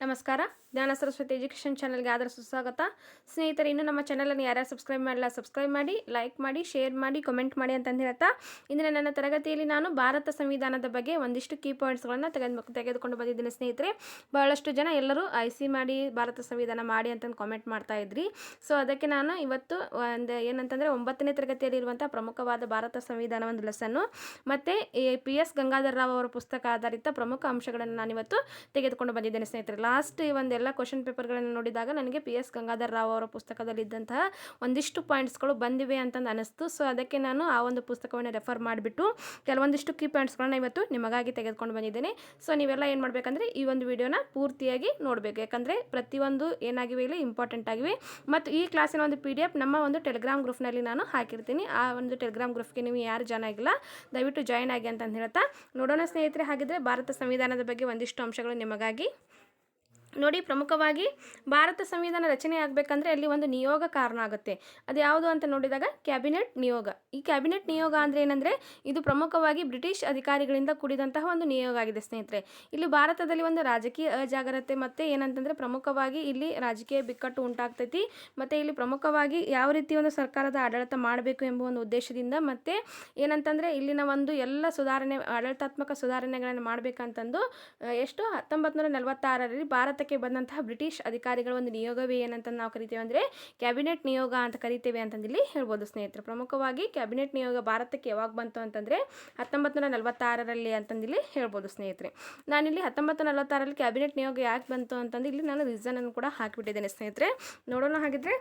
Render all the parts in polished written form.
ನಮಸ್ಕಾರ. ಜ್ಞಾನ ಸರಸ್ವತಿ ಎಜುಕೇಷನ್ ಚಾನಲ್ಗೆ ಆದರ ಸುಸ್ವಾಗತ. ಸ್ನೇಹಿತರೆ, ಇನ್ನೂ ನಮ್ಮ ಚಾನಲನ್ನು ಯಾರ್ಯಾರು ಸಬ್ಸ್ಕ್ರೈಬ್ ಮಾಡಿಲ್ಲ ಸಬ್ಸ್ಕ್ರೈಬ್ ಮಾಡಿ, ಲೈಕ್ ಮಾಡಿ, ಶೇರ್ ಮಾಡಿ, ಕಮೆಂಟ್ ಮಾಡಿ ಅಂತಂದು ಹೇಳ್ತಾ, ಇಂದಿನ ನನ್ನ ತರಗತಿಯಲ್ಲಿ ನಾನು ಭಾರತ ಸಂವಿಧಾನದ ಬಗ್ಗೆ ಒಂದಿಷ್ಟು ಕೀ ಪಾಯಿಂಟ್ಸ್ಗಳನ್ನು ತೆಗೆದುಕೊಂಡು ಬಂದಿದ್ದೀನಿ ಸ್ನೇಹಿತರೆ. ಬಹಳಷ್ಟು ಜನ ಎಲ್ಲರೂ IC ಮಾಡಿ ಭಾರತ ಸಂವಿಧಾನ ಮಾಡಿ ಅಂತಂದು ಕಾಮೆಂಟ್ ಮಾಡ್ತಾ ಇದ್ರಿ. ಸೊ ಅದಕ್ಕೆ ನಾನು ಇವತ್ತು ಏನಂತಂದರೆ 9ನೇ ತರಗತಿಯಲ್ಲಿರುವಂಥ ಪ್ರಮುಖವಾದ ಭಾರತ ಸಂವಿಧಾನ ಒಂದು ಲೆಸನ್ನು ಮತ್ತು PS ಗಂಗಾಧರ ರಾವ್ ಅವರ ಪುಸ್ತಕ ಆಧಾರಿತ ಪ್ರಮುಖ ಅಂಶಗಳನ್ನು ನಾನಿವತ್ತು ತೆಗೆದುಕೊಂಡು ಬಂದಿದ್ದೇನೆ ಸ್ನೇಹಿತರೆ. ಲಾಸ್ಟ್ ಒಂದೆಲ್ಲ ಕ್ವಶನ್ ಪೇಪರ್ಗಳನ್ನು ನೋಡಿದಾಗ ನನಗೆ PS ಗಂಗಾಧರ ರಾವ್ ಅವರ ಪುಸ್ತಕದಲ್ಲಿದ್ದಂತಹ ಒಂದಿಷ್ಟು ಪಾಯಿಂಟ್ಸ್ಗಳು ಬಂದಿವೆ ಅಂತಂದು ಅನಿಸ್ತು. ಸೊ ಅದಕ್ಕೆ ನಾನು ಆ ಒಂದು ಪುಸ್ತಕವನ್ನು ರೆಫರ್ ಮಾಡಿಬಿಟ್ಟು ಕೆಲವೊಂದಿಷ್ಟು ಕೀ ಪಾಯಿಂಟ್ಸ್ಗಳನ್ನ ಇವತ್ತು ನಿಮಗಾಗಿ ತೆಗೆದುಕೊಂಡು ಬಂದಿದ್ದೇನೆ. ಸೊ ನೀವೆಲ್ಲ ಏನು ಮಾಡಬೇಕಂದ್ರೆ ಈ ಒಂದು ವಿಡಿಯೋನ ಪೂರ್ತಿಯಾಗಿ ನೋಡಬೇಕು, ಯಾಕಂದರೆ ಪ್ರತಿಯೊಂದು ಏನಾಗಿವೆ ಇಲ್ಲಿ ಇಂಪಾರ್ಟೆಂಟ್ ಆಗಿವೆ. ಮತ್ತು ಈ ಕ್ಲಾಸಿನ ಒಂದು PDF ನಮ್ಮ ಒಂದು ಟೆಲಿಗ್ರಾಮ್ ಗ್ರೂಪ್ನಲ್ಲಿ ನಾನು ಹಾಕಿರ್ತೀನಿ. ಆ ಒಂದು ಟೆಲಿಗ್ರಾಮ್ ಗ್ರೂಪ್ಗೆ ನೀವು ಯಾರು ಜಾಯ್ನ್ ಆಗಿಲ್ಲ ದಯವಿಟ್ಟು ಜಾಯ್ನ್ ಆಗಿ ಅಂತಂದು ಹೇಳ್ತಾ ನೋಡೋಣ ಸ್ನೇಹಿತರೆ. ಹಾಗಿದ್ರೆ ಭಾರತ ಸಂವಿಧಾನದ ಬಗ್ಗೆ ಒಂದಿಷ್ಟು ಅಂಶಗಳು ನಿಮಗಾಗಿ ನೋಡಿ. ಪ್ರಮುಖವಾಗಿ ಭಾರತ ಸಂವಿಧಾನ ರಚನೆ ಆಗಬೇಕಂದ್ರೆ ಅಲ್ಲಿ ಒಂದು ನಿಯೋಗ ಕಾರಣ ಆಗುತ್ತೆ. ಅದು ಯಾವುದು ಅಂತ ನೋಡಿದಾಗ ಕ್ಯಾಬಿನೆಟ್ ನಿಯೋಗ. ಈ ಕ್ಯಾಬಿನೆಟ್ ನಿಯೋಗ ಅಂದರೆ ಏನಂದರೆ ಇದು ಪ್ರಮುಖವಾಗಿ ಬ್ರಿಟಿಷ್ ಅಧಿಕಾರಿಗಳಿಂದ ಕೂಡಿದಂತಹ ಒಂದು ನಿಯೋಗ ಆಗಿದೆ ಸ್ನೇಹಿತರೆ. ಇಲ್ಲಿ ಭಾರತದಲ್ಲಿ ಒಂದು ರಾಜಕೀಯ ಅಜಾಗ್ರತೆ ಮತ್ತು ಏನಂತಂದರೆ ಪ್ರಮುಖವಾಗಿ ಇಲ್ಲಿ ರಾಜಕೀಯ ಬಿಕ್ಕಟ್ಟು ಉಂಟಾಗ್ತೈತಿ. ಮತ್ತು ಇಲ್ಲಿ ಪ್ರಮುಖವಾಗಿ ಯಾವ ರೀತಿ ಒಂದು ಸರ್ಕಾರದ ಆಡಳಿತ ಮಾಡಬೇಕು ಎಂಬ ಒಂದು ಉದ್ದೇಶದಿಂದ ಮತ್ತು ಏನಂತಂದರೆ ಇಲ್ಲಿನ ಒಂದು ಎಲ್ಲ ಸುಧಾರಣೆ ಆಡಳಿತಾತ್ಮಕ ಸುಧಾರಣೆಗಳನ್ನು ಮಾಡಬೇಕಂತಂದು 1946ರಲ್ಲಿ ಭಾರತಕ್ಕೆ ಬಂದಂತಹ ಬ್ರಿಟಿಷ್ ಅಧಿಕಾರಿಗಳ ಒಂದು ನಿಯೋಗವೇ ಏನಂತ ನಾವು ಕರಿತೇವೆ ಅಂದರೆ ಕ್ಯಾಬಿನೆಟ್ ನಿಯೋಗ ಅಂತ ಕರಿತೇವೆ ಅಂತಂದಿಲ್ಲಿ ಹೇಳ್ಬೋದು ಸ್ನೇಹಿತರೆ. ಪ್ರಮುಖವಾಗಿ ಕ್ಯಾಬಿನೆಟ್ ನಿಯೋಗ ಭಾರತಕ್ಕೆ ಯಾವಾಗ ಬಂತು ಅಂತಂದರೆ 1946ರಲ್ಲಿ ಅಂತಂದಿಲ್ಲಿ ಹೇಳ್ಬೋದು ಸ್ನೇಹಿತರೆ. ನಾನಿಲ್ಲಿ 1946ರಲ್ಲಿ ಕ್ಯಾಬಿನೆಟ್ ನಿಯೋಗ ಯಾಕೆ ಬಂತು ಅಂತಂದು ಇಲ್ಲಿ ನಾನು ರೀಸನನ್ನು ಕೂಡ ಹಾಕಿಬಿಟ್ಟಿದ್ದೇನೆ ಸ್ನೇಹಿತರೆ. ನೋಡೋಣ. ಹಾಗಿದ್ರೆ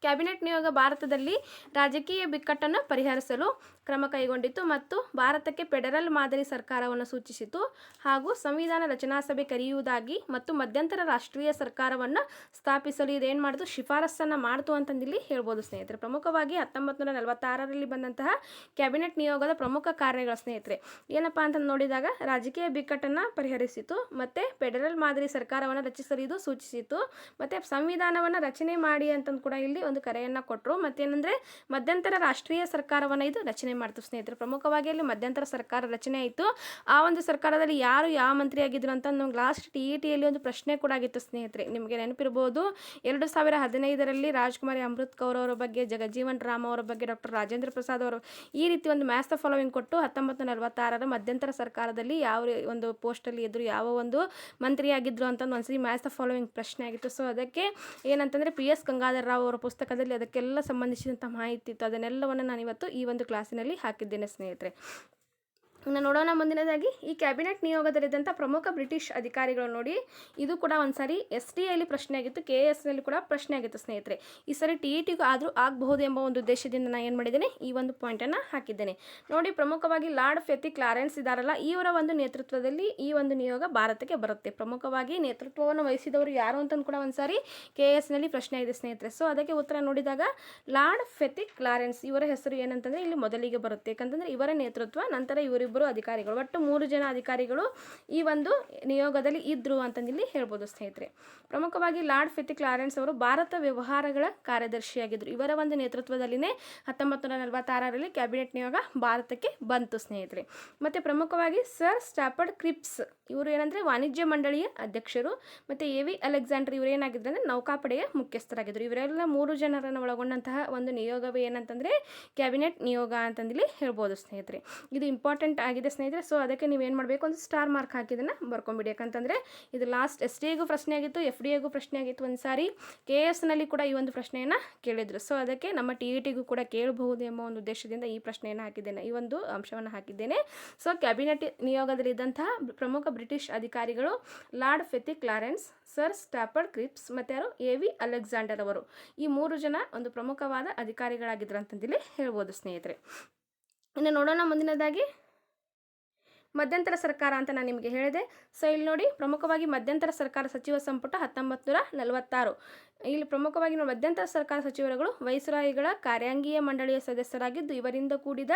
ಕ್ಯಾಬಿನೆಟ್ ನಿಯೋಗ ಭಾರತದಲ್ಲಿ ರಾಜಕೀಯ ಬಿಕ್ಕಟ್ಟನ್ನು ಪರಿಹರಿಸಲು ಕ್ರಮ ಕೈಗೊಂಡಿತು ಮತ್ತು ಭಾರತಕ್ಕೆ ಫೆಡರಲ್ ಮಾದರಿ ಸರ್ಕಾರವನ್ನು ಸೂಚಿಸಿತು ಹಾಗೂ ಸಂವಿಧಾನ ರಚನಾ ಸಭೆ ಕರೆಯುವುದಾಗಿ ಮತ್ತು ಮಧ್ಯಂತರ ರಾಷ್ಟ್ರೀಯ ಸರ್ಕಾರವನ್ನು ಸ್ಥಾಪಿಸಲು ಇದೇನು ಮಾಡಿತು, ಶಿಫಾರಸನ್ನು ಮಾಡ್ತು ಅಂತಂದಿಲ್ಲಿ ಹೇಳ್ಬೋದು ಸ್ನೇಹಿತರೆ. ಪ್ರಮುಖವಾಗಿ 1946ರಲ್ಲಿ ಬಂದಂತಹ ಕ್ಯಾಬಿನೆಟ್ ನಿಯೋಗದ ಪ್ರಮುಖ ಕಾರ್ಯಗಳು ಸ್ನೇಹಿತರೆ ಏನಪ್ಪ ಅಂತ ನೋಡಿದಾಗ ರಾಜಕೀಯ ಬಿಕ್ಕಟ್ಟನ್ನು ಪರಿಹರಿಸಿತು ಮತ್ತು ಫೆಡರಲ್ ಮಾದರಿ ಸರ್ಕಾರವನ್ನು ರಚಿಸಲು ಇದು ಸೂಚಿಸಿತು ಮತ್ತು ಸಂವಿಧಾನವನ್ನು ರಚನೆ ಮಾಡಿ ಅಂತಂದು ಕೂಡ ಇಲ್ಲಿ ಒಂದು ಕರೆಯನ್ನು ಕೊಟ್ಟರು. ಮತ್ತೇನೆಂದರೆ ಮಧ್ಯಂತರ ರಾಷ್ಟ್ರೀಯ ಸರ್ಕಾರವನ್ನು ಇದು ರಚನೆ ಮಾಡ್ತು ಸ್ನೇಹಿತರೆ. ಪ್ರಮುಖವಾಗಿ ಅಲ್ಲಿ ಮಧ್ಯಂತರ ಸರ್ಕಾರ ರಚನೆ ಆಯಿತು. ಆ ಒಂದು ಸರ್ಕಾರದಲ್ಲಿ ಯಾರು ಯಾವ ಮಂತ್ರಿ ಆಗಿದ್ರು ಅಂತ ನಮ್ಗೆ ಲಾಸ್ಟ್ TETಯಲ್ಲಿ ಒಂದು ಪ್ರಶ್ನೆ ಕೂಡ ಆಗಿತ್ತು ಸ್ನೇಹಿತರೆ. ನಿಮಗೆ ನೆನಪಿರ್ಬೋದು, 2015ರಲ್ಲಿ ರಾಜ್ಕುಮಾರಿ ಅಮೃತ್ ಕೌರ್ ಅವರ ಬಗ್ಗೆ, ಜಗಜೀವನ್ ರಾಮ್ ಅವರ ಬಗ್ಗೆ, ಡಾಕ್ಟರ್ ರಾಜೇಂದ್ರ ಪ್ರಸಾದ್ ಅವರು ಈ ರೀತಿ ಒಂದು ಮ್ಯಾಚ್ ದ ಫಾಲೋವಿಂಗ್ ಕೊಟ್ಟು 1946ರ ಮಧ್ಯಂತರ ಸರ್ಕಾರದಲ್ಲಿ ಯಾವ ಒಂದು ಪೋಸ್ಟಲ್ಲಿ ಇದ್ದರು, ಯಾವ ಒಂದು ಮಂತ್ರಿ ಆಗಿದ್ರು ಅಂತ ಒಂದ್ಸರಿ ಮ್ಯಾಚ್ ದ ಫಾಲೋವಿಂಗ್ ಪ್ರಶ್ನೆ ಆಗಿತ್ತು. ಸೊ ಅದಕ್ಕೆ ಏನಂತಂದರೆ PS ಗಂಗಾಧರ ರಾವ್ ಅವರ ಪುಸ್ತಕದಲ್ಲಿ ಅದಕ್ಕೆಲ್ಲ ಸಂಬಂಧಿಸಿದಂಥ ಮಾಹಿತಿ ಇತ್ತು. ಅದನ್ನೆಲ್ಲವನ್ನು ನಾನು ಇವತ್ತು ಈ ಒಂದು ಕ್ಲಾಸಿನಲ್ಲಿ ಹಾಕಿದ್ದೇನೆ ಸ್ನೇಹಿತರೆ. ಇನ್ನು ನೋಡೋಣ ಮುಂದಿನದಾಗಿ ಈ ಕ್ಯಾಬಿನೆಟ್ ನಿಯೋಗದಲ್ಲಿದ್ದಂಥ ಪ್ರಮುಖ ಬ್ರಿಟಿಷ್ ಅಧಿಕಾರಿಗಳು ನೋಡಿ. ಇದು ಕೂಡ ಒಂದು ಸಾರಿ SDಯಲ್ಲಿ ಪ್ರಶ್ನೆ ಆಗಿತ್ತು, KSನಲ್ಲಿ ಕೂಡ ಪ್ರಶ್ನೆ ಆಗಿತ್ತು ಸ್ನೇಹಿತರೆ. ಈ ಸರಿ TETಗೂ ಆದರೂ ಆಗಬಹುದು ಎಂಬ ಒಂದು ಉದ್ದೇಶದಿಂದ ನಾನು ಏನು ಮಾಡಿದ್ದೇನೆ, ಈ ಒಂದು ಪಾಯಿಂಟನ್ನು ಹಾಕಿದ್ದೇನೆ ನೋಡಿ. ಪ್ರಮುಖವಾಗಿ ಲಾರ್ಡ್ ಫೆಥಿಕ್ ಲಾರೆನ್ಸ್ ಇದ್ದಾರಲ್ಲ, ಇವರ ಒಂದು ನೇತೃತ್ವದಲ್ಲಿ ಈ ಒಂದು ನಿಯೋಗ ಭಾರತಕ್ಕೆ ಬರುತ್ತೆ. ಪ್ರಮುಖವಾಗಿ ನೇತೃತ್ವವನ್ನು ವಹಿಸಿದವರು ಯಾರು ಅಂತಂದು ಕೂಡ ಒಂದು ಸಾರಿ KSನಲ್ಲಿ ಪ್ರಶ್ನೆ ಇದೆ ಸ್ನೇಹಿತರೆ. ಸೊ ಅದಕ್ಕೆ ಉತ್ತರ ನೋಡಿದಾಗ ಲಾರ್ಡ್ ಫೆಥಿಕ್ ಲಾರೆನ್ಸ್ ಇವರ ಹೆಸರು ಏನಂತಂದರೆ ಇಲ್ಲಿ ಮೊದಲಿಗೆ ಬರುತ್ತೆ. ಯಾಕಂತಂದರೆ ಇವರ ನೇತೃತ್ವ ನಂತರ ಇವರಿಬ್ಬರು ಅಧಿಕಾರಿಗಳು, ಒಟ್ಟು 3 ಜನ ಅಧಿಕಾರಿಗಳು ಈ ಒಂದು ನಿಯೋಗದಲ್ಲಿ ಇದ್ರು ಅಂತಂದಿಲ್ಲಿ ಹೇಳ್ಬೋದು ಸ್ನೇಹಿತರೆ. ಪ್ರಮುಖವಾಗಿ ಲಾರ್ಡ್ ಫೆಥಿಕ್ ಲಾರೆನ್ಸ್ ಅವರು ಭಾರತ ವ್ಯವಹಾರಗಳ ಕಾರ್ಯದರ್ಶಿಯಾಗಿದ್ದರು. ಇವರ ಒಂದು ನೇತೃತ್ವದಲ್ಲಿನೇ 1946ರಲ್ಲಿ ಕ್ಯಾಬಿನೆಟ್ ನಿಯೋಗ ಭಾರತಕ್ಕೆ ಬಂತು ಸ್ನೇಹಿತರೆ. ಮತ್ತು ಪ್ರಮುಖವಾಗಿ ಸರ್ ಸ್ಟಾಫರ್ಡ್ ಕ್ರಿಪ್ಸ್ ಇವರು ಏನಂದರೆ ವಾಣಿಜ್ಯ ಮಂಡಳಿಯ ಅಧ್ಯಕ್ಷರು ಮತ್ತು AV ಅಲೆಕ್ಸಾಂಡರ್ ಇವರು ಏನಾಗಿದ್ರು ಅಂದರೆ ನೌಕಾಪಡೆಯ ಮುಖ್ಯಸ್ಥರಾಗಿದ್ದರು. ಇವರೆಲ್ಲ 3 ಜನರನ್ನು ಒಳಗೊಂಡಂತಹ ಒಂದು ನಿಯೋಗವೇ ಏನಂತಂದರೆ ಕ್ಯಾಬಿನೆಟ್ ನಿಯೋಗ ಅಂತಂದಿಲ್ಲಿ ಹೇಳ್ಬೋದು ಸ್ನೇಹಿತರೆ. ಇದು ಇಂಪಾರ್ಟೆಂಟ್ ಆಗಿದೆ ಸ್ನೇಹಿತರೆ. ಸೊ ಅದಕ್ಕೆ ನೀವೇನು ಮಾಡಬೇಕು, ಒಂದು ಸ್ಟಾರ್ ಮಾರ್ಕ್ ಹಾಕಿದ್ದನ್ನು ಬರ್ಕೊಂಬಿಡಿ. ಯಾಕಂತಂದರೆ ಇದು ಲಾಸ್ಟ್ SDಗೂ ಪ್ರಶ್ನೆ ಆಗಿತ್ತು, FDಗೂ ಪ್ರಶ್ನೆ ಆಗಿತ್ತು, ಒಂದು ಸಾರಿ KSನಲ್ಲಿ ಕೂಡ ಈ ಒಂದು ಪ್ರಶ್ನೆಯನ್ನು ಕೇಳಿದರು. ಸೊ ಅದಕ್ಕೆ ನಮ್ಮ TETಗೂ ಕೂಡ ಕೇಳಬಹುದು ಎಂಬ ಒಂದು ಉದ್ದೇಶದಿಂದ ಈ ಪ್ರಶ್ನೆಯನ್ನು ಹಾಕಿದ್ದೇನೆ, ಈ ಒಂದು ಅಂಶವನ್ನು ಹಾಕಿದ್ದೇನೆ. ಸೊ ಕ್ಯಾಬಿನೆಟ್ ನಿಯೋಗದಲ್ಲಿದ್ದಂತಹ ಪ್ರಮುಖ ಬ್ರಿಟಿಷ್ ಅಧಿಕಾರಿಗಳು Lord Pethick Lawrence, Sir Stafford Cripps ಮತ್ತು ಯಾರು AV ಅಲೆಕ್ಸಾಂಡರ್ ಅವರು, ಈ 3 ಜನ ಒಂದು ಪ್ರಮುಖವಾದ ಅಧಿಕಾರಿಗಳಾಗಿದ್ದರು ಅಂತಂದಿಲ್ಲಿ ಹೇಳ್ಬೋದು ಸ್ನೇಹಿತರೆ. ಇನ್ನು ನೋಡೋಣ ಮುಂದಿನದಾಗಿ ಮಧ್ಯಂತರ ಸರ್ಕಾರ ಅಂತ ನಾನು ನಿಮಗೆ ಹೇಳಿದೆ. ಸೊ ಇಲ್ಲಿ ನೋಡಿ, ಪ್ರಮುಖವಾಗಿ ಮಧ್ಯಂತರ ಸರ್ಕಾರ ಸಚಿವ ಸಂಪುಟ 1946. ಇಲ್ಲಿ ಪ್ರಮುಖವಾಗಿ ಮಧ್ಯಂತರ ಸರ್ಕಾರ ಸಚಿವರುಗಳು ವೈಸ್ರಾಯಿಗಳ ಕಾರ್ಯಾಂಗೀಯ ಮಂಡಳಿಯ ಸದಸ್ಯರಾಗಿದ್ದು ಇವರಿಂದ ಕೂಡಿದ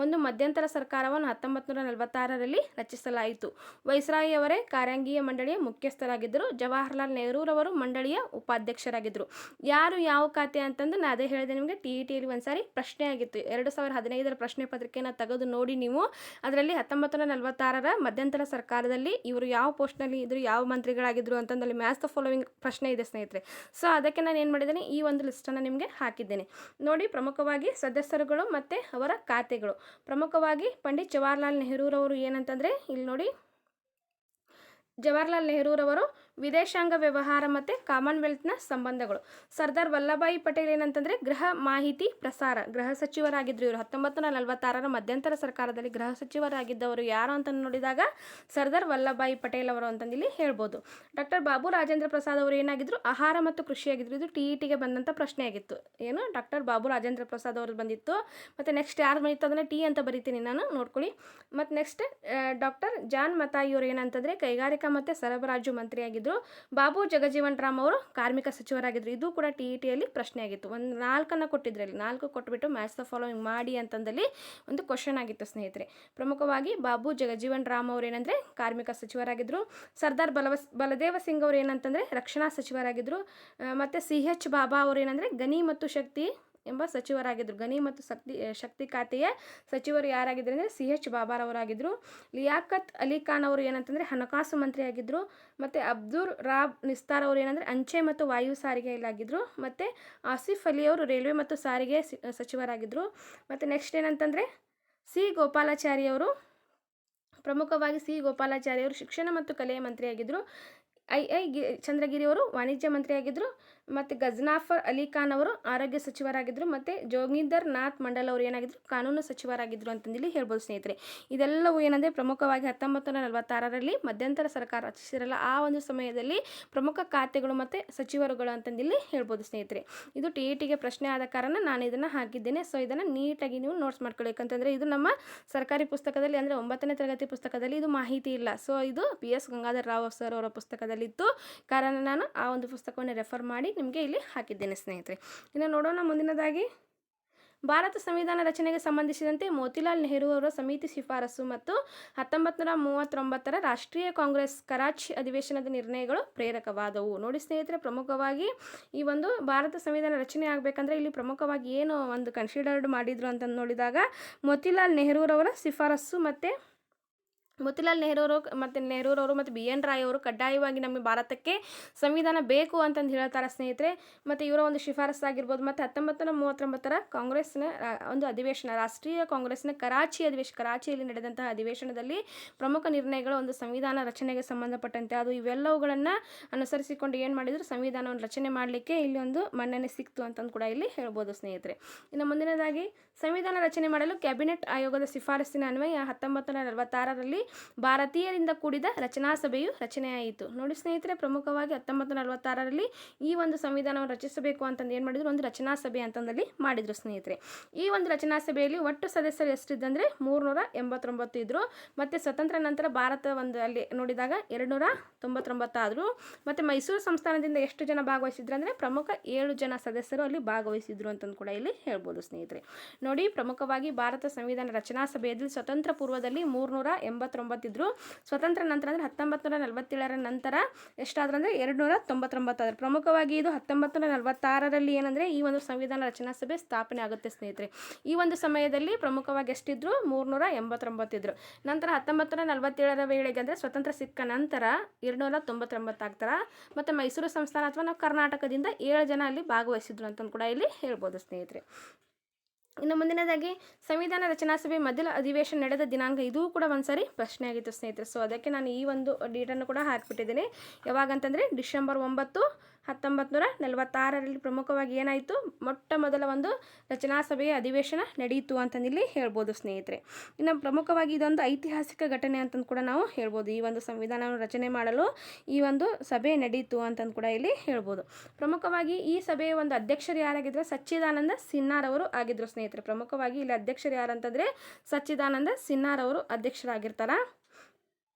ಒಂದು ಮಧ್ಯಂತರ ಸರ್ಕಾರವನ್ನು 1946ರಲ್ಲಿ ರಚಿಸಲಾಯಿತು. ವೈಸ್ರಾಯಿಯವರೇ ಕಾರ್ಯಾಂಗೀಯ ಮಂಡಳಿಯ ಮುಖ್ಯಸ್ಥರಾಗಿದ್ದರು. ಜವಾಹರ್ಲಾಲ್ ನೆಹರೂರವರು ಮಂಡಳಿಯ ಉಪಾಧ್ಯಕ್ಷರಾಗಿದ್ದರು. ಯಾರು ಯಾವ ಖಾತೆ ಅಂತಂದು ನಾನು ಅದೇ ಹೇಳಿದೆ ನಿಮಗೆ. TETಯಲ್ಲಿ ಒಂದು ಸಾರಿ ಪ್ರಶ್ನೆ ಆಗಿತ್ತು. 2015ರ ಪ್ರಶ್ನೆ ಪತ್ರಿಕೆಯನ್ನು ತೆಗೆದು ನೋಡಿ ನೀವು. ಅದರಲ್ಲಿ 1946 1946ರ ಮಧ್ಯಂತರ ಸರ್ಕಾರದಲ್ಲಿ ಇವರು ಯಾವ ಪೋಸ್ಟ್ನಲ್ಲಿ ಇದ್ರು, ಯಾವ ಮಂತ್ರಿಗಳಾಗಿದ್ದರು ಅಂತಂದಲ್ಲಿ ಮ್ಯಾಚ್ ದ ಫಾಲೋವಿಂಗ್ ಪ್ರಶ್ನೆ ಇದೆ ಸ್ನೇಹಿತರೆ. ಸೊ ಅದಕ್ಕೆ ನಾನು ಏನು ಮಾಡಿದ್ದೀನಿ, ಈ ಒಂದು ಲಿಸ್ಟನ್ನು ನಿಮಗೆ ಹಾಕಿದ್ದೇನೆ ನೋಡಿ. ಪ್ರಮುಖವಾಗಿ ಸದಸ್ಯರುಗಳು ಮತ್ತು ಅವರ ಖಾತೆಗಳು. ಪ್ರಮುಖವಾಗಿ ಪಂಡಿತ್ ಜವಾಹರ್ಲಾಲ್ ನೆಹರೂರವರು ಏನಂತಂದರೆ ಇಲ್ಲಿ ನೋಡಿ, ಜವಾಹರ್ಲಾಲ್ ನೆಹರೂರವರು ವಿದೇಶಾಂಗ ವ್ಯವಹಾರ ಮತ್ತು ಕಾಮನ್ವೆಲ್ತ್ನ ಸಂಬಂಧಗಳು. ಸರ್ದಾರ್ ವಲ್ಲಭಾಯಿ ಪಟೇಲ್ ಏನಂತಂದರೆ ಗೃಹ ಮಾಹಿತಿ ಪ್ರಸಾರ ಗೃಹ ಸಚಿವರಾಗಿದ್ದರು. ಇವರು 1946ರ ಮಧ್ಯಂತರ ಸರ್ಕಾರದಲ್ಲಿ ಗೃಹ ಸಚಿವರಾಗಿದ್ದವರು ಯಾರು ಅಂತ ನೋಡಿದಾಗ ಸರ್ದಾರ್ ವಲ್ಲಭಾಯಿ ಪಟೇಲ್ ಅವರು ಅಂತಂದಿಲ್ಲಿ ಹೇಳ್ಬೋದು. ಡಾಕ್ಟರ್ ಬಾಬು ರಾಜೇಂದ್ರ ಪ್ರಸಾದ್ ಅವರು ಏನಾಗಿದ್ದರು, ಆಹಾರ ಮತ್ತು ಕೃಷಿಯಾಗಿದ್ದರು. ಇದು TETಗೆ ಬಂದಂಥ ಪ್ರಶ್ನೆ ಆಗಿತ್ತು. ಏನು ಡಾಕ್ಟರ್ ಬಾಬು ರಾಜೇಂದ್ರ ಪ್ರಸಾದ್ ಅವರು ಬಂದಿತ್ತು. ಮತ್ತು ನೆಕ್ಸ್ಟ್ ಯಾರು ಬಂದಿತ್ತು ಅಂದರೆ T ಅಂತ ಬರಿತೀನಿ ನಾನು, ನೋಡ್ಕೊಳ್ಳಿ. ಮತ್ತು ನೆಕ್ಸ್ಟ್ ಡಾಕ್ಟರ್ ಜಾನ್ ಮತಾಯಿ ಅವರು ಏನಂತಂದರೆ ಕೈಗಾರಿಕಾ ಮತ್ತು ಸರಬರಾಜು ಮಂತ್ರಿಯಾಗಿದ್ದರು. ಬಾಬು ಜಗಜೀವನ್ ರಾಮ್ ಅವರು ಕಾರ್ಮಿಕ ಸಚಿವರಾಗಿದ್ದರು. ಇದು ಕೂಡ TETಯಲ್ಲಿ ಪ್ರಶ್ನೆ ಆಗಿತ್ತು. ಒಂದು 4 ಕೊಟ್ಟಿದ್ರಲ್ಲಿ 4 ಕೊಟ್ಬಿಟ್ಟು ಮ್ಯಾಚ್ ದ ಫಾಲೋವಿಂಗ್ ಮಾಡಿ ಅಂತಂದಲ್ಲಿ ಒಂದು ಕ್ವಶನ್ ಆಗಿತ್ತು ಸ್ನೇಹಿತರೆ. ಪ್ರಮುಖವಾಗಿ ಬಾಬು ಜಗಜೀವನ್ ರಾಮ್ ಅವರು ಏನಂದರೆ ಕಾರ್ಮಿಕ ಸಚಿವರಾಗಿದ್ದರು. ಸರ್ದಾರ್ ಬಲದೇವ ಸಿಂಗ್ ಅವರು ಏನಂತಂದರೆ ರಕ್ಷಣಾ ಸಚಿವರಾಗಿದ್ದರು. ಮತ್ತು CH ಬಾಬಾ ಅವರು ಏನಂದರೆ ಗಣಿ ಮತ್ತು ಶಕ್ತಿ ಎಂಬ ಸಚಿವರಾಗಿದ್ದರು. ಗಣಿ ಮತ್ತು ಶಕ್ತಿ ಖಾತೆಯ ಸಚಿವರು ಯಾರಾಗಿದ್ದರು ಅಂದರೆ CH ಬಾಬಾರವರಾಗಿದ್ದರು. ಲಿಯಾಕತ್ ಅಲಿ ಖಾನ್ ಅವರು ಏನಂತಂದರೆ ಹಣಕಾಸು ಮಂತ್ರಿಯಾಗಿದ್ದರು. ಮತ್ತು ಅಬ್ದುಲ್ ರಾಬ್ ನಿಸ್ತಾರ್ ಅವರು ಏನಂದರೆ ಅಂಚೆ ಮತ್ತು ವಾಯು ಸಾರಿಗೆಯಲ್ಲಾಗಿದ್ದರು. ಮತ್ತು ಆಸಿಫ್ ಅಲಿ ಅವರು ರೈಲ್ವೆ ಮತ್ತು ಸಾರಿಗೆ ಸಚಿವರಾಗಿದ್ದರು. ಮತ್ತು ನೆಕ್ಸ್ಟ್ ಏನಂತಂದರೆ C ಗೋಪಾಲಾಚಾರಿ ಅವರು, ಪ್ರಮುಖವಾಗಿ C ಗೋಪಾಲಾಚಾರಿ ಅವರು ಶಿಕ್ಷಣ ಮತ್ತು ಕಲೆಯ ಮಂತ್ರಿಯಾಗಿದ್ದರು. ಚಂದ್ರಗಿರಿ ಅವರು ವಾಣಿಜ್ಯ ಮಂತ್ರಿಯಾಗಿದ್ದರು. ಮತ್ತು ಗಜ್ನಾಫರ್ ಅಲಿ ಖಾನ್ ಅವರು ಆರೋಗ್ಯ ಸಚಿವರಾಗಿದ್ದರು. ಮತ್ತು ಜೋಗಿಂದರ್ ನಾಥ್ ಮಂಡಲ್ ಅವರು ಏನಾಗಿದ್ದರು, ಕಾನೂನು ಸಚಿವರಾಗಿದ್ದರು ಅಂತಂದಿಲ್ಲಿ ಹೇಳ್ಬೋದು ಸ್ನೇಹಿತರೆ. ಇದೆಲ್ಲವೂ ಏನಂದರೆ ಪ್ರಮುಖವಾಗಿ 1946ರಲ್ಲಿ ಮಧ್ಯಂತರ ಸರ್ಕಾರ ರಚಿಸಿರಲ್ಲ ಆ ಒಂದು ಸಮಯದಲ್ಲಿ ಪ್ರಮುಖ ಖಾತೆಗಳು ಮತ್ತು ಸಚಿವರುಗಳು ಅಂತಂದಿಲ್ಲಿ ಹೇಳ್ಬೋದು ಸ್ನೇಹಿತರೆ. ಇದು TETಗೆ ಪ್ರಶ್ನೆ ಆದ ಕಾರಣ ನಾನು ಇದನ್ನು ಹಾಕಿದ್ದೇನೆ. ಸೊ ಇದನ್ನು ನೀಟಾಗಿ ನೀವು ನೋಟ್ಸ್ ಮಾಡ್ಕೊಳ್ಳಿ. ಯಾಕಂತಂದರೆ ಇದು ನಮ್ಮ ಸರ್ಕಾರಿ ಪುಸ್ತಕದಲ್ಲಿ ಅಂದರೆ 9ನೇ ತರಗತಿ ಪುಸ್ತಕದಲ್ಲಿ ಇದು ಮಾಹಿತಿ ಇಲ್ಲ. ಸೊ ಇದು PS ಗಂಗಾಧರ್ ರಾವ್ ಸರ್ ಅವರ ಪುಸ್ತಕದಲ್ಲಿತ್ತು ಕಾರಣ ನಾನು ಆ ಒಂದು ಪುಸ್ತಕವನ್ನು ರೆಫರ್ ಮಾಡಿ ನಿಮಗೆ ಇಲ್ಲಿ ಹಾಕಿದ್ದೇನೆ ಸ್ನೇಹಿತರೆ. ಇನ್ನು ನೋಡೋಣ ಮುಂದಿನದಾಗಿ, ಭಾರತ ಸಂವಿಧಾನ ರಚನೆಗೆ ಸಂಬಂಧಿಸಿದಂತೆ ಮೋತಿಲಾಲ್ ನೆಹರು ಅವರ ಸಮಿತಿ ಶಿಫಾರಸು ಮತ್ತು 1939ರ ರಾಷ್ಟ್ರೀಯ ಕಾಂಗ್ರೆಸ್ ಕರಾಚಿ ಅಧಿವೇಶನದ ನಿರ್ಣಯಗಳು ಪ್ರೇರಕವಾದವು. ನೋಡಿ ಸ್ನೇಹಿತರೆ, ಪ್ರಮುಖವಾಗಿ ಈ ಒಂದು ಭಾರತ ಸಂವಿಧಾನ ರಚನೆ ಆಗಬೇಕಂದ್ರೆ ಇಲ್ಲಿ ಪ್ರಮುಖವಾಗಿ ಏನು ಒಂದು ಕನ್ಸಿಡರ್ಡ್ ಮಾಡಿದ್ರು ಅಂತ ನೋಡಿದಾಗ ಮೋತಿಲಾಲ್ ನೆಹರೂರವರ ಶಿಫಾರಸು ಮತ್ತು ಮೋತಿಲಾಲ್ ನೆಹರೂರವರು ಮತ್ತು BN ರಾಯ್ ಅವರು ಕಡ್ಡಾಯವಾಗಿ ನಮ್ಮ ಭಾರತಕ್ಕೆ ಸಂವಿಧಾನ ಬೇಕು ಅಂತಂದು ಹೇಳ್ತಾರೆ ಸ್ನೇಹಿತರೆ. ಮತ್ತು ಇವರ ಒಂದು ಶಿಫಾರಸ್ಸಾಗಿರ್ಬೋದು. ಮತ್ತು 1939ರ ಕಾಂಗ್ರೆಸ್ನ ಒಂದು ಅಧಿವೇಶನ, ರಾಷ್ಟ್ರೀಯ ಕಾಂಗ್ರೆಸ್ನ ಕರಾಚಿಯಲ್ಲಿ ನಡೆದಂತಹ ಅಧಿವೇಶನದಲ್ಲಿ ಪ್ರಮುಖ ನಿರ್ಣಯಗಳು ಒಂದು ಸಂವಿಧಾನ ರಚನೆಗೆ ಸಂಬಂಧಪಟ್ಟಂತೆ ಅದು ಇವೆಲ್ಲವುಗಳನ್ನು ಅನುಸರಿಸಿಕೊಂಡು ಏನು ಮಾಡಿದರು, ಸಂವಿಧಾನವನ್ನು ರಚನೆ ಮಾಡಲಿಕ್ಕೆ ಇಲ್ಲಿ ಒಂದು ಮನ್ನಣೆ ಸಿಕ್ತು ಅಂತಂದು ಕೂಡ ಇಲ್ಲಿ ಹೇಳ್ಬೋದು ಸ್ನೇಹಿತರೆ. ಇನ್ನು ಮುಂದಿನದಾಗಿ, ಸಂವಿಧಾನ ರಚನೆ ಮಾಡಲು ಕ್ಯಾಬಿನೆಟ್ ಆಯೋಗದ ಶಿಫಾರಸ್ಸಿನ ಅನ್ವಯ 1946ರಲ್ಲಿ ಭಾರತೀಯರಿಂದ ಕೂಡಿದ ರಚನಾ ಸಭೆಯು ರಚನೆಯಾಯಿತು. ನೋಡಿ ಸ್ನೇಹಿತರೆ, ಪ್ರಮುಖವಾಗಿ 1946ರಲ್ಲಿ ಈ ಒಂದು ಸಂವಿಧಾನವನ್ನು ರಚಿಸಬೇಕು ಅಂತಂದು ಏನು ಮಾಡಿದ್ರು, ಒಂದು ರಚನಾ ಸಭೆ ಅಂತಂದಲ್ಲಿ ಮಾಡಿದರು ಸ್ನೇಹಿತರೆ. ಈ ಒಂದು ರಚನಾ ಸಭೆಯಲ್ಲಿ ಒಟ್ಟು ಸದಸ್ಯರು ಎಷ್ಟಿದ್ದಂದರೆ 389 ಇದ್ದರು. ಮತ್ತು ಸ್ವತಂತ್ರ ನಂತರ ಭಾರತ ಒಂದು ಅಲ್ಲಿ ನೋಡಿದಾಗ 299 ಆದರು. ಮತ್ತು ಮೈಸೂರು ಸಂಸ್ಥಾನದಿಂದ ಎಷ್ಟು ಜನ ಭಾಗವಹಿಸಿದ್ರು ಅಂದರೆ ಪ್ರಮುಖ 7 ಜನ ಸದಸ್ಯರು ಅಲ್ಲಿ ಭಾಗವಹಿಸಿದ್ರು ಅಂತಂದು ಕೂಡ ಇಲ್ಲಿ ಹೇಳ್ಬೋದು ಸ್ನೇಹಿತರೆ. ನೋಡಿ, ಪ್ರಮುಖವಾಗಿ ಭಾರತ ಸಂವಿಧಾನ ರಚನಾ ಸಭೆಯಲ್ಲಿ ಸ್ವತಂತ್ರ ಪೂರ್ವದಲ್ಲಿ 389 ಇದ್ದರು. ಸ್ವತಂತ್ರ ನಂತರ ಅಂದರೆ 1947ರ ನಂತರ ಎಷ್ಟಾದರೂ ಅಂದರೆ 299 ಆದರು. ಪ್ರಮುಖವಾಗಿ ಇದು 1946ರಲ್ಲಿ ಏನಂದರೆ ಈ ಒಂದು ಸಂವಿಧಾನ ರಚನಾ ಸಭೆ ಸ್ಥಾಪನೆ ಆಗುತ್ತೆ ಸ್ನೇಹಿತರೆ. ಈ ಒಂದು ಸಮಯದಲ್ಲಿ ಪ್ರಮುಖವಾಗಿ ಎಷ್ಟಿದ್ರು, 389 ಇದ್ದರು. ನಂತರ 1947ರ ವೇಳೆಗೆ ಅಂದರೆ ಸ್ವತಂತ್ರ ಸಿಕ್ಕ ನಂತರ 299 ಆಗ್ತಾರೆ. ಮತ್ತು ಮೈಸೂರು ಸಂಸ್ಥಾನ ಅಥವಾ ನಾವು ಕರ್ನಾಟಕದಿಂದ 7 ಜನ ಅಲ್ಲಿ ಭಾಗವಹಿಸಿದ್ರು ಅಂತಂದು ಕೂಡ ಇಲ್ಲಿ ಹೇಳ್ಬೋದು ಸ್ನೇಹಿತರೆ. ಇನ್ನು ಮುಂದಿನದಾಗಿ, ಸಂವಿಧಾನ ರಚನಾ ಸಭೆ ಮೊದಲ ಅಧಿವೇಶನ ನಡೆದ ದಿನಾಂಕ, ಇದು ಕೂಡ ಒಂದ್ಸರಿ ಪ್ರಶ್ನೆ ಆಗಿತ್ತು ಸ್ನೇಹಿತರೆ. ಸೊ ಅದಕ್ಕೆ ನಾನು ಈ ಒಂದು ಡೇಟನ್ನು ಕೂಡ ಹಾಕಿಬಿಟ್ಟಿದ್ದೇನೆ. ಯಾವಾಗಂತಂದರೆ ಡಿಸೆಂಬರ್ 9, 1946ರಲ್ಲಿ ಪ್ರಮುಖವಾಗಿ ಏನಾಯಿತು, ಮೊಟ್ಟ ಮೊದಲ ಒಂದು ರಚನಾ ಸಭೆಯ ಅಧಿವೇಶನ ನಡೆಯಿತು ಅಂತಂದಿಲ್ಲಿ ಹೇಳ್ಬೋದು ಸ್ನೇಹಿತರೆ. ಇನ್ನು ಪ್ರಮುಖವಾಗಿ ಇದೊಂದು ಐತಿಹಾಸಿಕ ಘಟನೆ ಅಂತಂದು ಕೂಡ ನಾವು ಹೇಳ್ಬೋದು. ಈ ಒಂದು ಸಂವಿಧಾನವನ್ನು ರಚನೆ ಮಾಡಲು ಈ ಒಂದು ಸಭೆ ನಡೆಯಿತು ಅಂತಂದು ಕೂಡ ಇಲ್ಲಿ ಹೇಳ್ಬೋದು. ಪ್ರಮುಖವಾಗಿ ಈ ಸಭೆಯ ಒಂದು ಅಧ್ಯಕ್ಷರು ಯಾರಾಗಿದ್ದರೆ ಸಚ್ಚಿದಾನಂದ ಸಿನ್ಹಾರ್ ಅವರು ಆಗಿದ್ದರು ಸ್ನೇಹಿತರೆ. ಪ್ರಮುಖವಾಗಿ ಇಲ್ಲಿ ಅಧ್ಯಕ್ಷರು ಯಾರಂತಂದರೆ ಸಚ್ಚಿದಾನಂದ ಸಿನ್ಹಾರ್ ಅವರು ಅಧ್ಯಕ್ಷರಾಗಿರ್ತಾರೆ.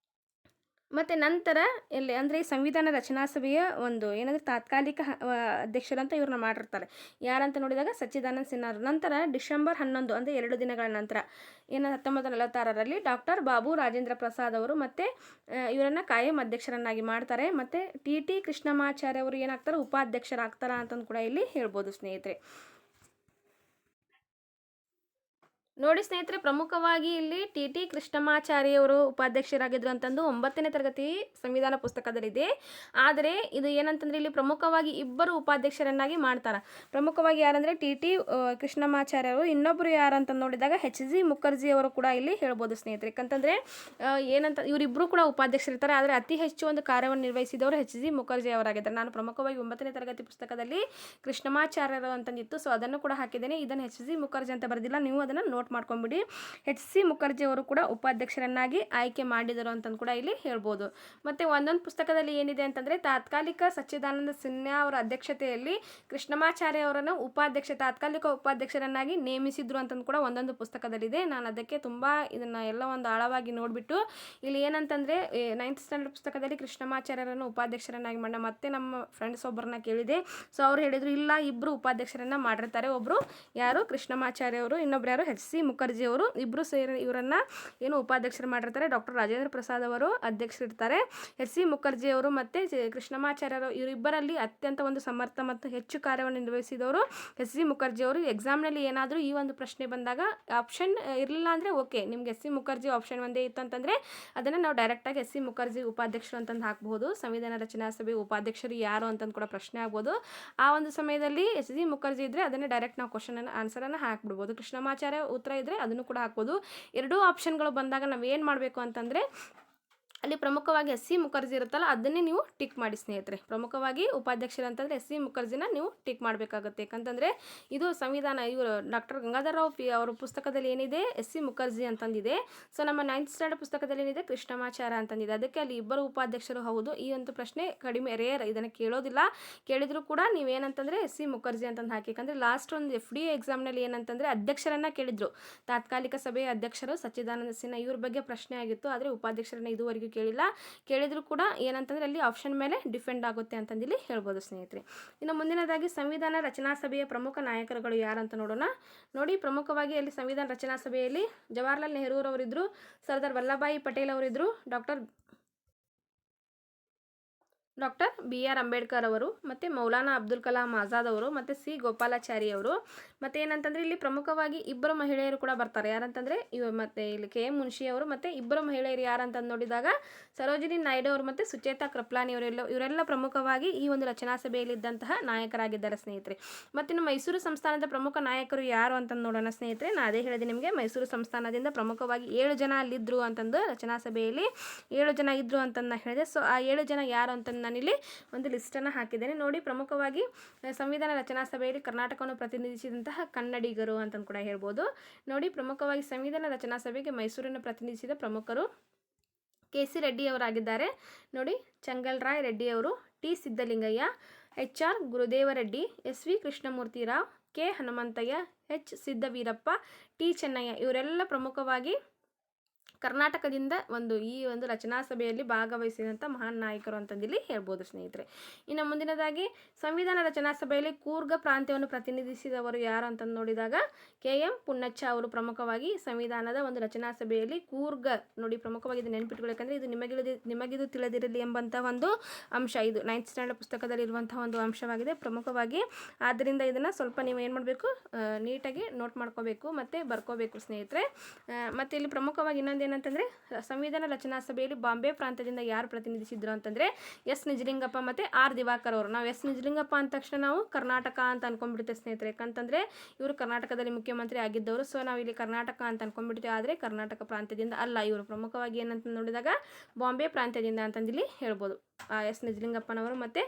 ಮತ್ತು ನಂತರ ಎಲ್ಲಿ ಅಂದರೆ ಈ ಸಂವಿಧಾನ ರಚನಾ ಸಭೆಯ ಒಂದು ಏನಂದರೆ ತಾತ್ಕಾಲಿಕ ಅಧ್ಯಕ್ಷರಂತ ಇವ್ರನ್ನ ಮಾಡಿರ್ತಾರೆ. ಯಾರಂತ ನೋಡಿದಾಗ ಸಚ್ಚಿದಾನಂದ ಸಿನ್ಹಾ. ನಂತರ ಡಿಸೆಂಬರ್ 11 ಅಂದರೆ 2 ದಿನಗಳ ನಂತರ 1946ರಲ್ಲಿ ಡಾಕ್ಟರ್ ಬಾಬು ರಾಜೇಂದ್ರ ಪ್ರಸಾದ್ ಅವರು ಮತ್ತು ಇವರನ್ನು ಕಾಯಂ ಅಧ್ಯಕ್ಷರನ್ನಾಗಿ ಮಾಡ್ತಾರೆ. ಮತ್ತು TT ಕೃಷ್ಣಮಾಚಾರ್ಯ ಅವರು ಏನಾಗ್ತಾರೆ, ಉಪಾಧ್ಯಕ್ಷರಾಗ್ತಾರ ಅಂತಂದು ಕೂಡ ಇಲ್ಲಿ ಹೇಳ್ಬೋದು ಸ್ನೇಹಿತರೆ. ನೋಡಿ ಸ್ನೇಹಿತರೆ, ಪ್ರಮುಖವಾಗಿ ಇಲ್ಲಿ ಟಿ ಕೃಷ್ಣಮಾಚಾರಿಯವರು ಉಪಾಧ್ಯಕ್ಷರಾಗಿದ್ದರು ಅಂತಂದು 9ನೇ ತರಗತಿ ಸಂವಿಧಾನ ಪುಸ್ತಕದಲ್ಲಿದೆ. ಆದರೆ ಇದು ಏನಂತಂದರೆ ಇಲ್ಲಿ ಪ್ರಮುಖವಾಗಿ ಇಬ್ಬರು ಉಪಾಧ್ಯಕ್ಷರನ್ನಾಗಿ ಮಾಡ್ತಾರೆ. ಪ್ರಮುಖವಾಗಿ ಯಾರಂದರೆ ಟಿ ಕೃಷ್ಣಮಾಚಾರ್ಯರು, ಇನ್ನೊಬ್ಬರು ಯಾರು ಅಂತ ನೋಡಿದಾಗ HG ಮುಖರ್ಜಿ ಅವರು ಕೂಡ ಇಲ್ಲಿ ಹೇಳ್ಬೋದು ಸ್ನೇಹಿತರೆ. ಯಾಕಂತಂದರೆ ಏನಂತ ಇವರಿಬ್ಬರು ಕೂಡ ಉಪಾಧ್ಯಕ್ಷರಿರ್ತಾರೆ. ಆದರೆ ಅತಿ ಹೆಚ್ಚು ಒಂದು ಕಾರ್ಯವನ್ನು ನಿರ್ವಹಿಸಿದವರು HG ಮುಖರ್ಜಿ ಅವರಾಗಿದ್ದಾರೆ. ನಾನು ಪ್ರಮುಖವಾಗಿ 9ನೇ ತರಗತಿ ಪುಸ್ತಕದಲ್ಲಿ ಕೃಷ್ಣಮಾಚಾರ್ಯರು ಅಂತಂದಿತ್ತು, ಸೊ ಅದನ್ನು ಕೂಡ ಹಾಕಿದ್ದೇನೆ. ಇದನ್ನು HG ಮುಖರ್ಜಿ ಅಂತ ಬರೆದಿಲ್ಲ, ನೀವು ಅದನ್ನು ನೋಟ್ ಮಾಡ್ಕೊಂಬಿಡಿ. HC ಮುಖರ್ಜಿ ಅವರು ಕೂಡ ಉಪಾಧ್ಯಕ್ಷರನ್ನಾಗಿ ಆಯ್ಕೆ ಮಾಡಿದರು ಅಂತಂದು ಕೂಡ ಇಲ್ಲಿ ಹೇಳ್ಬೋದು. ಮತ್ತು ಒಂದೊಂದು ಪುಸ್ತಕದಲ್ಲಿ ಏನಿದೆ ಅಂತಂದರೆ ತಾತ್ಕಾಲಿಕ ಸಚ್ಚಿದಾನಂದ ಸಿನ್ಹಾ ಅವರ ಅಧ್ಯಕ್ಷತೆಯಲ್ಲಿ ಕೃಷ್ಣಮಾಚಾರ್ಯ ಅವರನ್ನು ತಾತ್ಕಾಲಿಕ ಉಪಾಧ್ಯಕ್ಷರನ್ನಾಗಿ ನೇಮಿಸಿದ್ರು ಅಂತಂದು ಕೂಡ ಒಂದೊಂದು ಪುಸ್ತಕದಲ್ಲಿದೆ. ನಾನು ಅದಕ್ಕೆ ತುಂಬ ಇದನ್ನು ಎಲ್ಲ ಒಂದು ಆಳವಾಗಿ ನೋಡಿಬಿಟ್ಟು ಇಲ್ಲಿ ಏನಂತಂದರೆ 9th ಸ್ಟ್ಯಾಂಡರ್ಡ್ ಪುಸ್ತಕದಲ್ಲಿ ಕೃಷ್ಣಮಾಚಾರ್ಯರನ್ನು ಉಪಾಧ್ಯಕ್ಷರನ್ನಾಗಿ ಮಾಡಿ ಮತ್ತೆ ನಮ್ಮ ಫ್ರೆಂಡ್ಸ್ ಒಬ್ಬರನ್ನ ಕೇಳಿದೆ. ಸೊ ಅವ್ರು ಹೇಳಿದರು ಇಲ್ಲ, ಇಬ್ಬರು ಉಪಾಧ್ಯಕ್ಷರನ್ನು ಮಾಡಿರ್ತಾರೆ. ಒಬ್ಬರು ಯಾರು ಕೃಷ್ಣಮಾಚಾರ್ಯ ಅವರು, ಇನ್ನೊಬ್ರು ಯಾರು HC ಮುಖರ್ಜಿ ಅವರು. ಇಬ್ಬರು ಸೇರಿ ಇವರನ್ನು ಏನು ಉಪಾಧ್ಯಕ್ಷರು ಮಾಡಿರ್ತಾರೆ. ಡಾಕ್ಟರ್ ರಾಜೇಂದ್ರ ಪ್ರಸಾದ್ ಅವರು ಅಧ್ಯಕ್ಷರಿರ್ತಾರೆ. HC ಮುಖರ್ಜಿ ಅವರು ಮತ್ತು ಕೃಷ್ಣಮಾಚಾರ್ಯರು ಇವರಿಬ್ಬರಲ್ಲಿ ಅತ್ಯಂತ ಒಂದು ಸಮರ್ಥ ಮತ್ತು ಹೆಚ್ಚು ಕಾರ್ಯವನ್ನು ನಿರ್ವಹಿಸಿದವರು HC ಮುಖರ್ಜಿ ಅವರು. ಎಕ್ಸಾಮ್ನಲ್ಲಿ ಏನಾದರೂ ಈ ಒಂದು ಪ್ರಶ್ನೆ ಬಂದಾಗ ಆಪ್ಷನ್ ಇರಲಿಲ್ಲ ಅಂದರೆ ಓಕೆ, ನಿಮ್ಗೆ HC ಮುಖರ್ಜಿ ಆಪ್ಷನ್ ಒಂದೇ ಇತ್ತು ಅಂತಂದರೆ ಅದನ್ನು ನಾವು ಡೈರೆಕ್ಟಾಗಿ HC ಮುಖರ್ಜಿ ಉಪಾಧ್ಯಕ್ಷರು ಅಂತಂದು ಹಾಕ್ಬೋದು. ಸಂವಿಧಾನ ರಚನಾ ಸಭೆ ಉಪಾಧ್ಯಕ್ಷರು ಯಾರು ಅಂತಂದು ಕೂಡ ಪ್ರಶ್ನೆ ಆಗ್ಬೋದು. ಆ ಒಂದು ಸಮಯದಲ್ಲಿ HC ಮುಖರ್ಜಿ ಇದ್ದರೆ ಅದನ್ನು ಡೈರೆಕ್ಟ್ ನಾವು ಆನ್ಸರನ್ನು ಹಾಕ್ಬಿಡ್ಬೋದು. ಕೃಷ್ಣಮಾಚಾರ್ಯ ಉತ್ತರ ಇದ್ದರೆ ಅದನ್ನು ಕೂಡ ಹಾಕ್ಬೋದು. ಎರಡೂ ಆಪ್ಷನ್ಗಳು ಬಂದಾಗ ನಾವು ಏನು ಮಾಡಬೇಕು ಅಂತಂದರೆ ಅಲ್ಲಿ ಪ್ರಮುಖವಾಗಿ HC ಮುಖರ್ಜಿ ಇರುತ್ತಲ್ಲ ಅದನ್ನೇ ನೀವು ಟಿಕ್ ಮಾಡಿ ಸ್ನೇಹಿತರೆ. ಪ್ರಮುಖವಾಗಿ ಉಪಾಧ್ಯಕ್ಷರು ಅಂತಂದರೆ HC ಮುಖರ್ಜಿನ ನೀವು ಟಿಕ್ ಮಾಡಬೇಕಾಗುತ್ತೆ. ಯಾಕಂತಂದರೆ ಇದು ಸಂವಿಧಾನ, ಇವರು ಡಾಕ್ಟರ್ ಗಂಗಾಧರ ರಾವ್ ಅವರ ಪುಸ್ತಕದಲ್ಲಿ ಏನಿದೆ HC ಮುಖರ್ಜಿ ಅಂತಂದಿದೆ. ಸೊ ನಮ್ಮ 9th ಸ್ಟ್ಯಾಂಡರ್ಡ್ ಪುಸ್ತಕದಲ್ಲಿ ಏನಿದೆ ಕೃಷ್ಣಮಾಚಾರ್ಯ ಅಂತಂದಿದೆ. ಅದಕ್ಕೆ ಅಲ್ಲಿ ಇಬ್ಬರು ಉಪಾಧ್ಯಕ್ಷರು ಹೌದು. ಈ ಒಂದು ಪ್ರಶ್ನೆ ಕಡಿಮೆ ರೇರ್, ಇದನ್ನು ಕೇಳೋದಿಲ್ಲ. ಕೇಳಿದರೂ ಕೂಡ ನೀವೇನಂತಂದರೆ HC ಮುಖರ್ಜಿ ಅಂತಂದು ಹಾಕಿ. ಯಾಕಂದರೆ ಲಾಸ್ಟ್ ಒಂದು FD ಎಕ್ಸಾಮ್ನಲ್ಲಿ ಏನಂತಂದರೆ ಅಧ್ಯಕ್ಷರನ್ನು ಕೇಳಿದರು. ತಾತ್ಕಾಲಿಕ ಸಭೆಯ ಅಧ್ಯಕ್ಷರು ಸಚ್ಚಿದಾನಂದ ಸಿನ್ಹಾ ಇವ್ರ ಬಗ್ಗೆ ಪ್ರಶ್ನೆ ಆಗಿತ್ತು. ಆದರೆ ಉಪಾಧ್ಯಕ್ಷರನ್ನ ಇದುವರೆಗೂ ಕೇಳಿದ್ರು ಕೂಡ ಏನಂತಂದರೆ ಅಲ್ಲಿ ಆಪ್ಷನ್ ಮೇಲೆ ಡಿಪೆಂಡ್ ಆಗುತ್ತೆ ಅಂತಂದಿಲ್ಲಿ ಹೇಳ್ಬೋದು ಸ್ನೇಹಿತರೆ. ಇನ್ನು ಮುಂದಿನದಾಗಿ ಸಂವಿಧಾನ ರಚನಾ ಸಭೆಯ ಪ್ರಮುಖ ನಾಯಕರುಗಳು ಯಾರಂತ ನೋಡೋಣ. ನೋಡಿ, ಪ್ರಮುಖವಾಗಿ ಅಲ್ಲಿ ಸಂವಿಧಾನ ರಚನಾ ಸಭೆಯಲ್ಲಿ ಜವಾಹರ್ಲಾಲ್ ನೆಹರೂರವರಿದ್ದರು, ಸರ್ದಾರ್ ವಲ್ಲಭಭಾಯಿ ಪಟೇಲ್ ಅವರಿದ್ದರು, ಡಾಕ್ಟರ್ BR ಅಂಬೇಡ್ಕರ್ ಅವರು, ಮತ್ತು ಮೌಲಾನಾ ಅಬ್ದುಲ್ ಕಲಾಂ ಆಜಾದ್ ಅವರು, ಮತ್ತು C ಗೋಪಾಲಾಚಾರಿ ಅವರು. ಮತ್ತು ಏನಂತಂದರೆ ಇಲ್ಲಿ ಪ್ರಮುಖವಾಗಿ ಇಬ್ಬರು ಮಹಿಳೆಯರು ಕೂಡ ಬರ್ತಾರೆ. ಯಾರಂತಂದರೆ ಮತ್ತು ಇಲ್ಲಿ KM ಮುನ್ಷಿ ಅವರು, ಮತ್ತು ಇಬ್ಬರು ಮಹಿಳೆಯರು ಯಾರಂತಂದು ನೋಡಿದಾಗ ಸರೋಜಿನಿ ನಾಯ್ಡು ಅವರು ಮತ್ತು ಸುಚೇತಾ ಕೃಪ್ಲಾನಿ ಇವರೆಲ್ಲ ಪ್ರಮುಖವಾಗಿ ಈ ಒಂದು ರಚನಾ ಸಭೆಯಲ್ಲಿದ್ದಂತಹ ನಾಯಕರಾಗಿದ್ದಾರೆ ಸ್ನೇಹಿತರೆ. ಮತ್ತಿನ್ನು ಮೈಸೂರು ಸಂಸ್ಥಾನದ ಪ್ರಮುಖ ನಾಯಕರು ಯಾರು ಅಂತಂದು ನೋಡೋಣ ಸ್ನೇಹಿತರೆ. ನಾನು ಅದೇ ಹೇಳಿದೆ ನಿಮಗೆ, ಮೈಸೂರು ಸಂಸ್ಥಾನದಿಂದ ಪ್ರಮುಖವಾಗಿ 7 ಜನ ಅಲ್ಲಿದ್ದರು ಅಂತಂದು, ರಚನಾ ಸಭೆಯಲ್ಲಿ 7 ಜನ ಇದ್ದರು ಅಂತಂದು ನಾನು ಹೇಳಿದೆ. ಸೊ ಆ 7 ಜನ ಯಾರು ಅಂತಂದು ನಾನಿಲ್ಲಿ ಒಂದು ಲಿಸ್ಟನ್ನು ಹಾಕಿದ್ದೇನೆ. ನೋಡಿ, ಪ್ರಮುಖವಾಗಿ ಸಂವಿಧಾನ ರಚನಾ ಸಭೆಯಲ್ಲಿ ಕರ್ನಾಟಕವನ್ನು ಪ್ರತಿನಿಧಿಸಿದಂತಹ ಕನ್ನಡಿಗರು ಅಂತಂದು ಕೂಡ ಹೇಳ್ಬೋದು. ನೋಡಿ, ಪ್ರಮುಖವಾಗಿ ಸಂವಿಧಾನ ರಚನಾ ಸಭೆಗೆ ಮೈಸೂರನ್ನು ಪ್ರತಿನಿಧಿಸಿದ ಪ್ರಮುಖರು KC ರೆಡ್ಡಿ ಅವರಾಗಿದ್ದಾರೆ. ನೋಡಿ, ಚಂಗಲ್ರಾಯ್ ರೆಡ್ಡಿ ಅವರು, T Siddalingaiah, HR ಗುರುದೇವರೆಡ್ಡಿ, SV Krishnamurthy Rao, K Hanumanthaiah, H Siddaveerappa, T Chennaiah ಇವರೆಲ್ಲ ಪ್ರಮುಖವಾಗಿ ಕರ್ನಾಟಕದಿಂದ ಈ ಒಂದು ರಚನಾ ಸಭೆಯಲ್ಲಿ ಭಾಗವಹಿಸಿದಂಥ ಮಹಾನ್ ನಾಯಕರು ಅಂತಂದಿಲ್ಲಿ ಹೇಳ್ಬೋದು ಸ್ನೇಹಿತರೆ. ಇನ್ನು ಮುಂದಿನದಾಗಿ ಸಂವಿಧಾನ ರಚನಾ ಸಭೆಯಲ್ಲಿ ಕೂರ್ಗ ಪ್ರಾಂತ್ಯವನ್ನು ಪ್ರತಿನಿಧಿಸಿದವರು ಯಾರು ಅಂತಂದು ನೋಡಿದಾಗ KM ಪುನ್ನಚ್ಚ ಅವರು ಪ್ರಮುಖವಾಗಿ ಸಂವಿಧಾನದ ಒಂದು ರಚನಾ ಸಭೆಯಲ್ಲಿ ಕೂರ್ಗ. ನೋಡಿ, ಪ್ರಮುಖವಾಗಿ ಇದು ನೆನಪಿಟ್ಕೊಳ್ಬೇಕಂದ್ರೆ ಇದು ನಿಮಗಿದು ತಿಳಿದಿರಲಿ ಎಂಬಂಥ ಒಂದು ಅಂಶ. ಇದು 9th ಸ್ಟ್ಯಾಂಡರ್ಡ್ ಪುಸ್ತಕದಲ್ಲಿ ಇರುವಂಥ ಒಂದು ಅಂಶವಾಗಿದೆ ಪ್ರಮುಖವಾಗಿ. ಆದ್ದರಿಂದ ಇದನ್ನು ಸ್ವಲ್ಪ ನೀವು ಏನು ಮಾಡಬೇಕು, ನೀಟಾಗಿ ನೋಟ್ ಮಾಡ್ಕೋಬೇಕು ಮತ್ತು ಬರ್ಕೋಬೇಕು ಸ್ನೇಹಿತರೆ. ಮತ್ತು ಇಲ್ಲಿ ಪ್ರಮುಖವಾಗಿ ಇನ್ನೊಂದು ಏನಂತಂದರೆ ಸಂವಿಧಾನ ರಚನಾ ಸಭೆಯಲ್ಲಿ ಬಾಂಬೆ ಪ್ರಾಂತ್ಯದಿಂದ ಯಾರು ಪ್ರತಿನಿಧಿಸಿದ್ರು ಅಂತಂದರೆ S ನಿಜಲಿಂಗಪ್ಪ ಮತ್ತು R ದಿವಾಕರ್ ಅವರು. ನಾವು S ನಿಜಲಿಂಗಪ್ಪ ಅಂದ ತಕ್ಷಣ ನಾವು ಕರ್ನಾಟಕ ಅಂತ ಅನ್ಕೊಂಡ್ಬಿಡ್ತೇವೆ ಸ್ನೇಹಿತರೆ. ಯಾಕಂತಂದರೆ ಇವರು ಕರ್ನಾಟಕದಲ್ಲಿ ಮುಖ್ಯಮಂತ್ರಿ ಆಗಿದ್ದವರು. ಸೊ ನಾವು ಇಲ್ಲಿ ಕರ್ನಾಟಕ ಅಂತ ಅನ್ಕೊಂಡ್ಬಿಡ್ತೀವಿ, ಆದರೆ ಕರ್ನಾಟಕ ಪ್ರಾಂತ್ಯದಿಂದ ಅಲ್ಲ. ಇವರು ಪ್ರಮುಖವಾಗಿ ಏನಂತ ನೋಡಿದಾಗ ಬಾಂಬೆ ಪ್ರಾಂತ್ಯದಿಂದ ಅಂತಂದಿಲ್ಲಿ ಹೇಳ್ಬೋದು. S ನಿಜಲಿಂಗಪ್ಪನವರು ಮತ್ತು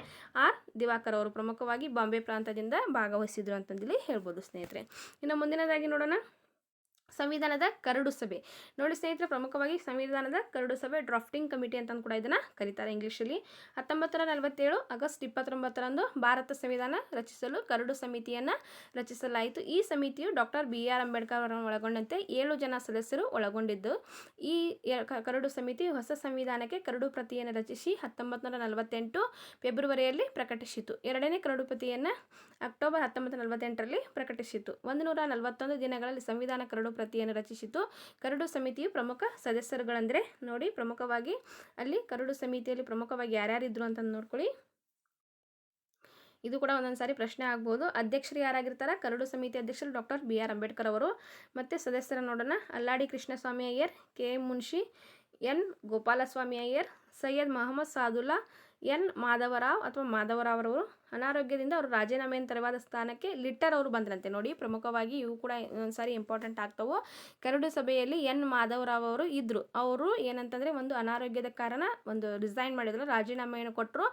R ದಿವಾಕರ್ ಅವರು ಪ್ರಮುಖವಾಗಿ ಬಾಂಬೆ ಪ್ರಾಂತ್ಯದಿಂದ ಭಾಗವಹಿಸಿದ್ರು ಅಂತಂದಿಲ್ಲಿ ಹೇಳ್ಬೋದು ಸ್ನೇಹಿತರೆ. ಇನ್ನು ಮುಂದಿನದಾಗಿ ನೋಡೋಣ, ಸಂವಿಧಾನದ ಕರಡು ಸಭೆ. ನೋಡಿ ಸ್ನೇಹಿತರೆ, ಪ್ರಮುಖವಾಗಿ ಸಂವಿಧಾನದ ಕರಡು ಸಭೆ ಡ್ರಾಫ್ಟಿಂಗ್ ಕಮಿಟಿ ಅಂತ ಕೂಡ ಇದನ್ನು ಕರೀತಾರೆ ಇಂಗ್ಲೀಷಲ್ಲಿ. 1947 ಆಗಸ್ಟ್ 29ರಂದು ಭಾರತ ಸಂವಿಧಾನ ರಚಿಸಲು ಕರಡು ಸಮಿತಿಯನ್ನು ರಚಿಸಲಾಯಿತು. ಈ ಸಮಿತಿಯು ಡಾಕ್ಟರ್ BR ಅಂಬೇಡ್ಕರ್ ಅವರನ್ನು ಒಳಗೊಂಡಂತೆ 7 ಜನ ಸದಸ್ಯರು ಒಳಗೊಂಡಿದ್ದು, ಈ ಕರಡು ಸಮಿತಿ ಹೊಸ ಸಂವಿಧಾನಕ್ಕೆ ಕರಡು ಪ್ರತಿಯನ್ನು ರಚಿಸಿ 1948 ಫೆಬ್ರವರಿಯಲ್ಲಿ ಪ್ರಕಟಿಸಿತು. ಎರಡನೇ ಕರಡು ಪ್ರತಿಯನ್ನು ಅಕ್ಟೋಬರ್ 1948ರಲ್ಲಿ ಪ್ರಕಟಿಸಿತು. 141 ದಿನಗಳಲ್ಲಿ ಸಂವಿಧಾನ ಕರಡು ಪ್ರತಿಯನ್ನು ರಚಿಸಿತು. ಕರಡು ಸಮಿತಿಯು ಪ್ರಮುಖ ಸದಸ್ಯರುಗಳೆಂದರೆ ನೋಡಿ, ಪ್ರಮುಖವಾಗಿ ಅಲ್ಲಿ ಕರಡು ಸಮಿತಿಯಲ್ಲಿ ಪ್ರಮುಖವಾಗಿ ಯಾರ್ಯಾರಿದ್ರು ಅಂತ ನೋಡ್ಕೊಳ್ಳಿ. ಇದು ಕೂಡ ಒಂದೊಂದು ಸಾರಿ ಪ್ರಶ್ನೆ ಆಗ್ಬೋದು. ಅಧ್ಯಕ್ಷರು ಯಾರಾಗಿರ್ತಾರೆ? ಕರಡು ಸಮಿತಿ ಅಧ್ಯಕ್ಷರು ಡಾಕ್ಟರ್ ಬಿ ಆರ್ ಅಂಬೇಡ್ಕರ್ ಅವರು. ಮತ್ತು ಸದಸ್ಯರ ನೋಡೋಣ. Alladi Krishnaswami Iyer, K M Munshi, N Gopalaswami Iyer, Syed Mohammad Saadulla, N Madhava Rao ಅಥವಾ ಮಾಧವರಾವ್ ಅವರು. ಅನಾರೋಗ್ಯದಿಂದ ಅವರು ರಾಜೀನಾಮೆಯನ್ನು ತೆರವಾದ ಸ್ಥಾನಕ್ಕೆ ಲಿಟ್ಟರ್ ಅವರು ಬಂದ್ರಂತೆ. ನೋಡಿ, ಪ್ರಮುಖವಾಗಿ ಇವು ಕೂಡ ಒಂದು ಸಾರಿ ಇಂಪಾರ್ಟೆಂಟ್ ಆಗ್ತವೆ. ಕರಡು ಸಭೆಯಲ್ಲಿ ಎನ್ ಮಾಧವರಾವ್ ಅವರು ಇದ್ದರು. ಅವರು ಏನಂತಂದರೆ ಒಂದು ಅನಾರೋಗ್ಯದ ಕಾರಣ ಒಂದು ರಿಸೈನ್ ಮಾಡಿದ್ರು, ರಾಜೀನಾಮೆಯನ್ನು ಕೊಟ್ಟರು.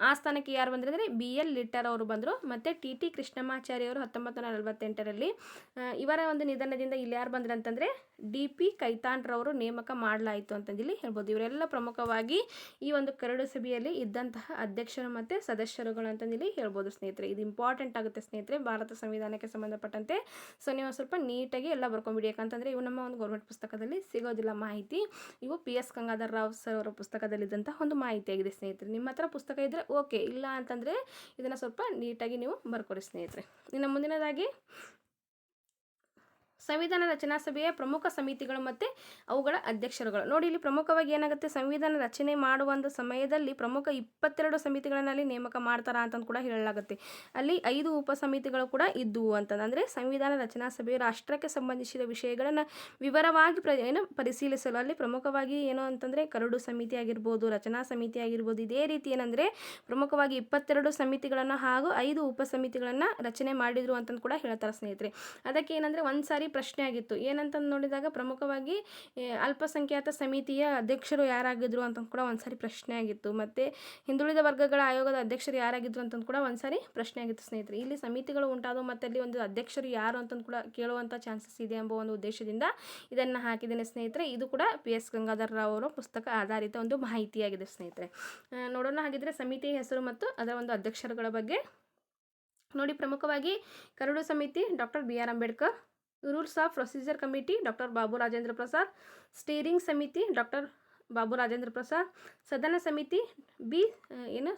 ಆ ಸ್ಥಾನಕ್ಕೆ ಯಾರು ಬಂದರೆ ಬಿ ಎಲ್ ಲಿಟ್ಟರ್ ಅವರು ಬಂದರು. ಮತ್ತು ಟಿ ಟಿ ಕೃಷ್ಣಮಾಚಾರಿ ಅವರು 1948ರಲ್ಲಿ. ಇವರ ಒಂದು ನಿಧನದಿಂದ ಇಲ್ಲಿ ಯಾರು ಬಂದ್ರು ಅಂತಂದರೆ ಡಿ ಪಿ ಕೈತಾನ್ರವರು ನೇಮಕ ಮಾಡಲಾಯಿತು ಅಂತಂದಿಲ್ಲಿ ಹೇಳ್ಬೋದು. ಇವರೆಲ್ಲ ಪ್ರಮುಖವಾಗಿ ಈ ಒಂದು ಕರಡು ಸಭೆಯಲ್ಲಿ ಇದ್ದಂತಹ ಅಧ್ಯಕ್ಷರು ಮತ್ತು ಸದಸ್ಯರುಗಳು ಅಂತಂದಿಲ್ಲಿ ಹೇಳ್ಬೋದು ಸ್ನೇಹಿತರೆ. ಇದು ಇಂಪಾರ್ಟೆಂಟ್ ಆಗುತ್ತೆ ಸ್ನೇಹಿತರೆ ಭಾರತ ಸಂವಿಧಾನಕ್ಕೆ ಸಂಬಂಧಪಟ್ಟಂತೆ. ಸೊ ನೀವು ಸ್ವಲ್ಪ ನೀಟಾಗಿ ಎಲ್ಲ ಬರ್ಕೊಂಬಿಡಿ. ಯಾಕಂತಂದರೆ ಇವು ನಮ್ಮ ಒಂದು ಗೌರ್ಮೆಂಟ್ ಪುಸ್ತಕದಲ್ಲಿ ಸಿಗೋದಿಲ್ಲ ಮಾಹಿತಿ. ಇವು P S Gangadhar Rao sir ಅವರ ಪುಸ್ತಕದಲ್ಲಿದ್ದಂಥ ಒಂದು ಮಾಹಿತಿಯಾಗಿದೆ ಸ್ನೇಹಿತರೆ. ನಿಮ್ಮ ಹತ್ರ ಪುಸ್ತಕ ಇದ್ದರೆ ಓಕೆ, ಇಲ್ಲ ಅಂತಂದರೆ ಇದನ್ನು ಸ್ವಲ್ಪ ನೀಟಾಗಿ ನೀವು ಬರ್ಕೊಡಿ ಸ್ನೇಹಿತರೆ. ಇನ್ನು ಮುಂದಿನದಾಗಿ ಸಂವಿಧಾನ ರಚನಾ ಸಭೆಯ ಪ್ರಮುಖ ಸಮಿತಿಗಳು ಮತ್ತು ಅವುಗಳ ಅಧ್ಯಕ್ಷರುಗಳು. ನೋಡಿ, ಇಲ್ಲಿ ಪ್ರಮುಖವಾಗಿ ಏನಾಗುತ್ತೆ, ಸಂವಿಧಾನ ರಚನೆ ಮಾಡುವ ಒಂದು ಸಮಯದಲ್ಲಿ ಪ್ರಮುಖ 22 ಸಮಿತಿಗಳಲ್ಲಿ ನೇಮಕ ಮಾಡ್ತಾರ ಅಂತಂದು ಕೂಡ ಹೇಳಲಾಗುತ್ತೆ. ಅಲ್ಲಿ 5 ಉಪಸಮಿತಿಗಳು ಕೂಡ ಇದ್ದವು ಅಂತಂದರೆ ಸಂವಿಧಾನ ರಚನಾ ಸಭೆಯು ರಾಷ್ಟ್ರಕ್ಕೆ ಸಂಬಂಧಿಸಿದ ವಿಷಯಗಳನ್ನು ವಿವರವಾಗಿ ಪರಿಶೀಲಿಸಲು ಅಲ್ಲಿ ಪ್ರಮುಖವಾಗಿ ಏನು ಅಂತಂದರೆ ಕರಡು ಸಮಿತಿ ಆಗಿರ್ಬೋದು, ರಚನಾ ಸಮಿತಿ ಆಗಿರ್ಬೋದು. ಇದೇ ರೀತಿ ಏನಂದರೆ ಪ್ರಮುಖವಾಗಿ 22 ಸಮಿತಿಗಳನ್ನು ಹಾಗೂ 5 ಉಪಸಮಿತಿಗಳನ್ನು ರಚನೆ ಮಾಡಿದರು ಅಂತಂದು ಕೂಡ ಹೇಳ್ತಾರೆ ಸ್ನೇಹಿತರೆ. ಅದಕ್ಕೆ ಏನಂದರೆ ಒಂದು ಸಾರಿ ಪ್ರಶ್ನೆ ಆಗಿತ್ತು. ಏನಂತಂದು ನೋಡಿದಾಗ ಪ್ರಮುಖವಾಗಿ ಅಲ್ಪಸಂಖ್ಯಾತ ಸಮಿತಿಯ ಅಧ್ಯಕ್ಷರು ಯಾರಾಗಿದ್ರು ಅಂತ ಕೂಡ ಒಂದ್ಸಾರಿ ಪ್ರಶ್ನೆ ಆಗಿತ್ತು. ಮತ್ತು ಹಿಂದುಳಿದ ವರ್ಗಗಳ ಆಯೋಗದ ಅಧ್ಯಕ್ಷರು ಯಾರಾಗಿದ್ರು ಅಂತಂದು ಕೂಡ ಒಂದ್ಸಾರಿ ಪ್ರಶ್ನೆ ಆಗಿತ್ತು ಸ್ನೇಹಿತರೆ. ಇಲ್ಲಿ ಸಮಿತಿಗಳು ಉಂಟಾದವು ಮತ್ತು ಅಲ್ಲಿ ಒಂದು ಅಧ್ಯಕ್ಷರು ಯಾರು ಅಂತಂದು ಕೂಡ ಕೇಳುವಂಥ ಚಾನ್ಸಸ್ ಇದೆ ಎಂಬ ಒಂದು ಉದ್ದೇಶದಿಂದ ಇದನ್ನು ಹಾಕಿದ್ದೇನೆ ಸ್ನೇಹಿತರೆ. ಇದು ಕೂಡ ಪಿ ಎಸ್ ಗಂಗಾಧರ್ ರಾವ್ ಅವರ ಪುಸ್ತಕ ಆಧಾರಿತ ಒಂದು ಮಾಹಿತಿಯಾಗಿದೆ ಸ್ನೇಹಿತರೆ. ನೋಡೋಣ ಹಾಗಿದ್ರೆ ಸಮಿತಿಯ ಹೆಸರು ಮತ್ತು ಅದರ ಒಂದು ಅಧ್ಯಕ್ಷರುಗಳ ಬಗ್ಗೆ. ನೋಡಿ, ಪ್ರಮುಖವಾಗಿ ಕರಡು ಸಮಿತಿ doctor B R Ambedkar, rules of procedure committee doctor Babu Rajendra Prasad, steering ಸಮಿತಿ ಡಾಕ್ಟರ್ ಬಾಬು ರಾಜೇಂದ್ರ ಪ್ರಸಾದ್, ಸದನ ಸಮಿತಿ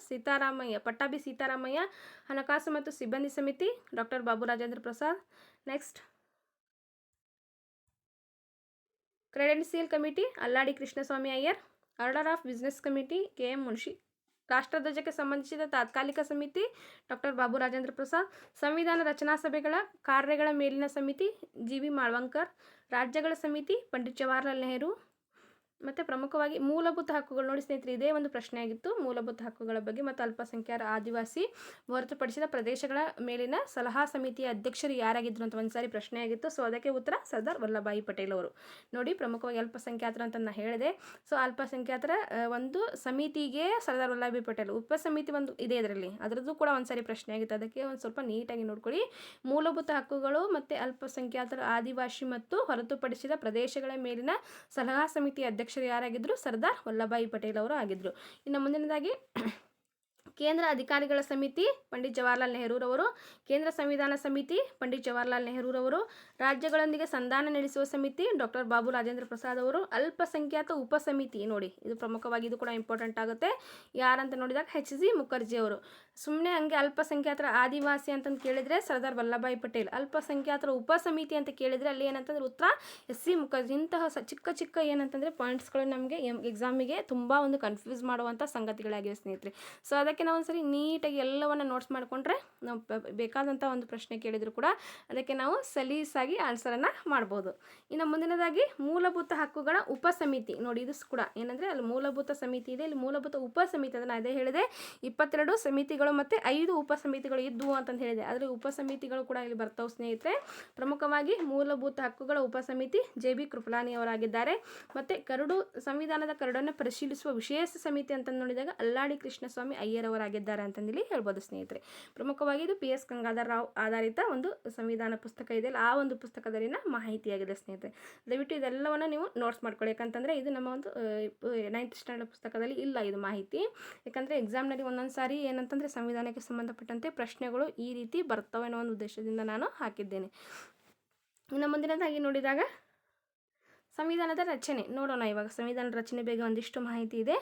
ಸೀತಾರಾಮಯ್ಯ, ಪಟ್ಟಾಭಿ ಸೀತಾರಾಮಯ್ಯ, ಹಣಕಾಸು ಮತ್ತು ಸಿಬ್ಬಂದಿ ಸಮಿತಿ doctor Babu Rajendra Prasad. Next credential committee Alladi Krishnaswami Iyer, order of business committee K M Munshi, ರಾಷ್ಟ್ರಧ್ವಜಕ್ಕೆ ಸಂಬಂಧಿಸಿದ ತಾತ್ಕಾಲಿಕ ಸಮಿತಿ ಡಾಕ್ಟರ್ ಬಾಬು ರಾಜೇಂದ್ರ ಪ್ರಸಾದ್, ಸಂವಿಧಾನ ರಚನಾ ಸಭೆಗಳ ಕಾರ್ಯಗಳ ಮೇಲಿನ ಸಮಿತಿ ಜಿ ವಿ ಮಾಳ್ವಂಕರ್, ರಾಜ್ಯಗಳ ಸಮಿತಿ ಪಂಡಿತ್ ಜವಾಹರ್ಲಾಲ್ ನೆಹರು. ಮತ್ತು ಪ್ರಮುಖವಾಗಿ ಮೂಲಭೂತ ಹಕ್ಕುಗಳು. ನೋಡಿ ಸ್ನೇಹಿತರೆ, ಇದೇ ಒಂದು ಪ್ರಶ್ನೆ ಆಗಿತ್ತು ಮೂಲಭೂತ ಹಕ್ಕುಗಳ ಬಗ್ಗೆ. ಮತ್ತು ಅಲ್ಪಸಂಖ್ಯಾತ ಆದಿವಾಸಿ ಹೊರತುಪಡಿಸಿದ ಪ್ರದೇಶಗಳ ಮೇಲಿನ ಸಲಹಾ ಸಮಿತಿಯ ಅಧ್ಯಕ್ಷರು ಯಾರಾಗಿದ್ದರು ಅಂತ ಒಂದು ಸಾರಿ ಪ್ರಶ್ನೆ ಆಗಿತ್ತು. ಸೊ ಅದಕ್ಕೆ ಉತ್ತರ ಸರ್ದಾರ್ ವಲ್ಲಭಾಯಿ ಪಟೇಲ್ ಅವರು. ನೋಡಿ, ಪ್ರಮುಖವಾಗಿ ಅಲ್ಪಸಂಖ್ಯಾತರು ಅಂತ ನಾನು ಹೇಳಿದೆ. ಸೊ ಅಲ್ಪಸಂಖ್ಯಾತರ ಒಂದು ಸಮಿತಿಗೆ ಸರ್ದಾರ್ ವಲ್ಲಭಾಯಿ ಪಟೇಲ್, ಉಪಸಮಿತಿ ಒಂದು ಇದೆ ಇದರಲ್ಲಿ, ಅದರದ್ದು ಕೂಡ ಒಂದು ಸಾರಿ ಪ್ರಶ್ನೆ ಆಗಿತ್ತು. ಅದಕ್ಕೆ ಒಂದು ಸ್ವಲ್ಪ ನೀಟಾಗಿ ನೋಡ್ಕೊಳ್ಳಿ. ಮೂಲಭೂತ ಹಕ್ಕುಗಳು ಮತ್ತು ಅಲ್ಪಸಂಖ್ಯಾತರ ಆದಿವಾಸಿ ಮತ್ತು ಹೊರತುಪಡಿಸಿದ ಪ್ರದೇಶಗಳ ಮೇಲಿನ ಸಲಹಾ ಸಮಿತಿಯ ಅಧ್ಯಕ್ಷರು ಯಾರಾಗಿದ್ದರು? ಸರ್ದಾರ್ ವಲ್ಲಭಾಯಿ ಪಟೇಲ್ ಅವರು ಆಗಿದ್ದರು. ಇನ್ನು ಮುಂದಿನದಾಗಿ ಕೇಂದ್ರ ಅಧಿಕಾರಿಗಳ ಸಮಿತಿ ಪಂಡಿತ್ ಜವಾಹರ್ಲಾಲ್ ನೆಹರೂರವರು, ಕೇಂದ್ರ ಸಂವಿಧಾನ ಸಮಿತಿ ಪಂಡಿತ್ ಜವಾಹರ್ಲಾಲ್ ನೆಹರೂರವರು, ರಾಜ್ಯಗಳೊಂದಿಗೆ ಸಂಧಾನ ನಡೆಸುವ ಸಮಿತಿ ಡಾಕ್ಟರ್ ಬಾಬು ರಾಜೇಂದ್ರ ಪ್ರಸಾದ್ ಅವರು, ಅಲ್ಪಸಂಖ್ಯಾತ ಉಪಸಮಿತಿ. ನೋಡಿ, ಇದು ಪ್ರಮುಖವಾಗಿ ಇದು ಕೂಡ ಇಂಪಾರ್ಟೆಂಟ್ ಆಗುತ್ತೆ. ಯಾರಂತ ನೋಡಿದಾಗ ಎಚ್ ಸಿ ಮುಖರ್ಜಿ ಅವರು. ಸುಮ್ಮನೆ ಹಂಗೆ ಅಲ್ಪಸಂಖ್ಯಾತರ ಆದಿವಾಸಿ ಅಂತಂದು ಕೇಳಿದರೆ ಸರ್ದಾರ್ ವಲ್ಲಭಾಯಿ ಪಟೇಲ್, ಅಲ್ಪಸಂಖ್ಯಾತರ ಉಪಸಮಿತಿ ಅಂತ ಕೇಳಿದರೆ ಅಲ್ಲಿ ಏನಂತಂದ್ರೆ ಉತ್ತರ ಎಸ್ ಸಿ ಮುಖರ್ಜಿ. ಇಂತಹ ಚಿಕ್ಕ ಚಿಕ್ಕ ಏನಂತಂದರೆ ಪಾಯಿಂಟ್ಸ್ಗಳು ನಮಗೆ ಎಕ್ಸಾಮಿಗೆ ತುಂಬ ಒಂದು ಕನ್ಫ್ಯೂಸ್ ಮಾಡುವಂಥ ಸಂಗತಿಗಳಾಗಿವೆ ಸ್ನೇಹಿತರೆ. ಸೊ ಅದಕ್ಕೆ ನಾವು ಒಂದ್ಸರಿ ನೀಟಾಗಿ ಎಲ್ಲವನ್ನು ನೋಟ್ಸ್ ಮಾಡಿಕೊಂಡ್ರೆ ನಾವು ಬೇಕಾದಂಥ ಒಂದು ಪ್ರಶ್ನೆ ಕೇಳಿದರೂ ಕೂಡ ಅದಕ್ಕೆ ನಾವು ಸಲೀಸಾಗಿ ಆನ್ಸರನ್ನು ಮಾಡ್ಬೋದು. ಇನ್ನು ಮುಂದಿನದಾಗಿ ಮೂಲಭೂತ ಹಕ್ಕುಗಳ ಉಪಸಮಿತಿ. ನೋಡಿ, ಇದು ಕೂಡ ಏನಂದರೆ ಅಲ್ಲಿ ಮೂಲಭೂತ ಸಮಿತಿ ಇದೆ, ಇಲ್ಲಿ ಮೂಲಭೂತ ಉಪಸಮಿತಿ. ಅದನ್ನು ಅದೇ ಹೇಳಿದೆ, 22 ಸಮಿತಿಗಳು ಮತ್ತು 5 ಉಪಸಮಿತಿಗಳು ಇದ್ದವು ಅಂತಂದು ಹೇಳಿದೆ. ಆದರೆ ಉಪಸಮಿತಿಗಳು ಕೂಡ ಇಲ್ಲಿ ಬರ್ತಾವೆ ಸ್ನೇಹಿತರೆ. ಪ್ರಮುಖವಾಗಿ ಮೂಲಭೂತ ಹಕ್ಕುಗಳ ಉಪಸಮಿತಿ ಜೆ ಬಿ ಕೃಪಲಾನಿ ಅವರಾಗಿದ್ದಾರೆ. ಮತ್ತು ಸಂವಿಧಾನದ ಕರಡನ್ನು ಪರಿಶೀಲಿಸುವ ವಿಶೇಷ ಸಮಿತಿ ಅಂತ ನೋಡಿದಾಗ ಅಲ್ಲಾಡಿ ಕೃಷ್ಣಸ್ವಾಮಿ ಅಯ್ಯರ್ ಅವರಾಗಿದ್ದಾರೆ ಅಂತಂದಿಲ್ಲಿ ಹೇಳ್ಬೋದು ಸ್ನೇಹಿತರೆ. ಪ್ರಮುಖವಾಗಿ ಇದು ಪಿ ಎಸ್ ಗಂಗಾಧರ್ ರಾವ್ ಆಧಾರಿತ ಒಂದು ಸಂವಿಧಾನ ಪುಸ್ತಕ ಇದೆ, ಆ ಒಂದು ಪುಸ್ತಕದಲ್ಲಿನ ಮಾಹಿತಿಯಾಗಿದೆ ಸ್ನೇಹಿತರೆ. ದಯವಿಟ್ಟು ಇದೆಲ್ಲವನ್ನು ನೀವು ನೋಟ್ಸ್ ಮಾಡ್ಕೊಳ್ಳಿ. ಯಾಕಂತಂದರೆ ಇದು ನಮ್ಮ ಒಂದು 9th ಸ್ಟ್ಯಾಂಡರ್ಡ್ ಪುಸ್ತಕದಲ್ಲಿ ಇಲ್ಲ ಇದು ಮಾಹಿತಿ. ಯಾಕಂದರೆ ಎಕ್ಸಾಮ್ನಲ್ಲಿ ಒಂದೊಂದು ಸಾರಿ ಏನಂತಂದರೆ ಸಂವಿಧಾನಕ್ಕೆ ಸಂಬಂಧಪಟ್ಟಂತೆ ಪ್ರಶ್ನೆಗಳು ಈ ರೀತಿ ಬರ್ತವೆ ಅನ್ನೋ ಒಂದು ಉದ್ದೇಶದಿಂದ ನಾನು ಹಾಕಿದ್ದೇನೆ. ಇನ್ನು ಮುಂದಿನದಾಗಿ ನೋಡಿದಾಗ ಸಂವಿಧಾನದ ರಚನೆ ನೋಡೋಣ. ಇವಾಗ ಸಂವಿಧಾನ ರಚನೆ ಬಗ್ಗೆ ಒಂದಿಷ್ಟು ಮಾಹಿತಿ ಇದೆ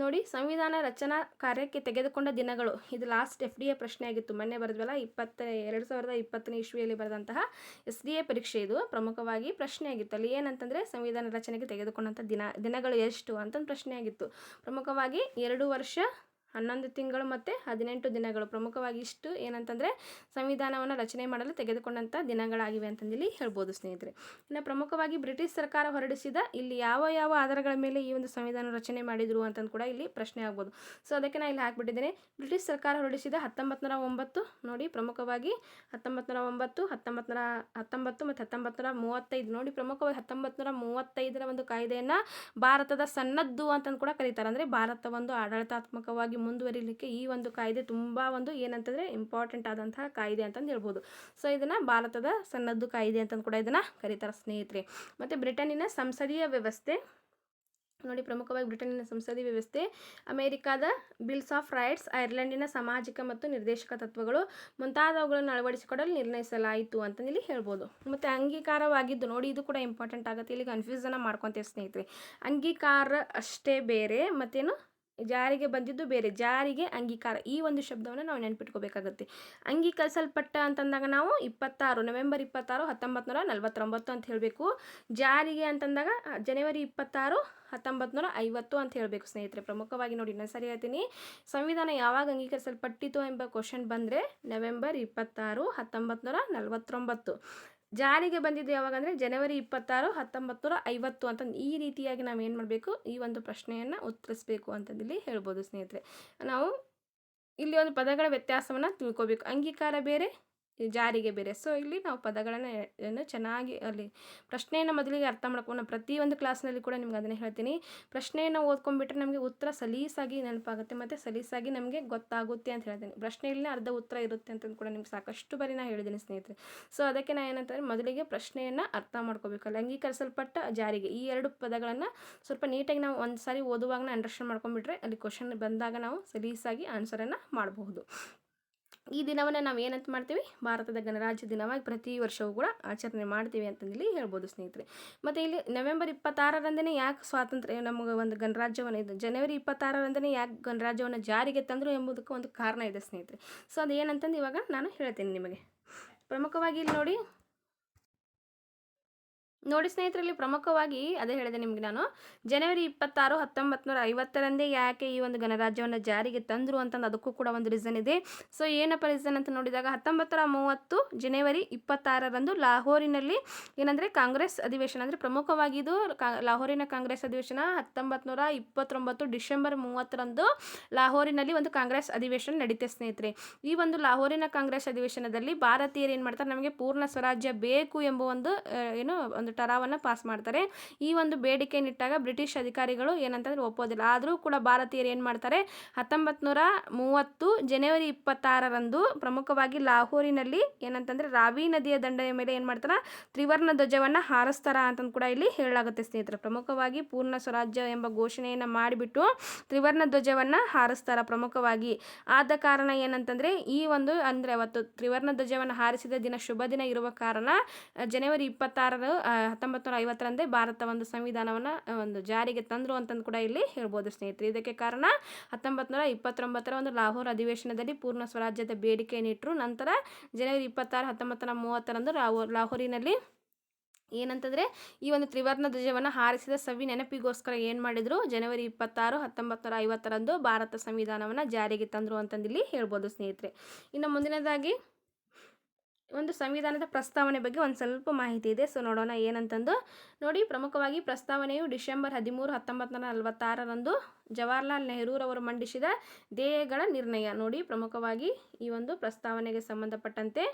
ನೋಡಿ. ಸಂವಿಧಾನ ರಚನಾ ಕಾರ್ಯಕ್ಕೆ ತೆಗೆದುಕೊಂಡ ದಿನಗಳು, ಇದು ಲಾಸ್ಟ್ FDA ಪ್ರಶ್ನೆ ಆಗಿತ್ತು, ಮೊನ್ನೆ ಬರೆದ್ವಲ್ಲ 2020 ಇಸ್ವಿಯಲ್ಲಿ ಬರೆದಂತಹ SDA ಪರೀಕ್ಷೆ. ಇದು ಪ್ರಮುಖವಾಗಿ ಪ್ರಶ್ನೆ ಆಗಿತ್ತು. ಅಲ್ಲಿ ಏನಂತಂದರೆ ಸಂವಿಧಾನ ರಚನೆಗೆ ತೆಗೆದುಕೊಂಡಂಥ ದಿನಗಳು ಎಷ್ಟು ಅಂತಂದು ಪ್ರಶ್ನೆ ಆಗಿತ್ತು. ಪ್ರಮುಖವಾಗಿ 2 ವರ್ಷ 11 ತಿಂಗಳು ಮತ್ತು 18 ದಿನಗಳು ಪ್ರಮುಖವಾಗಿ ಇಷ್ಟು ಏನಂತಂದರೆ ಸಂವಿಧಾನವನ್ನು ರಚನೆ ಮಾಡಲು ತೆಗೆದುಕೊಂಡಂಥ ದಿನಗಳಾಗಿವೆ ಅಂತಂದೇಳಿ ಹೇಳ್ಬೋದು ಸ್ನೇಹಿತರೆ. ಇನ್ನು ಪ್ರಮುಖವಾಗಿ ಬ್ರಿಟಿಷ್ ಸರ್ಕಾರ ಹೊರಡಿಸಿದ ಇಲ್ಲಿ ಯಾವ ಯಾವ ಆಧಾರಗಳ ಮೇಲೆ ಈ ಒಂದು ಸಂವಿಧಾನ ರಚನೆ ಮಾಡಿದರು ಅಂತಂದು ಕೂಡ ಇಲ್ಲಿ ಪ್ರಶ್ನೆ ಆಗ್ಬೋದು. ಸೊ ಅದಕ್ಕೆ ನಾನು ಇಲ್ಲಿ ಹಾಕ್ಬಿಟ್ಟಿದ್ದೇನೆ. ಬ್ರಿಟಿಷ್ ಸರ್ಕಾರ ಹೊರಡಿಸಿದ 1909 ನೋಡಿ, ಪ್ರಮುಖವಾಗಿ 1909, 1919 ಮತ್ತು 1935 ನೋಡಿ, ಪ್ರಮುಖವಾಗಿ 1935ರ ಒಂದು ಕಾಯ್ದೆಯನ್ನು ಭಾರತದ ಸನ್ನದ್ದು ಅಂತಂದು ಕೂಡ ಕರೀತಾರೆ. ಅಂದರೆ ಭಾರತ ಒಂದು ಆಡಳಿತಾತ್ಮಕವಾಗಿ ಮುಂದುವರಿಲಿಕ್ಕೆ ಈ ಒಂದು ಕಾಯ್ದೆ ತುಂಬ ಒಂದು ಏನಂತಂದರೆ ಇಂಪಾರ್ಟೆಂಟ್ ಆದಂತಹ ಕಾಯ್ದೆ ಅಂತಂದು ಹೇಳ್ಬೋದು. ಸೊ ಇದನ್ನು ಭಾರತದ ಸನ್ನದ್ದು ಕಾಯ್ದೆ ಅಂತಂದು ಕೂಡ ಇದನ್ನು ಕರೀತಾರೆ ಸ್ನೇಹಿತರೆ. ಮತ್ತು ಬ್ರಿಟನ್ನಿನ ಸಂಸದೀಯ ವ್ಯವಸ್ಥೆ ನೋಡಿ, ಪ್ರಮುಖವಾಗಿ ಬ್ರಿಟನ್ನಿನ ಸಂಸದೀಯ ವ್ಯವಸ್ಥೆ, ಅಮೆರಿಕಾದ ಬಿಲ್ಸ್ ಆಫ್ ರೈಟ್ಸ್, ಐರ್ಲೆಂಡಿನ ಸಾಮಾಜಿಕ ಮತ್ತು ನಿರ್ದೇಶಕ ತತ್ವಗಳು ಮುಂತಾದವುಗಳನ್ನು ಅಳವಡಿಸಿಕೊಡಲು ನಿರ್ಣಯಿಸಲಾಯಿತು ಅಂತಂದೇಳಿ ಹೇಳ್ಬೋದು. ಮತ್ತು ಅಂಗೀಕಾರವಾಗಿದ್ದು ನೋಡಿ, ಇದು ಕೂಡ ಇಂಪಾರ್ಟೆಂಟ್ ಆಗುತ್ತೆ. ಇಲ್ಲಿ ಕನ್ಫ್ಯೂಸನ್ನು ಮಾಡ್ಕೊತೇವೆ ಸ್ನೇಹಿತರೆ. ಅಂಗೀಕಾರ ಅಷ್ಟೇ ಬೇರೆ, ಮತ್ತೇನು ಜಾರಿಗೆ ಬಂದಿದ್ದು ಬೇರೆ. ಜಾರಿಗೆ ಅಂಗೀಕಾರ ಈ ಒಂದು ಶಬ್ದವನ್ನು ನಾವು ನೆನಪಿಟ್ಕೋಬೇಕಾಗುತ್ತೆ. ಅಂಗೀಕರಿಸಲ್ಪಟ್ಟ ಅಂತಂದಾಗ ನಾವು ನವೆಂಬರ್ 26, 1949 ಅಂತ ಹೇಳಬೇಕು. ಜಾರಿಗೆ ಅಂತಂದಾಗ ಜನವರಿ 26, 1950 ಅಂತ ಹೇಳಬೇಕು ಸ್ನೇಹಿತರೆ. ಪ್ರಮುಖವಾಗಿ ನೋಡಿ, ನಾನು ಸರಿ ಹೇಳ್ತೀನಿ. ಸಂವಿಧಾನ ಯಾವಾಗ ಅಂಗೀಕರಿಸಲ್ಪಟ್ಟಿತು ಎಂಬ ಕ್ವಶನ್ ಬಂದರೆ ನವೆಂಬರ್ 26, 1949. ಜಾರಿಗೆ ಬಂದಿದ್ದು ಯಾವಾಗ ಅಂದರೆ ಜನವರಿ 26, 1950 ಅಂತಂದು ಈ ರೀತಿಯಾಗಿ ನಾವು ಏನು ಮಾಡಬೇಕು, ಈ ಒಂದು ಪ್ರಶ್ನೆಯನ್ನು ಉತ್ತರಿಸಬೇಕು ಅಂತಂದೇಳಿ ಹೇಳ್ಬೋದು ಸ್ನೇಹಿತರೆ. ನಾವು ಇಲ್ಲಿ ಒಂದು ಪದಗಳ ವ್ಯತ್ಯಾಸವನ್ನು ತಿಳ್ಕೊಬೇಕು. ಅಂಗೀಕಾರ ಬೇರೆ, ಜಾರಿಗೆ ಬೇರೆ. ಸೊ ಇಲ್ಲಿ ನಾವು ಪದಗಳನ್ನು ಚೆನ್ನಾಗಿ ಅಲ್ಲಿ ಪ್ರಶ್ನೆಯನ್ನು ಮೊದಲಿಗೆ ಅರ್ಥ ಮಾಡ್ಕೊಂಡು, ಪ್ರತಿಯೊಂದು ಕ್ಲಾಸ್ನಲ್ಲಿ ಕೂಡ ನಿಮ್ಗೆ ಅದನ್ನೇ ಹೇಳ್ತೀನಿ. ಪ್ರಶ್ನೆಯನ್ನು ಓದ್ಕೊಂಡ್ಬಿಟ್ರೆ ನಮಗೆ ಉತ್ತರ ಸಲೀಸಾಗಿ ನೆನಪಾಗುತ್ತೆ ಮತ್ತು ಸಲೀಸಾಗಿ ನಮಗೆ ಗೊತ್ತಾಗುತ್ತೆ ಅಂತ ಹೇಳ್ತೀನಿ. ಪ್ರಶ್ನೆಯಲ್ಲೇ ಅರ್ಧ ಉತ್ತರ ಇರುತ್ತೆ ಅಂತಂದು ಕೂಡ ನಿಮ್ಗೆ ಸಾಕಷ್ಟು ಬಾರಿ ನಾನು ಹೇಳಿದ್ದೀನಿ ಸ್ನೇಹಿತರೆ. ಸೊ ಅದಕ್ಕೆ ನಾನು ಏನಂತಂದರೆ ಮೊದಲಿಗೆ ಪ್ರಶ್ನೆಯನ್ನು ಅರ್ಥ ಮಾಡ್ಕೋಬೇಕಲ್ಲ. ಅಂಗೀಕರಿಸಲ್ಪಟ್ಟ, ಜಾರಿಗೆ ಈ ಎರಡು ಪದಗಳನ್ನು ಸ್ವಲ್ಪ ನೀಟಾಗಿ ನಾವು ಒಂದು ಸಾರಿ ಓದುವಾಗ ಅಂಡರ್ಸ್ಟ್ಯಾಂಡ್ ಮಾಡ್ಕೊಂಡ್ಬಿಟ್ರೆ ಅಲ್ಲಿ ಕ್ವಶನ್ ಬಂದಾಗ ನಾವು ಸಲೀಸಾಗಿ ಆನ್ಸರನ್ನು ಮಾಡಬಹುದು. ಈ ದಿನವನ್ನು ನಾವು ಏನಂತ ಮಾಡ್ತೀವಿ, ಭಾರತದ ಗಣರಾಜ್ಯ ದಿನವಾಗಿ ಪ್ರತಿ ವರ್ಷವೂ ಕೂಡ ಆಚರಣೆ ಮಾಡ್ತೀವಿ ಅಂತಂದೇಳಿ ಹೇಳ್ಬೋದು ಸ್ನೇಹಿತರೆ. ಮತ್ತು ಇಲ್ಲಿ ನವೆಂಬರ್ 26ರಂದೇ ಯಾಕೆ ಸ್ವಾತಂತ್ರ್ಯ ನಮಗೆ ಒಂದು ಗಣರಾಜ್ಯವನ್ನು ಇದು ಜನವರಿ 26ರಂದೇ ಯಾಕೆ ಗಣರಾಜ್ಯವನ್ನು ಜಾರಿಗೆ ತಂದರು ಎಂಬುದಕ್ಕೆ ಒಂದು ಕಾರಣ ಇದೆ ಸ್ನೇಹಿತರೆ. ಸೊ ಅದು ಏನಂತಂದು ಇವಾಗ ನಾನು ಹೇಳ್ತೀನಿ ನಿಮಗೆ. ಪ್ರಮುಖವಾಗಿ ಇಲ್ಲಿ ನೋಡಿ ಸ್ನೇಹಿತರಲ್ಲಿ, ಪ್ರಮುಖವಾಗಿ ಅದೇ ಹೇಳಿದೆ ನಿಮಗೆ ನಾನು. ಜನವರಿ 26, 1950ರಂದೇ ಯಾಕೆ ಈ ಒಂದು ಗಣರಾಜ್ಯವನ್ನು ಜಾರಿಗೆ ತಂದರು ಅಂತಂದು ಅದಕ್ಕೂ ಕೂಡ ಒಂದು ರೀಸನ್ ಇದೆ. ಸೊ ಏನಪ್ಪ ರೀಸನ್ ಅಂತ ನೋಡಿದಾಗ 1930 ಜನವರಿ 26ರಂದು ಲಾಹೋರಿನಲ್ಲಿ ಏನಂದರೆ ಕಾಂಗ್ರೆಸ್ ಅಧಿವೇಶನ, ಅಂದರೆ ಪ್ರಮುಖವಾಗಿ ಇದು ಲಾಹೋರಿನ ಕಾಂಗ್ರೆಸ್ ಅಧಿವೇಶನ 1929 ಡಿಸೆಂಬರ್ 30ರಂದು ಲಾಹೋರಿನಲ್ಲಿ ಒಂದು ಕಾಂಗ್ರೆಸ್ ಅಧಿವೇಶನ ನಡೀತೆ ಸ್ನೇಹಿತರೆ. ಈ ಒಂದು ಲಾಹೋರಿನ ಕಾಂಗ್ರೆಸ್ ಅಧಿವೇಶನದಲ್ಲಿ ಭಾರತೀಯರು ಏನು ಮಾಡ್ತಾರೆ, ನಮಗೆ ಪೂರ್ಣ ಸ್ವರಾಜ್ಯ ಬೇಕು ಎಂಬ ಒಂದು ಒಂದು ಟರಾವನ್ನು ಪಾಸ್ ಮಾಡ್ತಾರೆ. ಈ ಒಂದು ಬೇಡಿಕೆಯನ್ನಿಟ್ಟಾಗ ಬ್ರಿಟಿಷ್ ಅಧಿಕಾರಿಗಳು ಏನಂತಂದ್ರೆ ಒಪ್ಪೋದಿಲ್ಲ. ಆದರೂ ಕೂಡ ಭಾರತೀಯರು ಏನು ಮಾಡ್ತಾರೆ, 1930 ಜನವರಿ 26ರಂದು ಪ್ರಮುಖವಾಗಿ ಲಾಹೋರಿನಲ್ಲಿ ಏನಂತಂದರೆ ರಾವಿ ನದಿಯ ದಂಡೆಯ ಮೇಲೆ ಏನು ಮಾಡ್ತಾರೆ, ತ್ರಿವರ್ಣ ಧ್ವಜವನ್ನು ಹಾರಿಸ್ತಾರ ಅಂತಂದು ಕೂಡ ಇಲ್ಲಿ ಹೇಳಲಾಗುತ್ತೆ ಸ್ನೇಹಿತರೆ. ಪ್ರಮುಖವಾಗಿ ಪೂರ್ಣ ಸ್ವರಾಜ್ಯ ಎಂಬ ಘೋಷಣೆಯನ್ನು ಮಾಡಿಬಿಟ್ಟು ತ್ರಿವರ್ಣ ಧ್ವಜವನ್ನು ಹಾರಿಸ್ತಾರ ಪ್ರಮುಖವಾಗಿ. ಆದ ಕಾರಣ ಏನಂತಂದರೆ ಈ ಒಂದು ಅಂದರೆ ಅವತ್ತು ತ್ರಿವರ್ಣ ಧ್ವಜವನ್ನು ಹಾರಿಸಿದ ದಿನ ಶುಭ ದಿನ ಇರುವ ಕಾರಣ ಜನವರಿ 26 1950ರಂದೇ ಭಾರತ ಒಂದು ಸಂವಿಧಾನವನ್ನು ಒಂದು ಜಾರಿಗೆ ತಂದರು ಅಂತಂದು ಕೂಡ ಇಲ್ಲಿ ಹೇಳ್ಬೋದು ಸ್ನೇಹಿತರೆ. ಇದಕ್ಕೆ ಕಾರಣ 1929ರ ಒಂದು ಲಾಹೋರ್ ಅಧಿವೇಶನದಲ್ಲಿ ಪೂರ್ಣ ಸ್ವರಾಜ್ಯದ ಬೇಡಿಕೆಯನ್ನಿಟ್ಟರು. ನಂತರ ಜನವರಿ 26, 1930ರಂದು ಲಾಹೋರಿನಲ್ಲಿ ಏನಂತಂದರೆ ಈ ಒಂದು ತ್ರಿವರ್ಣ ಧ್ವಜವನ್ನು ಹಾರಿಸಿದ ಸವಿ ನೆನಪಿಗೋಸ್ಕರ ಏನು ಮಾಡಿದರು, ಜನವರಿ 26, 1950ರಂದು ಭಾರತ ಸಂವಿಧಾನವನ್ನು ಜಾರಿಗೆ ತಂದರು ಅಂತಂದಿಲ್ಲಿ ಹೇಳ್ಬೋದು ಸ್ನೇಹಿತರೆ. ಇನ್ನು ಮುಂದಿನದಾಗಿ ಒಂದು ಸಂವಿಧಾನದ ಪ್ರಸ್ತಾವನೆ ಬಗ್ಗೆ ಒಂದು ಸ್ವಲ್ಪ ಮಾಹಿತಿ ಇದೆ. ಸೊ ನೋಡೋಣ ಏನಂತಂದು ನೋಡಿ. ಪ್ರಮುಖವಾಗಿ ಪ್ರಸ್ತಾವನೆಯು ಡಿಸೆಂಬರ್ 13, 1946ರಂದು ಜವಾಹರ್ಲಾಲ್ ನೆಹರೂರವರು ಮಂಡಿಸಿದ ಧ್ಯೇಯಗಳ ನಿರ್ಣಯ. ನೋಡಿ, ಪ್ರಮುಖವಾಗಿ ಈ ಒಂದು ಪ್ರಸ್ತಾವನೆಗೆ ಸಂಬಂಧಪಟ್ಟಂತೆ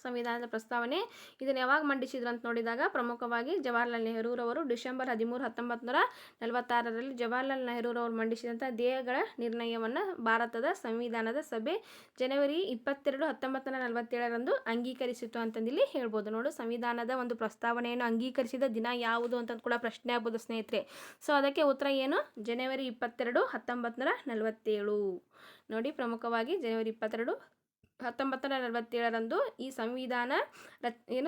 ಸಂವಿಧಾನದ ಪ್ರಸ್ತಾವನೆ ಇದನ್ನು ಯಾವಾಗ ಮಂಡಿಸಿದ್ರು ಅಂತ ನೋಡಿದಾಗ ಪ್ರಮುಖವಾಗಿ ಜವಾಹರ್ಲಾಲ್ ನೆಹರೂರವರು ಡಿಸೆಂಬರ್ 13, 1946ರಲ್ಲಿ ಜವಾಹರ್ಲಾಲ್ ನೆಹರೂರವರು ಮಂಡಿಸಿದಂಥ ಧ್ಯೇಯಗಳ ನಿರ್ಣಯವನ್ನು ಭಾರತದ ಸಂವಿಧಾನದ ಸಭೆ ಜನವರಿ 22, 1947ರಂದು ಅಂಗೀಕರಿಸಿತು ಅಂತಂದಿಲ್ಲಿ ಹೇಳ್ಬೋದು. ನೋಡು, ಸಂವಿಧಾನದ ಒಂದು ಪ್ರಸ್ತಾವನೆಯನ್ನು ಅಂಗೀಕರಿಸಿದ ದಿನ ಯಾವುದು ಅಂತ ಕೂಡ ಪ್ರಶ್ನೆ ಆಗ್ಬೋದು ಸ್ನೇಹಿತರೆ. ಸೊ ಅದಕ್ಕೆ ಉತ್ತರ ಏನು, ಜನವರಿ 22, 1947. ನೋಡಿ, ಪ್ರಮುಖವಾಗಿ ಜನವರಿ 22 1947ರಂದು ಈ ಸಂವಿಧಾನ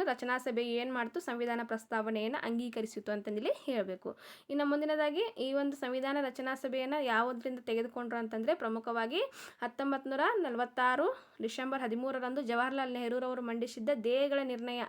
ರಚನಾ ಸಭೆ ಏನು ಮಾಡ್ತು, ಸಂವಿಧಾನ ಪ್ರಸ್ತಾವನೆಯನ್ನು ಅಂಗೀಕರಿಸಿತು ಅಂತಂದೇಳಿ ಹೇಳಬೇಕು. ಇನ್ನು ಮುಂದಿನದಾಗಿ ಈ ಒಂದು ಸಂವಿಧಾನ ರಚನಾ ಸಭೆಯನ್ನು ಯಾವುದರಿಂದ ತೆಗೆದುಕೊಂಡ್ರು ಅಂತಂದರೆ ಪ್ರಮುಖವಾಗಿ 1946 ಡಿಸೆಂಬರ್ 13ರಂದು ಜವಾಹರ್ಲಾಲ್ ನೆಹರೂರವರು ಮಂಡಿಸಿದ್ದ ಧ್ಯೇಯಗಳ ನಿರ್ಣಯ,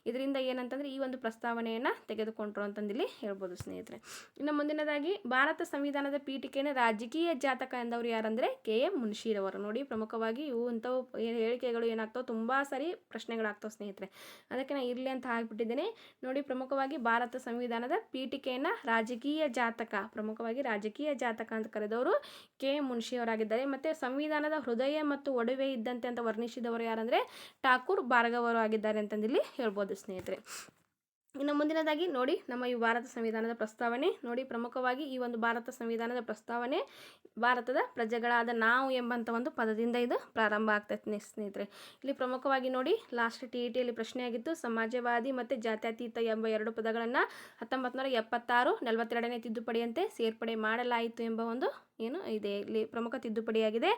ಇದರಿಂದ ಏನಂತಂದರೆ ಈ ಒಂದು ಪ್ರಸ್ತಾವನೆಯನ್ನು ತೆಗೆದುಕೊಂಡ್ರು ಅಂತಂದೇಳಿ ಹೇಳ್ಬೋದು ಸ್ನೇಹಿತರೆ. ಇನ್ನು ಮುಂದಿನದಾಗಿ ಭಾರತ ಸಂವಿಧಾನದ ಪೀಠಿಕೆಯನ್ನು ರಾಜಕೀಯ ಜಾತಕ ಎಂದವರು ಯಾರಂದರೆ KM ಮುನ್ಷಿರವರು. ನೋಡಿ ಪ್ರಮುಖವಾಗಿ ಇವು ಇಂಥವು ಹೇಳಿಕೆಗಳು ಏನಾಗ್ತಾವೆ, ತುಂಬ ಸಾರಿ ಪ್ರಶ್ನೆಗಳಾಗ್ತಾವೆ ಸ್ನೇಹಿತರೆ, ಅದಕ್ಕೆ ನಾನು ಇರಲಿ ಅಂತ ಹಾಕಿಬಿಟ್ಟಿದ್ದೇನೆ. ನೋಡಿ ಪ್ರಮುಖವಾಗಿ ಭಾರತ ಸಂವಿಧಾನದ ಪೀಠಿಕೆಯನ್ನು ರಾಜಕೀಯ ಜಾತಕ, ಪ್ರಮುಖವಾಗಿ ರಾಜಕೀಯ ಜಾತಕ ಅಂತ ಕರೆದವರು KM ಮುನ್ಷಿಯವರಾಗಿದ್ದಾರೆ. ಮತ್ತು ಸಂವಿಧಾನದ ಹೃದಯ ಮತ್ತು ಒಡವೆ ಇದ್ದಂತೆ ಅಂತ ವರ್ಣಿಸಿದವರು ಯಾರಂದರೆ ಠಾಕೂರ್ ಭಾರ್ಗವರು ಆಗಿದ್ದಾರೆ ಅಂತಂದಿಲ್ಲಿ ಹೇಳ್ಬೋದು ಸ್ನೇಹಿತರೆ. ಇನ್ನು ಮುಂದಿನದಾಗಿ ನೋಡಿ ನಮ್ಮ ಈ ಭಾರತ ಸಂವಿಧಾನದ ಪ್ರಸ್ತಾವನೆ. ನೋಡಿ ಪ್ರಮುಖವಾಗಿ ಈ ಒಂದು ಭಾರತ ಸಂವಿಧಾನದ ಪ್ರಸ್ತಾವನೆ ಭಾರತದ ಪ್ರಜೆಗಳಾದ ನಾವು ಎಂಬಂಥ ಒಂದು ಪದದಿಂದ ಇದು ಪ್ರಾರಂಭ ಆಗ್ತೈತೆ ಸ್ನೇಹಿತರೆ. ಇಲ್ಲಿ ಪ್ರಮುಖವಾಗಿ ನೋಡಿ ಲಾಸ್ಟ್ TETಯಲ್ಲಿ ಪ್ರಶ್ನೆಯಾಗಿತ್ತು, ಸಮಾಜವಾದಿ ಮತ್ತು ಜಾತ್ಯತೀತ ಎಂಬ ಎರಡು ಪದಗಳನ್ನು 1976 42ನೇ ತಿದ್ದುಪಡಿಯಂತೆ ಸೇರ್ಪಡೆ ಮಾಡಲಾಯಿತು ಎಂಬ ಒಂದು ಏನು ಇದೆ ಇಲ್ಲಿ ಪ್ರಮುಖ ತಿದ್ದುಪಡಿಯಾಗಿದೆ.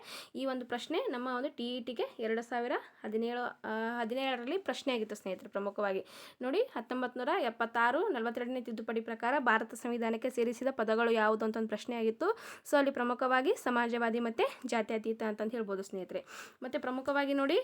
ಈ ಒಂದು ಪ್ರಶ್ನೆ ನಮ್ಮ ಒಂದು TETಗೆ 2017ರಲ್ಲಿ ಪ್ರಶ್ನೆ ಆಗಿತ್ತು ಸ್ನೇಹಿತರೆ. ಪ್ರಮುಖವಾಗಿ ನೋಡಿ 1976 42ನೇ ತಿದ್ದುಪಡಿ ಪ್ರಕಾರ ಭಾರತ ಸಂವಿಧಾನಕ್ಕೆ ಸೇರಿಸಿದ ಪದಗಳು ಯಾವುದು ಅಂತ ಒಂದು ಪ್ರಶ್ನೆ ಆಗಿತ್ತು. ಸೊ ಅಲ್ಲಿ ಪ್ರಮುಖವಾಗಿ ಸಮಾಜವಾದಿ ಮತ್ತು ಜಾತ್ಯತೀತ ಅಂತಂದು ಹೇಳ್ಬೋದು ಸ್ನೇಹಿತರೆ. ಮತ್ತು ಪ್ರಮುಖವಾಗಿ ನೋಡಿ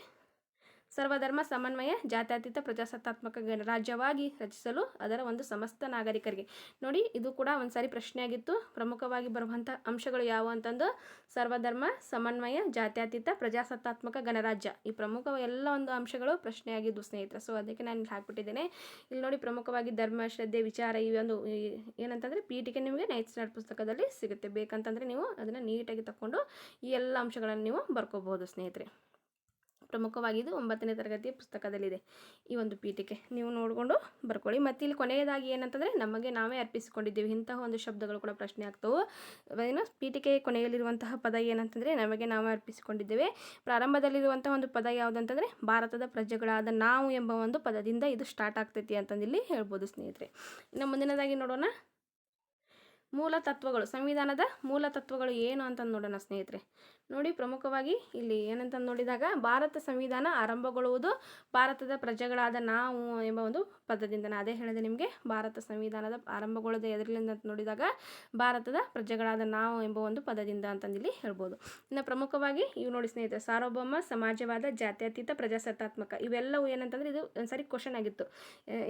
ಸರ್ವಧರ್ಮ ಸಮನ್ವಯ ಜಾತ್ಯತೀತ ಪ್ರಜಾಸತ್ತಾತ್ಮಕ ಗಣರಾಜ್ಯವಾಗಿ ರಚಿಸಲು ಅದರ ಒಂದು ಸಮಸ್ತ ನಾಗರಿಕರಿಗೆ. ನೋಡಿ ಇದು ಕೂಡ ಒಂದು ಸಾರಿ ಪ್ರಶ್ನೆಯಾಗಿತ್ತು. ಪ್ರಮುಖವಾಗಿ ಬರುವಂಥ ಅಂಶಗಳು ಯಾವುವು ಅಂತಂದು ಸರ್ವಧರ್ಮ ಸಮನ್ವಯ ಜಾತ್ಯತೀತ ಪ್ರಜಾಸತ್ತಾತ್ಮಕ ಗಣರಾಜ್ಯ, ಈ ಪ್ರಮುಖ ಎಲ್ಲ ಒಂದು ಅಂಶಗಳು ಪ್ರಶ್ನೆಯಾಗಿದ್ದು ಸ್ನೇಹಿತರೆ. ಸೊ ಅದಕ್ಕೆ ನಾನು ಇಲ್ಲಿ ಹಾಕ್ಬಿಟ್ಟಿದ್ದೇನೆ. ಇಲ್ಲಿ ನೋಡಿ ಪ್ರಮುಖವಾಗಿ ಧರ್ಮ, ಶ್ರದ್ಧೆ, ವಿಚಾರ ಈ ಒಂದು ಏನಂತಂದರೆ ಪೀಠಿಕೆ ನಿಮಗೆ ನೈಟ್ ಸ್ಟಾರ್ಟ್ ಪುಸ್ತಕದಲ್ಲಿ ಸಿಗುತ್ತೆ. ಬೇಕಂತಂದರೆ ನೀವು ಅದನ್ನು ನೀಟಾಗಿ ತಗೊಂಡು ಈ ಎಲ್ಲ ಅಂಶಗಳನ್ನು ನೀವು ಬರ್ಕೋಬಹುದು ಸ್ನೇಹಿತರೆ. ಪ್ರಮುಖವಾಗಿ ಇದು 9ನೇ ತರಗತಿಯ ಪುಸ್ತಕದಲ್ಲಿದೆ ಈ ಒಂದು ಪೀಠಿಕೆ, ನೀವು ನೋಡಿಕೊಂಡು ಬರ್ಕೊಳ್ಳಿ. ಮತ್ತು ಇಲ್ಲಿ ಕೊನೆಯದಾಗಿ ಏನಂತಂದರೆ ನಮಗೆ ನಾವೇ ಅರ್ಪಿಸಿಕೊಂಡಿದ್ದೀವಿ, ಇಂತಹ ಒಂದು ಶಬ್ದಗಳು ಕೂಡ ಪ್ರಶ್ನೆ ಆಗ್ತವೆ. ಏನು ಪೀಠಿಕೆ ಕೊನೆಯಲ್ಲಿರುವಂತಹ ಪದ ಏನಂತಂದರೆ ನಮಗೆ ನಾವೇ ಅರ್ಪಿಸಿಕೊಂಡಿದ್ದೇವೆ. ಪ್ರಾರಂಭದಲ್ಲಿರುವಂತಹ ಒಂದು ಪದ ಯಾವುದಂತಂದರೆ ಭಾರತದ ಪ್ರಜೆಗಳಾದ ನಾವು ಎಂಬ ಒಂದು ಪದದಿಂದ ಇದು ಸ್ಟಾರ್ಟ್ ಆಗ್ತೈತಿ ಅಂತಂದಿಲ್ಲಿ ಹೇಳ್ಬೋದು ಸ್ನೇಹಿತರೆ. ಇನ್ನು ಮುಂದಿನದಾಗಿ ನೋಡೋಣ ಮೂಲ ತತ್ವಗಳು. ಸಂವಿಧಾನದ ಮೂಲ ತತ್ವಗಳು ಏನು ಅಂತಂದು ನೋಡೋಣ ಸ್ನೇಹಿತರೆ. ನೋಡಿ ಪ್ರಮುಖವಾಗಿ ಇಲ್ಲಿ ಏನಂತ ನೋಡಿದಾಗ ಭಾರತ ಸಂವಿಧಾನ ಆರಂಭಗೊಳ್ಳುವುದು ಭಾರತದ ಪ್ರಜೆಗಳಾದ ನಾವು ಎಂಬ ಒಂದು ಪದದಿಂದ. ನಾನು ಅದೇ ಹೇಳಿದೆ ನಿಮಗೆ, ಭಾರತ ಸಂವಿಧಾನದ ಆರಂಭಗೊಳ್ಳೋದು ಎದರಿಂದ ಅಂತ ನೋಡಿದಾಗ ಭಾರತದ ಪ್ರಜೆಗಳಾದ ನಾವು ಎಂಬ ಒಂದು ಪದದಿಂದ ಅಂತಂದಿಲ್ಲಿ ಹೇಳ್ಬೋದು. ಇನ್ನು ಪ್ರಮುಖವಾಗಿ ಇವು ನೋಡಿ ಸ್ನೇಹಿತರೆ, ಸಾರ್ವಭೌಮ, ಸಮಾಜವಾದ, ಜಾತ್ಯತೀತ, ಪ್ರಜಾಸತ್ತಾತ್ಮಕ ಇವೆಲ್ಲವೂ ಏನಂತಂದರೆ ಇದು ಒಂದು ಸಾರಿ ಕ್ವಶನ್ ಆಗಿತ್ತು,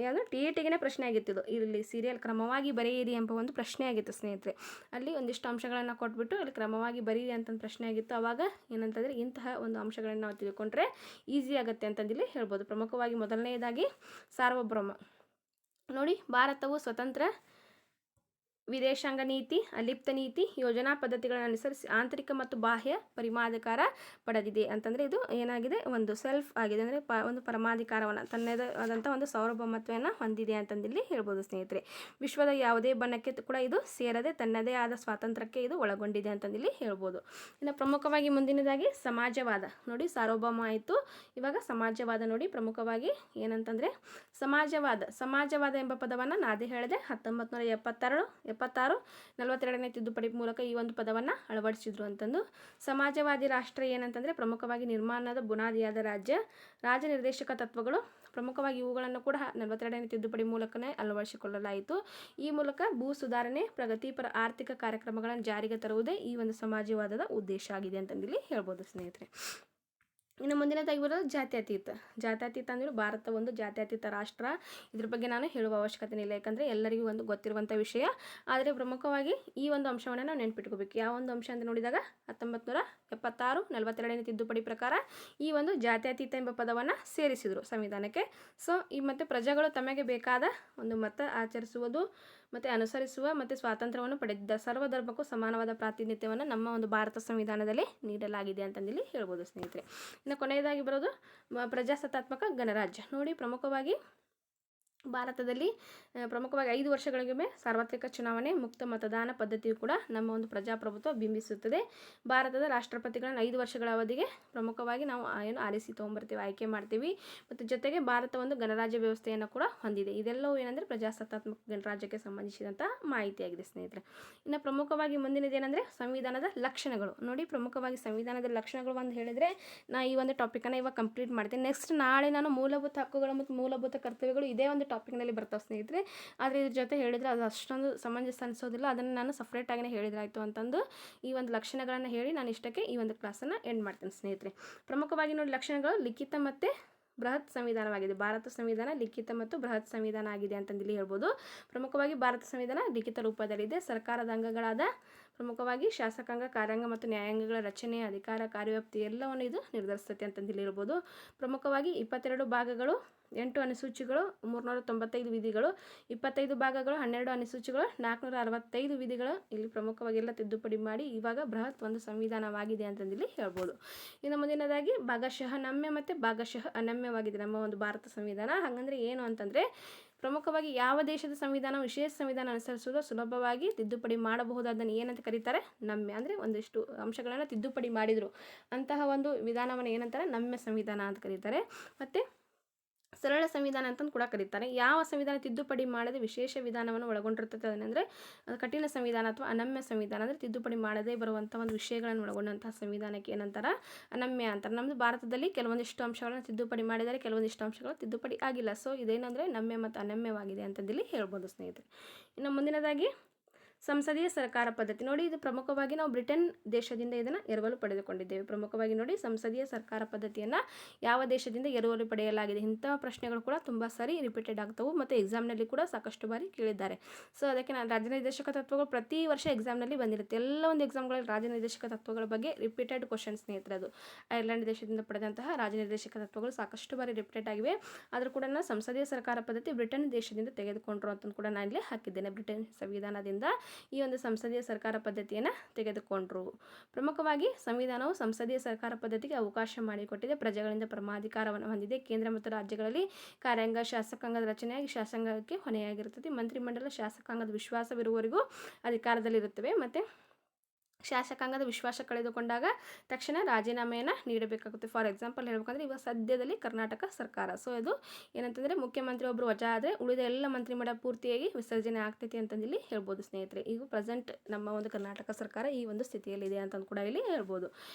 ಯಾವುದು TETಗೆ ಪ್ರಶ್ನೆ ಆಗಿತ್ತು. ಇದು ಇಲ್ಲಿ ಸೀರಿಯಲ್ ಕ್ರಮವಾಗಿ ಬರೆಯಿರಿ ಎಂಬ ಒಂದು ಪ್ರಶ್ನೆ ಆಗಿತ್ತು ಸ್ನೇಹಿತರೆ. ಅಲ್ಲಿ ಒಂದಿಷ್ಟು ಅಂಶಗಳನ್ನು ಕೊಟ್ಬಿಟ್ಟು ಅಲ್ಲಿ ಕ್ರಮವಾಗಿ ಬರೀರಿ ಅಂತಂದು ಪ್ರಶ್ನೆ ಆಗಿತ್ತು. ಆವಾಗ ಏನಂತಂದರೆ ಇಂತಹ ಒಂದು ಅಂಶಗಳನ್ನು ನಾವು ತಿಳ್ಕೊಂಡ್ರೆ ಈಸಿ ಆಗುತ್ತೆ ಅಂತಂದಿಲ್ಲಿ ಹೇಳ್ಬೋದು. ಪ್ರಮುಖವಾಗಿ ಮೊದಲನೆಯದಾಗಿ ಸಾರ್ವಭೌಮ. ನೋಡಿ ಭಾರತವು ಸ್ವತಂತ್ರ ವಿದೇಶಾಂಗ ನೀತಿ, ಅಲಿಪ್ತ ನೀತಿ, ಯೋಜನಾ ಪದ್ಧತಿಗಳನ್ನು ಅನುಸರಿಸಿ ಆಂತರಿಕ ಮತ್ತು ಬಾಹ್ಯ ಪರಮಾಧಿಕಾರ ಪಡೆದಿದೆ ಅಂತಂದರೆ ಇದು ಏನಾಗಿದೆ, ಒಂದು ಸೆಲ್ಫ್ ಆಗಿದೆ, ಅಂದರೆ ಒಂದು ಪರಮಾಧಿಕಾರವನ್ನು ತನ್ನದೇ ಆದಂಥ ಒಂದು ಸಾರ್ವಭೌಮತ್ವವನ್ನು ಹೊಂದಿದೆ ಅಂತಂದಿಲ್ಲಿ ಹೇಳ್ಬೋದು ಸ್ನೇಹಿತರೆ. ವಿಶ್ವದ ಯಾವುದೇ ಬಣಕ್ಕೆ ಕೂಡ ಇದು ಸೇರದೆ ತನ್ನದೇ ಆದ ಸ್ವಾತಂತ್ರ್ಯಕ್ಕೆ ಇದು ಒಳಗೊಂಡಿದೆ ಅಂತಂದಿಲ್ಲಿ ಹೇಳ್ಬೋದು. ಇನ್ನು ಪ್ರಮುಖವಾಗಿ ಮುಂದಿನದಾಗಿ ಸಮಾಜವಾದ. ನೋಡಿ ಸಾರ್ವಭೌಮ ಆಯಿತು, ಇವಾಗ ಸಮಾಜವಾದ. ನೋಡಿ ಪ್ರಮುಖವಾಗಿ ಏನಂತಂದರೆ ಸಮಾಜವಾದ ಎಂಬ ಪದವನ್ನು ನಾದೇ ಹೇಳಿದೆ 1976 42ನೇ ತಿದ್ದುಪಡಿ ಮೂಲಕ ಈ ಒಂದು ಪದವನ್ನು ಅಳವಡಿಸಿದ್ರು ಅಂತಂದು. ಸಮಾಜವಾದಿ ರಾಷ್ಟ್ರ ಏನಂತಂದರೆ ಪ್ರಮುಖವಾಗಿ ನಿರ್ಮಾಣದ ಬುನಾದಿಯಾದ ರಾಜನಿರ್ದೇಶಕ ತತ್ವಗಳು, ಪ್ರಮುಖವಾಗಿ ಇವುಗಳನ್ನು ಕೂಡ 42ನೇ ತಿದ್ದುಪಡಿ ಮೂಲಕನೇ ಅಳವಡಿಸಿಕೊಳ್ಳಲಾಯಿತು. ಈ ಮೂಲಕ ಭೂ ಸುಧಾರಣೆ, ಪ್ರಗತಿಪರ ಆರ್ಥಿಕ ಕಾರ್ಯಕ್ರಮಗಳನ್ನು ಜಾರಿಗೆ ತರುವುದೇ ಈ ಒಂದು ಸಮಾಜವಾದದ ಉದ್ದೇಶ ಆಗಿದೆ ಅಂತಂದಿಲ್ಲಿ ಹೇಳ್ಬೋದು ಸ್ನೇಹಿತರೆ. ಇನ್ನು ಮುಂದಿನದಾಗಿ ಬರೋದು ಜಾತ್ಯತೀತ ಅಂದರೆ ಭಾರತ ಒಂದು ಜಾತ್ಯತೀತ ರಾಷ್ಟ್ರ. ಇದ್ರ ಬಗ್ಗೆ ನಾನು ಹೇಳುವ ಅವಶ್ಯಕತೆ ಇಲ್ಲ, ಯಾಕಂದರೆ ಎಲ್ಲರಿಗೂ ಒಂದು ಗೊತ್ತಿರುವಂಥ ವಿಷಯ. ಆದರೆ ಪ್ರಮುಖವಾಗಿ ಈ ಒಂದು ಅಂಶವನ್ನು ನಾವು ನೆನ್ಪಿಟ್ಕೋಬೇಕು. ಯಾವ ಒಂದು ಅಂಶ ಅಂತ ನೋಡಿದಾಗ 1976 42ನೇ ತಿದ್ದುಪಡಿ ಪ್ರಕಾರ ಈ ಒಂದು ಜಾತ್ಯತೀತ ಎಂಬ ಪದವನ್ನು ಸೇರಿಸಿದರು ಸಂವಿಧಾನಕ್ಕೆ. ಸೊ ಈ ಮತ್ತು ಪ್ರಜೆಗಳು ತಮಗೆ ಬೇಕಾದ ಒಂದು ಮತ ಆಚರಿಸುವುದು ಮತ್ತು ಅನುಸರಿಸುವ ಮತ್ತು ಸ್ವಾತಂತ್ರ್ಯವನ್ನು ಪಡೆದಿದ್ದ ಸರ್ವಧರ್ಮಕ್ಕೂ ಸಮಾನವಾದ ಪ್ರಾತಿನಿಧ್ಯವನ್ನು ನಮ್ಮ ಒಂದು ಭಾರತ ಸಂವಿಧಾನದಲ್ಲಿ ನೀಡಲಾಗಿದೆ ಅಂತಂದಿಲ್ಲಿ ಹೇಳ್ಬೋದು ಸ್ನೇಹಿತರೆ. ಇನ್ನು ಕೊನೆಯದಾಗಿ ಬರೋದು ಪ್ರಜಾಸತ್ತಾತ್ಮಕ ಗಣರಾಜ್ಯ. ನೋಡಿ ಪ್ರಮುಖವಾಗಿ ಭಾರತದಲ್ಲಿ ಪ್ರಮುಖವಾಗಿ 5 ವರ್ಷಗಳಿಗೊಮ್ಮೆ ಸಾರ್ವತ್ರಿಕ ಚುನಾವಣೆ, ಮುಕ್ತ ಮತದಾನ ಪದ್ಧತಿಯು ಕೂಡ ನಮ್ಮ ಒಂದು ಪ್ರಜಾಪ್ರಭುತ್ವ ಬಿಂಬಿಸುತ್ತದೆ. ಭಾರತದ ರಾಷ್ಟ್ರಪತಿಗಳನ್ನು 5 ವರ್ಷಗಳ ಅವಧಿಗೆ ಪ್ರಮುಖವಾಗಿ ನಾವು ಆರಿಸಿ ತೊಗೊಂಬರ್ತೀವಿ, ಆಯ್ಕೆ ಮಾಡ್ತೀವಿ. ಮತ್ತು ಜೊತೆಗೆ ಭಾರತ ಒಂದು ಗಣರಾಜ್ಯ ವ್ಯವಸ್ಥೆಯನ್ನು ಕೂಡ ಹೊಂದಿದೆ. ಇದೆಲ್ಲವೂ ಏನಂದರೆ ಪ್ರಜಾಸತ್ತಾತ್ಮಕ ಗಣರಾಜ್ಯಕ್ಕೆ ಸಂಬಂಧಿಸಿದಂಥ ಮಾಹಿತಿಯಾಗಿದೆ ಸ್ನೇಹಿತರೆ. ಇನ್ನು ಪ್ರಮುಖವಾಗಿ ಮುಂದಿನದೇನೆಂದರೆ ಸಂವಿಧಾನದ ಲಕ್ಷಣಗಳು. ನೋಡಿ, ಪ್ರಮುಖವಾಗಿ ಸಂವಿಧಾನದ ಲಕ್ಷಣಗಳು ಒಂದು ಹೇಳಿದರೆ ನಾ ಈ ಒಂದು ಟಾಪಿಕನ್ನು ಇವಾಗ ಕಂಪ್ಲೀಟ್ ಮಾಡ್ತೀನಿ. ನೆಕ್ಸ್ಟ್ ನಾಳೆ ನಾನು ಮೂಲಭೂತ ಹಕ್ಕುಗಳು ಮತ್ತು ಮೂಲಭೂತ ಕರ್ತವ್ಯಗಳು ಇದೇ ಒಂದು ಟಾಪಿಕ್ನಲ್ಲಿ ಬರ್ತಾವೆ ಸ್ನೇಹಿತರೆ. ಆದರೆ ಇದ್ರ ಜೊತೆ ಹೇಳಿದರೆ ಅದು ಅಷ್ಟೊಂದು ಸಮಂಜಸ ಅನಿಸೋದಿಲ್ಲ. ಅದನ್ನು ನಾನು ಸಪ್ರೇಟಾಗಿಯೇ ಹೇಳಿದ್ರಾಯ್ತು ಅಂತಂದು ಈ ಒಂದು ಲಕ್ಷಣಗಳನ್ನು ಹೇಳಿ ನಾನು ಇಷ್ಟಕ್ಕೆ ಈ ಒಂದು ಕ್ಲಾಸನ್ನು ಎಂಡ್ ಮಾಡ್ತೀನಿ ಸ್ನೇಹಿತರೆ. ಪ್ರಮುಖವಾಗಿ ನೋಡಿ, ಲಕ್ಷಣಗಳು ಲಿಖಿತ ಮತ್ತು ಬೃಹತ್ ಸಂವಿಧಾನವಾಗಿದೆ. ಭಾರತ ಸಂವಿಧಾನ ಲಿಖಿತ ಮತ್ತು ಬೃಹತ್ ಸಂವಿಧಾನ ಆಗಿದೆ ಅಂತಂದಿಲ್ಲಿ ಹೇಳ್ಬೋದು. ಪ್ರಮುಖವಾಗಿ ಭಾರತ ಸಂವಿಧಾನ ಲಿಖಿತ ರೂಪದಲ್ಲಿದೆ. ಸರ್ಕಾರದ ಅಂಗಗಳಾದ ಪ್ರಮುಖವಾಗಿ ಶಾಸಕಾಂಗ, ಕಾರ್ಯಾಂಗ ಮತ್ತು ನ್ಯಾಯಾಂಗಗಳ ರಚನೆ, ಅಧಿಕಾರ, ಕಾರ್ಯವ್ಯಾಪ್ತಿ ಎಲ್ಲವನ್ನು ಇದು ನಿರ್ಧರಿಸುತ್ತೆ ಅಂತಂದಿಲ್ಲಿ ಹೇಳ್ಬೋದು. ಪ್ರಮುಖವಾಗಿ 22 ಭಾಗಗಳು, 8 ಅನುಸೂಚಿಗಳು, 395 ವಿಧಿಗಳು, 25 ಭಾಗಗಳು, 12 ಅನುಸೂಚಿಗಳು, 465 ವಿಧಿಗಳು ಇಲ್ಲಿ ಪ್ರಮುಖವಾಗಿ ಎಲ್ಲ ತಿದ್ದುಪಡಿ ಮಾಡಿ ಇವಾಗ ಬೃಹತ್ ಒಂದು ಸಂವಿಧಾನವಾಗಿದೆ ಅಂತಂದಿಲ್ಲಿ ಹೇಳ್ಬೋದು. ಇನ್ನು ಮುಂದಿನದಾಗಿ ಭಾಗಶಃ ನಮ್ಯ ಮತ್ತು ಭಾಗಶಃ ಅನಮ್ಯವಾಗಿದೆ ನಮ್ಮ ಒಂದು ಭಾರತ ಸಂವಿಧಾನ. ಹಾಗಂದರೆ ಏನು ಅಂತಂದರೆ ಪ್ರಮುಖವಾಗಿ ಯಾವ ದೇಶದ ಸಂವಿಧಾನ ವಿಶೇಷ ಸಂವಿಧಾನ ಅನುಸರಿಸುವುದು ಸುಲಭವಾಗಿ ತಿದ್ದುಪಡಿ ಮಾಡಬಹುದು, ಅದನ್ನು ಏನಂತ ಕರೀತಾರೆ, ನಮ್ಯ. ಅಂದರೆ ಒಂದಿಷ್ಟು ಅಂಶಗಳನ್ನು ತಿದ್ದುಪಡಿ ಮಾಡಿದರು ಅಂತಹ ಒಂದು ವಿಧಾನವನ್ನು ಏನಂತಾರೆ, ನಮ್ಯ ಸಂವಿಧಾನ ಅಂತ ಕರೀತಾರೆ. ಮತ್ತು ಸರಳ ಸಂವಿಧಾನ ಅಂತಂದು ಕೂಡ ಕರೀತಾರೆ. ಯಾವ ಸಂವಿಧಾನ ತಿದ್ದುಪಡಿ ಮಾಡದೆ ವಿಶೇಷ ವಿಧಾನವನ್ನು ಒಳಗೊಂಡಿರ್ತದೆ ಅದನ್ನೆಂದರೆ ಕಠಿಣ ಸಂವಿಧಾನ ಅಥವಾ ಅನಮ್ಯ ಸಂವಿಧಾನ. ಅಂದರೆ ತಿದ್ದುಪಡಿ ಮಾಡದೇ ಬರುವಂಥ ಒಂದು ವಿಷಯಗಳನ್ನು ಒಳಗೊಂಡಂತಹ ಸಂವಿಧಾನಕ್ಕೆ ಏನಂತಾರೆ, ಅನಮ್ಯ ಅಂತಾರೆ. ನಮ್ಮದು ಭಾರತದಲ್ಲಿ ಕೆಲವೊಂದಿಷ್ಟು ಅಂಶಗಳನ್ನು ತಿದ್ದುಪಡಿ ಮಾಡಿದರೆ, ಕೆಲವೊಂದಿಷ್ಟು ಅಂಶಗಳು ತಿದ್ದುಪಡಿ ಆಗಿಲ್ಲ. ಸೊ ಇದೇನಂದರೆ ನಮ್ಯ ಮತ್ತು ಅನಮ್ಯವಾಗಿದೆ ಅಂತಂದಿಲ್ಲಿ ಹೇಳ್ಬೋದು ಸ್ನೇಹಿತರೆ. ಇನ್ನು ಮುಂದಿನದಾಗಿ ಸಂಸದೀಯ ಸರ್ಕಾರ ಪದ್ಧತಿ. ನೋಡಿ, ಇದು ಪ್ರಮುಖವಾಗಿ ನಾವು ಬ್ರಿಟನ್ ದೇಶದಿಂದ ಇದನ್ನು ಎರವಲು ಪಡೆದುಕೊಂಡಿದ್ದೇವೆ. ಪ್ರಮುಖವಾಗಿ ನೋಡಿ, ಸಂಸದೀಯ ಸರ್ಕಾರ ಪದ್ಧತಿಯನ್ನು ಯಾವ ದೇಶದಿಂದ ಎರವಲು ಪಡೆಯಲಾಗಿದೆ. ಇಂತಹ ಪ್ರಶ್ನೆಗಳು ಕೂಡ ತುಂಬ ಸಾರಿ ರಿಪೀಟೆಡ್ ಆಗ್ತವೆ ಮತ್ತು ಎಕ್ಸಾಮ್ನಲ್ಲಿ ಕೂಡ ಸಾಕಷ್ಟು ಬಾರಿ ಕೇಳಿದ್ದಾರೆ. ಸೊ ಅದಕ್ಕೆ ನಾನು ರಾಜನಿರ್ದೇಶಕ ತತ್ವಗಳು ಪ್ರತಿ ವರ್ಷ ಎಕ್ಸಾಮ್ನಲ್ಲಿ ಬಂದಿರುತ್ತೆ. ಎಲ್ಲ ಒಂದು ಎಕ್ಸಾಮ್ಗಳಲ್ಲಿ ರಾಜನಿರ್ದೇಶಕ ತತ್ವಗಳ ಬಗ್ಗೆ ರಿಪೀಟೆಡ್ ಕ್ವಶನ್ ಸ್ನೇಹಿತರೆ. ಅದು ಐರ್ಲೆಂಡ್ ದೇಶದಿಂದ ಪಡೆದಂತಹ ರಾಜನಿರ್ದೇಶಕ ತತ್ವಗಳು ಸಾಕಷ್ಟು ಬಾರಿ ರಿಪೀಟೆಡ್ ಆಗಿವೆ. ಆದರೂ ಕೂಡ ನಾನು ಸಂಸದೀಯ ಸರ್ಕಾರ ಪದ್ಧತಿ ಬ್ರಿಟನ್ ದೇಶದಿಂದ ತೆಗೆದುಕೊಂಡ್ರು ಅಂತ ಕೂಡ ನಾನು ಇಲ್ಲಿ ಹಾಕಿದ್ದೇನೆ. ಬ್ರಿಟನ್ ಸಂವಿಧಾನದಿಂದ ಈ ಒಂದು ಸಂಸದೀಯ ಸರ್ಕಾರ ಪದ್ಧತಿಯನ್ನು ತೆಗೆದುಕೊಂಡ್ರು. ಪ್ರಮುಖವಾಗಿ ಸಂವಿಧಾನವು ಸಂಸದೀಯ ಸರ್ಕಾರ ಪದ್ಧತಿಗೆ ಅವಕಾಶ ಮಾಡಿಕೊಟ್ಟಿದೆ. ಪ್ರಜೆಗಳಿಂದ ಪರಮಾಧಿಕಾರವನ್ನು ಹೊಂದಿದೆ. ಕೇಂದ್ರ ಮತ್ತು ರಾಜ್ಯಗಳಲ್ಲಿ ಕಾರ್ಯಾಂಗ, ಶಾಸಕಾಂಗದ ರಚನೆಯಾಗಿ ಶಾಸಕಾಂಗಕ್ಕೆ ಹೊಣೆಯಾಗಿರುತ್ತದೆ. ಮಂತ್ರಿಮಂಡಲ ಶಾಸಕಾಂಗದ ವಿಶ್ವಾಸವಿರುವವರೆಗೂ ಅಧಿಕಾರದಲ್ಲಿರುತ್ತವೆ. ಮತ್ತು ಶಾಸಕಾಂಗದ ವಿಶ್ವಾಸ ಕಳೆದುಕೊಂಡಾಗ ತಕ್ಷಣ ರಾಜೀನಾಮೆಯನ್ನು ನೀಡಬೇಕಾಗುತ್ತೆ. ಫಾರ್ ಎಕ್ಸಾಂಪಲ್ ಹೇಳ್ಬೇಕಂದ್ರೆ ಇವಾಗ ಸದ್ಯದಲ್ಲಿ ಕರ್ನಾಟಕ ಸರ್ಕಾರ. ಸೊ ಇದು ಏನಂತಂದರೆ ಮುಖ್ಯಮಂತ್ರಿ ಒಬ್ಬರು ವಜಾ ಆದರೆ ಉಳಿದ ಎಲ್ಲ ಮಂತ್ರಿಮಂಡಲ ಪೂರ್ತಿಯಾಗಿ ವಿಸರ್ಜನೆ ಆಗ್ತೈತಿ ಅಂತಂದಿಲ್ಲಿ ಹೇಳ್ಬೋದು ಸ್ನೇಹಿತರೆ. ಈಗ ಪ್ರೆಸೆಂಟ್ ನಮ್ಮ ಒಂದು ಕರ್ನಾಟಕ ಸರ್ಕಾರ ಈ ಒಂದು ಸ್ಥಿತಿಯಲ್ಲಿದೆ ಅಂತಂದು ಕೂಡ ಇಲ್ಲಿ ಹೇಳ್ಬೋದು.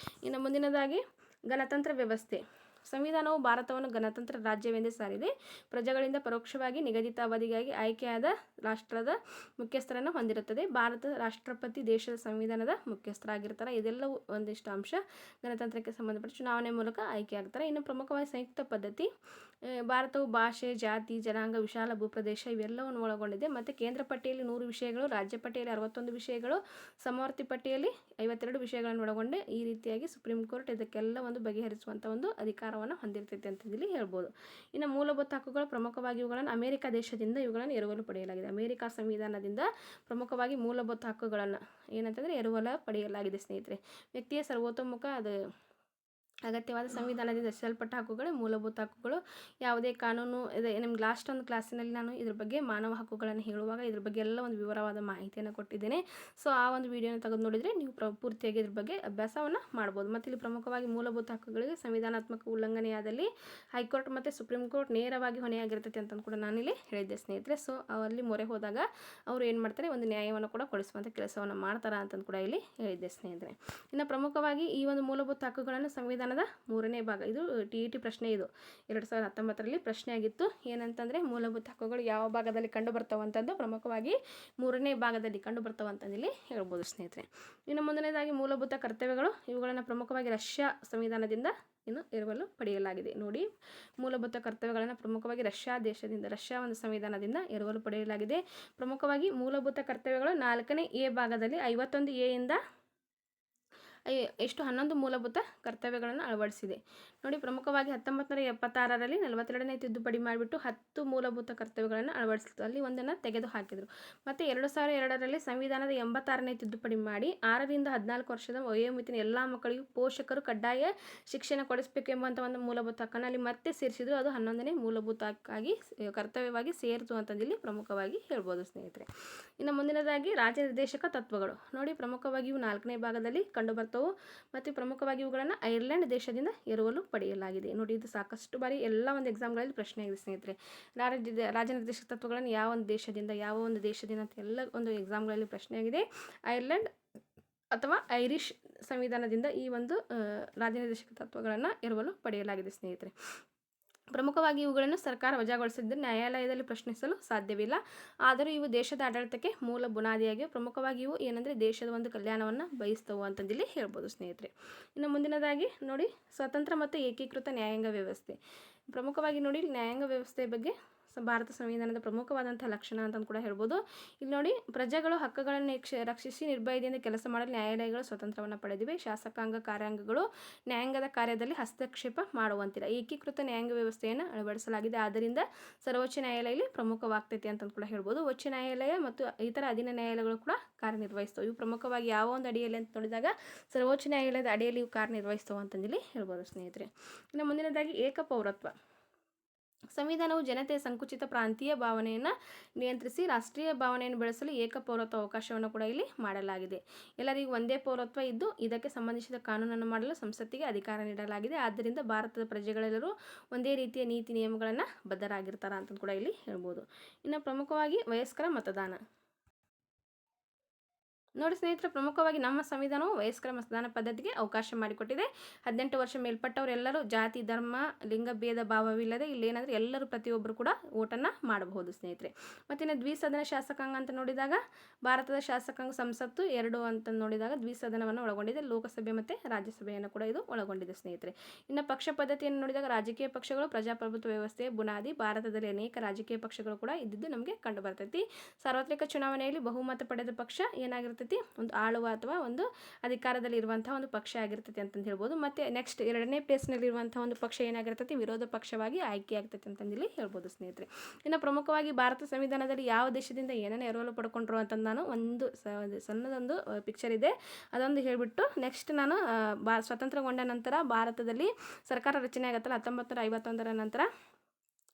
ಇನ್ನು ಮುಂದಿನದಾಗಿ ಗಣತಂತ್ರ ವ್ಯವಸ್ಥೆ. ಸಂವಿಧಾನವು ಭಾರತವನ್ನು ಗಣತಂತ್ರ ರಾಜ್ಯವೆಂದೇ ಸಾರಿದೆ. ಪ್ರಜೆಗಳಿಂದ ಪರೋಕ್ಷವಾಗಿ ನಿಗದಿತ ಅವಧಿಗಾಗಿ ಆಯ್ಕೆಯಾದ ರಾಷ್ಟ್ರದ ಮುಖ್ಯಸ್ಥರನ್ನು ಹೊಂದಿರುತ್ತದೆ. ಭಾರತದ ರಾಷ್ಟ್ರಪತಿ ದೇಶದ ಸಂವಿಧಾನದ ಮುಖ್ಯಸ್ಥರಾಗಿರ್ತಾರೆ. ಇದೆಲ್ಲವೂ ಒಂದಿಷ್ಟು ಅಂಶ ಗಣತಂತ್ರಕ್ಕೆ ಸಂಬಂಧಪಟ್ಟ ಚುನಾವಣೆ ಮೂಲಕ ಆಯ್ಕೆಯಾಗ್ತಾರೆ. ಇನ್ನು ಪ್ರಮುಖವಾಗಿ ಸಂಯುಕ್ತ ಪದ್ಧತಿ. ಭಾರತವು ಭಾಷೆ, ಜಾತಿ, ಜನಾಂಗ, ವಿಶಾಲ ಭೂಪ್ರದೇಶ ಇವೆಲ್ಲವನ್ನು ಒಳಗೊಂಡಿದೆ. ಮತ್ತು ಕೇಂದ್ರ ಪಟ್ಟಿಯಲ್ಲಿ 100 ವಿಷಯಗಳು, ರಾಜ್ಯ ಪಟ್ಟಿಯಲ್ಲಿ 61 ವಿಷಯಗಳು, ಸಮವರ್ತಿ ಪಟ್ಟಿಯಲ್ಲಿ 52 ವಿಷಯಗಳನ್ನು ಒಳಗೊಂಡೆ ಈ ರೀತಿಯಾಗಿ ಸುಪ್ರೀಂ ಕೋರ್ಟ್ ಇದಕ್ಕೆಲ್ಲ ಒಂದು ಬಗೆಹರಿಸುವಂಥ ಒಂದು ಅಧಿಕಾರವನ್ನು ಹೊಂದಿರ್ತೈತೆ ಅಂತಂದಿಲ್ಲಿ ಹೇಳ್ಬೋದು. ಇನ್ನು ಮೂಲಭೂತ ಹಕ್ಕುಗಳು ಪ್ರಮುಖವಾಗಿ ಇವುಗಳನ್ನು ಅಮೆರಿಕ ದೇಶದಿಂದ ಇವುಗಳನ್ನು ಎರವಲು ಪಡೆಯಲಾಗಿದೆ. ಅಮೆರಿಕ ಸಂವಿಧಾನದಿಂದ ಪ್ರಮುಖವಾಗಿ ಮೂಲಭೂತ ಹಕ್ಕುಗಳನ್ನು ಏನಂತಂದರೆ ಎರವಲು ಪಡೆಯಲಾಗಿದೆ ಸ್ನೇಹಿತರೆ. ವ್ಯಕ್ತಿಯ ಸರ್ವತೋಮುಖ ಅಗತ್ಯವಾದ ಸಂವಿಧಾನದಿಂದ ರಚಿಸಲ್ಪಟ್ಟ ಹಕ್ಕುಗಳೇ ಮೂಲಭೂತ ಹಕ್ಕುಗಳು. ಯಾವುದೇ ಕಾನೂನು ಇದೆ. ನಿಮ್ಗೆ ಲಾಸ್ಟ್ ಒಂದು ಕ್ಲಾಸಿನಲ್ಲಿ ನಾನು ಇದ್ರ ಬಗ್ಗೆ ಮಾನವ ಹಕ್ಕುಗಳನ್ನು ಹೇಳುವಾಗ ಇದ್ರ ಬಗ್ಗೆ ಎಲ್ಲ ಒಂದು ವಿವರವಾದ ಮಾಹಿತಿಯನ್ನು ಕೊಟ್ಟಿದ್ದೇನೆ. ಸೊ ಆ ಒಂದು ವಿಡಿಯೋನ ತೆಗೆದು ನೋಡಿದರೆ ನೀವು ಪೂರ್ತಿಯಾಗಿ ಇದ್ರ ಬಗ್ಗೆ ಅಭ್ಯಾಸವನ್ನು ಮಾಡ್ಬೋದು. ಮತ್ತು ಇಲ್ಲಿ ಪ್ರಮುಖವಾಗಿ ಮೂಲಭೂತ ಹಕ್ಕುಗಳಿಗೆ ಸಂವಿಧಾನಾತ್ಮಕ ಉಲ್ಲಂಘನೆಯಾದಲ್ಲಿ ಹೈಕೋರ್ಟ್ ಮತ್ತು ಸುಪ್ರೀಂ ಕೋರ್ಟ್ ನೇರವಾಗಿ ಹೊಣೆಯಾಗಿರ್ತೈತೆ ಅಂತ ಕೂಡ ನಾನಿಲ್ಲಿ ಹೇಳಿದ್ದೆ ಸ್ನೇಹಿತರೆ. ಸೊ ಅಲ್ಲಿ ಮೊರೆ ಹೋದಾಗ ಅವರು ಏನು ಮಾಡ್ತಾರೆ, ಒಂದು ನ್ಯಾಯವನ್ನು ಕೂಡ ಕೊಡಿಸುವಂಥ ಕೆಲಸವನ್ನು ಮಾಡ್ತಾರೆ ಅಂತಂದು ಕೂಡ ಇಲ್ಲಿ ಹೇಳಿದ್ದೆ ಸ್ನೇಹಿತರೆ. ಇನ್ನು ಪ್ರಮುಖವಾಗಿ ಈ ಒಂದು ಮೂಲಭೂತ ಹಕ್ಕುಗಳನ್ನು ಸಂವಿಧಾನದ 3ನೇ ಭಾಗ, ಇದು TET ಪ್ರಶ್ನೆ, ಇದು 2019ರಲ್ಲಿ ಪ್ರಶ್ನೆ ಆಗಿತ್ತು. ಏನಂತಂದರೆ ಮೂಲಭೂತ ಹಕ್ಕುಗಳು ಯಾವ ಭಾಗದಲ್ಲಿ ಕಂಡು ಬರ್ತಾವಂತಂದು ಪ್ರಮುಖವಾಗಿ 3ನೇ ಭಾಗದಲ್ಲಿ ಕಂಡು ಬರ್ತಾವಂತಂದಿಲ್ಲಿ ಹೇಳ್ಬೋದು ಸ್ನೇಹಿತರೆ. ಇನ್ನು ಮುಂದಿನದಾಗಿ ಮೂಲಭೂತ ಕರ್ತವ್ಯಗಳು. ಇವುಗಳನ್ನು ಪ್ರಮುಖವಾಗಿ ರಷ್ಯಾ ಸಂವಿಧಾನದಿಂದ ಇನ್ನು ಎರವಲು ಪಡೆಯಲಾಗಿದೆ. ನೋಡಿ, ಮೂಲಭೂತ ಕರ್ತವ್ಯಗಳನ್ನು ಪ್ರಮುಖವಾಗಿ ರಷ್ಯಾ ಒಂದು ಸಂವಿಧಾನದಿಂದ ಎರವಲು ಪಡೆಯಲಾಗಿದೆ. ಪ್ರಮುಖವಾಗಿ ಮೂಲಭೂತ ಕರ್ತವ್ಯಗಳು 4ನೇ ಎ ಭಾಗದಲ್ಲಿ 51A ಇಂದ ಎಷ್ಟು 11 ಮೂಲಭೂತ ಕರ್ತವ್ಯಗಳನ್ನು ಅಳವಡಿಸಿದೆ. ನೋಡಿ, ಪ್ರಮುಖವಾಗಿ 1976ರಲ್ಲಿ 42ನೇ ತಿದ್ದುಪಡಿ ಮಾಡಿಬಿಟ್ಟು 10 ಮೂಲಭೂತ ಕರ್ತವ್ಯಗಳನ್ನು ಅಳವಡಿಸಿತು. ಅಲ್ಲಿ ಒಂದನ್ನು ತೆಗೆದು ಹಾಕಿದರು. ಮತ್ತು 2002ರಲ್ಲಿ ಸಂವಿಧಾನದ 86ನೇ ತಿದ್ದುಪಡಿ ಮಾಡಿ 6ರಿಂದ 14 ವರ್ಷದ ವಯೋಮಿತಿನ ಎಲ್ಲ ಮಕ್ಕಳಿಗೂ ಪೋಷಕರು ಕಡ್ಡಾಯ ಶಿಕ್ಷಣ ಕೊಡಿಸಬೇಕೆಂಬಂಥ ಒಂದು ಮೂಲಭೂತ ಹಕ್ಕನ್ನು ಅಲ್ಲಿ ಮತ್ತೆ ಸೇರಿಸಿದ್ರು. ಅದು 11ನೇ ಮೂಲಭೂತ ಹಕ್ಕಾಗಿ ಕರ್ತವ್ಯವಾಗಿ ಸೇರಿತು ಅಂತಂದಿಲ್ಲಿ ಪ್ರಮುಖವಾಗಿ ಹೇಳ್ಬೋದು ಸ್ನೇಹಿತರೆ. ಇನ್ನು ಮುಂದಿನದಾಗಿ ರಾಜ್ಯ ನಿರ್ದೇಶಕ ತತ್ವಗಳು. ನೋಡಿ, ಪ್ರಮುಖವಾಗಿ ಇವು 4ನೇ ಭಾಗದಲ್ಲಿ ಕಂಡುಬರ್ತವು ಮತ್ತು ಪ್ರಮುಖವಾಗಿ ಇವುಗಳನ್ನು ಐರ್ಲೆಂಡ್ ದೇಶದಿಂದ ಎರವಲು ಪಡೆಯಲಾಗಿದೆ. ನೋಡಿ, ಇದು ಸಾಕಷ್ಟು ಬಾರಿ ಎಲ್ಲ ಒಂದು ಎಕ್ಸಾಮ್ಗಳಲ್ಲಿ ಪ್ರಶ್ನೆ ಆಗಿದೆ ಸ್ನೇಹಿತರೆ. ರಾಜ್ಯ ನಿರ್ದೇಶಕ ತತ್ವಗಳನ್ನು ಯಾವ ಒಂದು ದೇಶದಿಂದ ಅಂತ ಎಲ್ಲ ಒಂದು ಎಕ್ಸಾಮ್ಗಳಲ್ಲಿ ಪ್ರಶ್ನೆ ಆಗಿದೆ. ಐರ್ಲೆಂಡ್ ಅಥವಾ ಐರಿಷ್ ಸಂವಿಧಾನದಿಂದ ಈ ಒಂದು ರಾಜ್ಯ ನಿರ್ದೇಶಕ ತತ್ವಗಳನ್ನು ಎರವಲು ಪಡೆಯಲಾಗಿದೆ ಸ್ನೇಹಿತರೆ. ಪ್ರಮುಖವಾಗಿ ಇವುಗಳನ್ನು ಸರ್ಕಾರ ವಜಾಗೊಳಿಸಿದ್ದು ನ್ಯಾಯಾಲಯದಲ್ಲಿ ಪ್ರಶ್ನಿಸಲು ಸಾಧ್ಯವಿಲ್ಲ. ಆದರೂ ಇವು ದೇಶದ ಆಡಳಿತಕ್ಕೆ ಮೂಲ ಬುನಾದಿಯಾಗಿ ಪ್ರಮುಖವಾಗಿ ಇವು ಏನಂದರೆ ದೇಶದ ಒಂದು ಕಲ್ಯಾಣವನ್ನು ಬಯಸ್ತವು ಅಂತಂದಿಲ್ಲಿ ಹೇಳ್ಬೋದು ಸ್ನೇಹಿತರೆ. ಇನ್ನು ಮುಂದಿನದಾಗಿ ನೋಡಿ, ಸ್ವತಂತ್ರ ಮತ್ತು ಏಕೀಕೃತ ನ್ಯಾಯಾಂಗ ವ್ಯವಸ್ಥೆ. ಪ್ರಮುಖವಾಗಿ ನೋಡಿ, ನ್ಯಾಯಾಂಗ ವ್ಯವಸ್ಥೆ ಬಗ್ಗೆ ಭಾರತ ಸಂವಿಧಾನದ ಪ್ರಮುಖವಾದಂಥ ಲಕ್ಷಣ ಅಂತಂದು ಕೂಡ ಹೇಳ್ಬೋದು. ಇಲ್ಲಿ ನೋಡಿ, ಪ್ರಜೆಗಳು ಹಕ್ಕುಗಳನ್ನು ರಕ್ಷಿಸಿ ನಿರ್ಭಯದಿಂದ ಕೆಲಸ ಮಾಡಲು ನ್ಯಾಯಾಲಯಗಳು ಸ್ವತಂತ್ರವನ್ನು ಪಡೆದಿವೆ. ಶಾಸಕಾಂಗ ಕಾರ್ಯಾಂಗಗಳು ನ್ಯಾಯಾಂಗದ ಕಾರ್ಯದಲ್ಲಿ ಹಸ್ತಕ್ಷೇಪ ಮಾಡುವಂತಿಲ್ಲ. ಏಕೀಕೃತ ನ್ಯಾಯಾಂಗ ವ್ಯವಸ್ಥೆಯನ್ನು ಅಳವಡಿಸಲಾಗಿದೆ. ಆದ್ದರಿಂದ ಸರ್ವೋಚ್ಚ ನ್ಯಾಯಾಲಯದಲ್ಲಿ ಪ್ರಮುಖವಾಗ್ತೈತಿ ಅಂತಂದು ಕೂಡ ಹೇಳ್ಬೋದು. ಉಚ್ಚ ನ್ಯಾಯಾಲಯ ಮತ್ತು ಇತರ ಅಧೀನ ನ್ಯಾಯಾಲಯಗಳು ಕೂಡ ಕಾರ್ಯನಿರ್ವಹಿಸ್ತವೆ. ಇವು ಪ್ರಮುಖವಾಗಿ ಯಾವ ಒಂದು ಅಡಿಯಲ್ಲಿ ಅಂತ ನೋಡಿದಾಗ ಸರ್ವೋಚ್ಚ ನ್ಯಾಯಾಲಯದ ಅಡಿಯಲ್ಲಿ ಇವು ಕಾರ್ಯನಿರ್ವಹಿಸ್ತವೆ ಅಂತಂದಿಲ್ಲಿ ಹೇಳ್ಬೋದು ಸ್ನೇಹಿತರೆ. ಇನ್ನು ಮುಂದಿನದಾಗಿ ಏಕಪೌರತ್ವ. ಸಂವಿಧಾನವು ಜನತೆಯ ಸಂಕುಚಿತ ಪ್ರಾಂತೀಯ ಭಾವನೆಯನ್ನು ನಿಯಂತ್ರಿಸಿ ರಾಷ್ಟ್ರೀಯ ಭಾವನೆಯನ್ನು ಬೆಳೆಸಲು ಏಕಪೌರತ್ವ ಅವಕಾಶವನ್ನು ಕೂಡ ಇಲ್ಲಿ ಮಾಡಲಾಗಿದೆ. ಎಲ್ಲರಿಗೂ ಒಂದೇ ಪೌರತ್ವ ಇದ್ದು ಇದಕ್ಕೆ ಸಂಬಂಧಿಸಿದ ಕಾನೂನನ್ನು ಮಾಡಲು ಸಂಸತ್ತಿಗೆ ಅಧಿಕಾರ ನೀಡಲಾಗಿದೆ. ಆದ್ದರಿಂದ ಭಾರತದ ಪ್ರಜೆಗಳೆಲ್ಲರೂ ಒಂದೇ ರೀತಿಯ ನೀತಿ ನಿಯಮಗಳನ್ನು ಬದ್ಧರಾಗಿರ್ತಾರೆ ಅಂತ ಕೂಡ ಇಲ್ಲಿ ಹೇಳ್ಬೋದು. ಇನ್ನು ಪ್ರಮುಖವಾಗಿ ವಯಸ್ಕರ ಮತದಾನ. ನೋಡಿ ಸ್ನೇಹಿತರೆ, ಪ್ರಮುಖವಾಗಿ ನಮ್ಮ ಸಂವಿಧಾನವು ವಯಸ್ಕರ ಮತದಾನ ಪದ್ಧತಿಗೆ ಅವಕಾಶ ಮಾಡಿಕೊಟ್ಟಿದೆ. 18 ವರ್ಷ ಮೇಲ್ಪಟ್ಟವರೆಲ್ಲರೂ ಜಾತಿ, ಧರ್ಮ, ಲಿಂಗ ಭೇದ ಭಾವವಿಲ್ಲದೆ ಇಲ್ಲೇನಾದರೆ ಎಲ್ಲರೂ ಪ್ರತಿಯೊಬ್ಬರು ಕೂಡ ಓಟನ್ನು ಮಾಡಬಹುದು ಸ್ನೇಹಿತರೆ. ಮತ್ತಿನ್ನು ದ್ವಿಸದನ ಶಾಸಕಾಂಗ ಅಂತ ನೋಡಿದಾಗ ಭಾರತದ ಶಾಸಕಾಂಗ ಸಂಸತ್ತು 2 ಅಂತ ನೋಡಿದಾಗ ದ್ವಿಸದನವನ್ನು ಒಳಗೊಂಡಿದೆ. ಲೋಕಸಭೆ ಮತ್ತು ರಾಜ್ಯಸಭೆಯನ್ನು ಕೂಡ ಇದು ಒಳಗೊಂಡಿದೆ ಸ್ನೇಹಿತರೆ. ಇನ್ನು ಪಕ್ಷ ಪದ್ಧತಿಯನ್ನು ನೋಡಿದಾಗ ರಾಜಕೀಯ ಪಕ್ಷಗಳು ಪ್ರಜಾಪ್ರಭುತ್ವ ವ್ಯವಸ್ಥೆಯ ಬುನಾದಿ. ಭಾರತದಲ್ಲಿ ಅನೇಕ ರಾಜಕೀಯ ಪಕ್ಷಗಳು ಕೂಡ ಇದ್ದಿದ್ದು ನಮಗೆ ಕಂಡು ಬರ್ತೈತಿ. ಸಾರ್ವತ್ರಿಕ ಚುನಾವಣೆಯಲ್ಲಿ ಬಹುಮತ ಪಡೆದ ಪಕ್ಷ ಏನಾಗಿರ್ತೈತಿ, ಒಂದು ಆಳುವ ಅಥವಾ ಒಂದು ಅಧಿಕಾರದಲ್ಲಿ ಇರುವಂತಹ ಒಂದು ಪಕ್ಷ ಆಗಿರ್ತೈತಿ ಅಂತಂದು ಹೇಳ್ಬೋದು. ಮತ್ತು ನೆಕ್ಸ್ಟ್ 2ನೇ ಪ್ಲೇಸ್ನಲ್ಲಿರುವಂಥ ಒಂದು ಪಕ್ಷ ಏನಾಗಿರ್ತೈತಿ, ವಿರೋಧ ಪಕ್ಷವಾಗಿ ಆಯ್ಕೆ ಆಗ್ತೈತಿ ಅಂತಂದಿಲ್ಲಿ ಹೇಳ್ಬೋದು ಸ್ನೇಹಿತರೆ. ಇನ್ನು ಪ್ರಮುಖವಾಗಿ ಭಾರತ ಸಂವಿಧಾನದಲ್ಲಿ ಯಾವ ದೇಶದಿಂದ ಏನೇನು ಎರವಲು ಪಡ್ಕೊಂಡ್ರು ಅಂತಂದು ನಾನು ಒಂದು ಸಣ್ಣದೊಂದು ಪಿಕ್ಚರ್ ಇದೆ, ಅದೊಂದು ಹೇಳಿಬಿಟ್ಟು ನೆಕ್ಸ್ಟ್ ನಾನು ಸ್ವತಂತ್ರಗೊಂಡ ನಂತರ ಭಾರತದಲ್ಲಿ ಸರ್ಕಾರ ರಚನೆ ಆಗುತ್ತಲ್ಲ 1951ರ ನಂತರ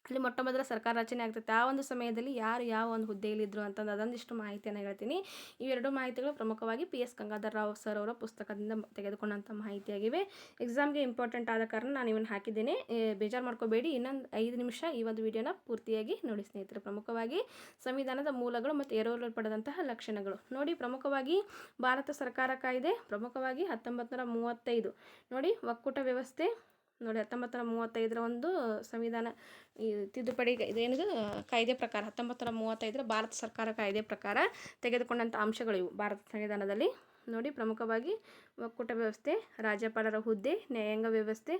ಅಲ್ಲಿ ಮೊಟ್ಟ ಮೊದಲ ಸರ್ಕಾರ ರಚನೆ ಆಗ್ತೈತೆ. ಆ ಒಂದು ಸಮಯದಲ್ಲಿ ಯಾರು ಯಾವ ಒಂದು ಹುದ್ದೆಯಲ್ಲಿದ್ದರು ಅಂತಂದು ಅದೊಂದಿಷ್ಟು ಮಾಹಿತಿಯನ್ನು ಹೇಳ್ತೀನಿ. ಇವೆರಡು ಮಾಹಿತಿಗಳು ಪ್ರಮುಖವಾಗಿ PS ಗಂಗಾಧರ ರಾವ್ ಸರ್ ಅವರ ಪುಸ್ತಕದಿಂದ ತೆಗೆದುಕೊಂಡಂಥ ಮಾಹಿತಿಯಾಗಿವೆ. ಎಕ್ಸಾಮ್ಗೆ ಇಂಪಾರ್ಟೆಂಟ್ ಆದ ಕಾರಣ ನಾನು ಇವನ್ನ ಹಾಕಿದ್ದೇನೆ, ಬೇಜಾರು ಮಾಡ್ಕೋಬೇಡಿ. ಇನ್ನೊಂದು 5 ನಿಮಿಷ ಈ ಒಂದು ವಿಡಿಯೋನ ಪೂರ್ತಿಯಾಗಿ ನೋಡಿ ಸ್ನೇಹಿತರೆ. ಪ್ರಮುಖವಾಗಿ ಸಂವಿಧಾನದ ಮೂಲಗಳು ಮತ್ತು ಎರವಲು ಪಡೆದಂತಹ ಲಕ್ಷಣಗಳು ನೋಡಿ. ಪ್ರಮುಖವಾಗಿ ಭಾರತ ಸರ್ಕಾರ ಕಾಯ್ದೆ ಪ್ರಮುಖವಾಗಿ 1935 ನೋಡಿ. ಒಕ್ಕೂಟ ವ್ಯವಸ್ಥೆ ನೋಡಿ 1935ರ ಒಂದು ಸಂವಿಧಾನ ತಿದ್ದುಪಡಿ ಇದೇನಿದು ಕಾಯ್ದೆ ಪ್ರಕಾರ 1935ರ ಭಾರತ ಸರ್ಕಾರ ಕಾಯ್ದೆ ಪ್ರಕಾರ ತೆಗೆದುಕೊಂಡಂಥ ಅಂಶಗಳು ಇವು ಭಾರತ ಸಂವಿಧಾನದಲ್ಲಿ ನೋಡಿ. ಪ್ರಮುಖವಾಗಿ ಒಕ್ಕೂಟ ವ್ಯವಸ್ಥೆ, ರಾಜ್ಯಪಾಲರ ಹುದ್ದೆ, ನ್ಯಾಯಾಂಗ ವ್ಯವಸ್ಥೆ,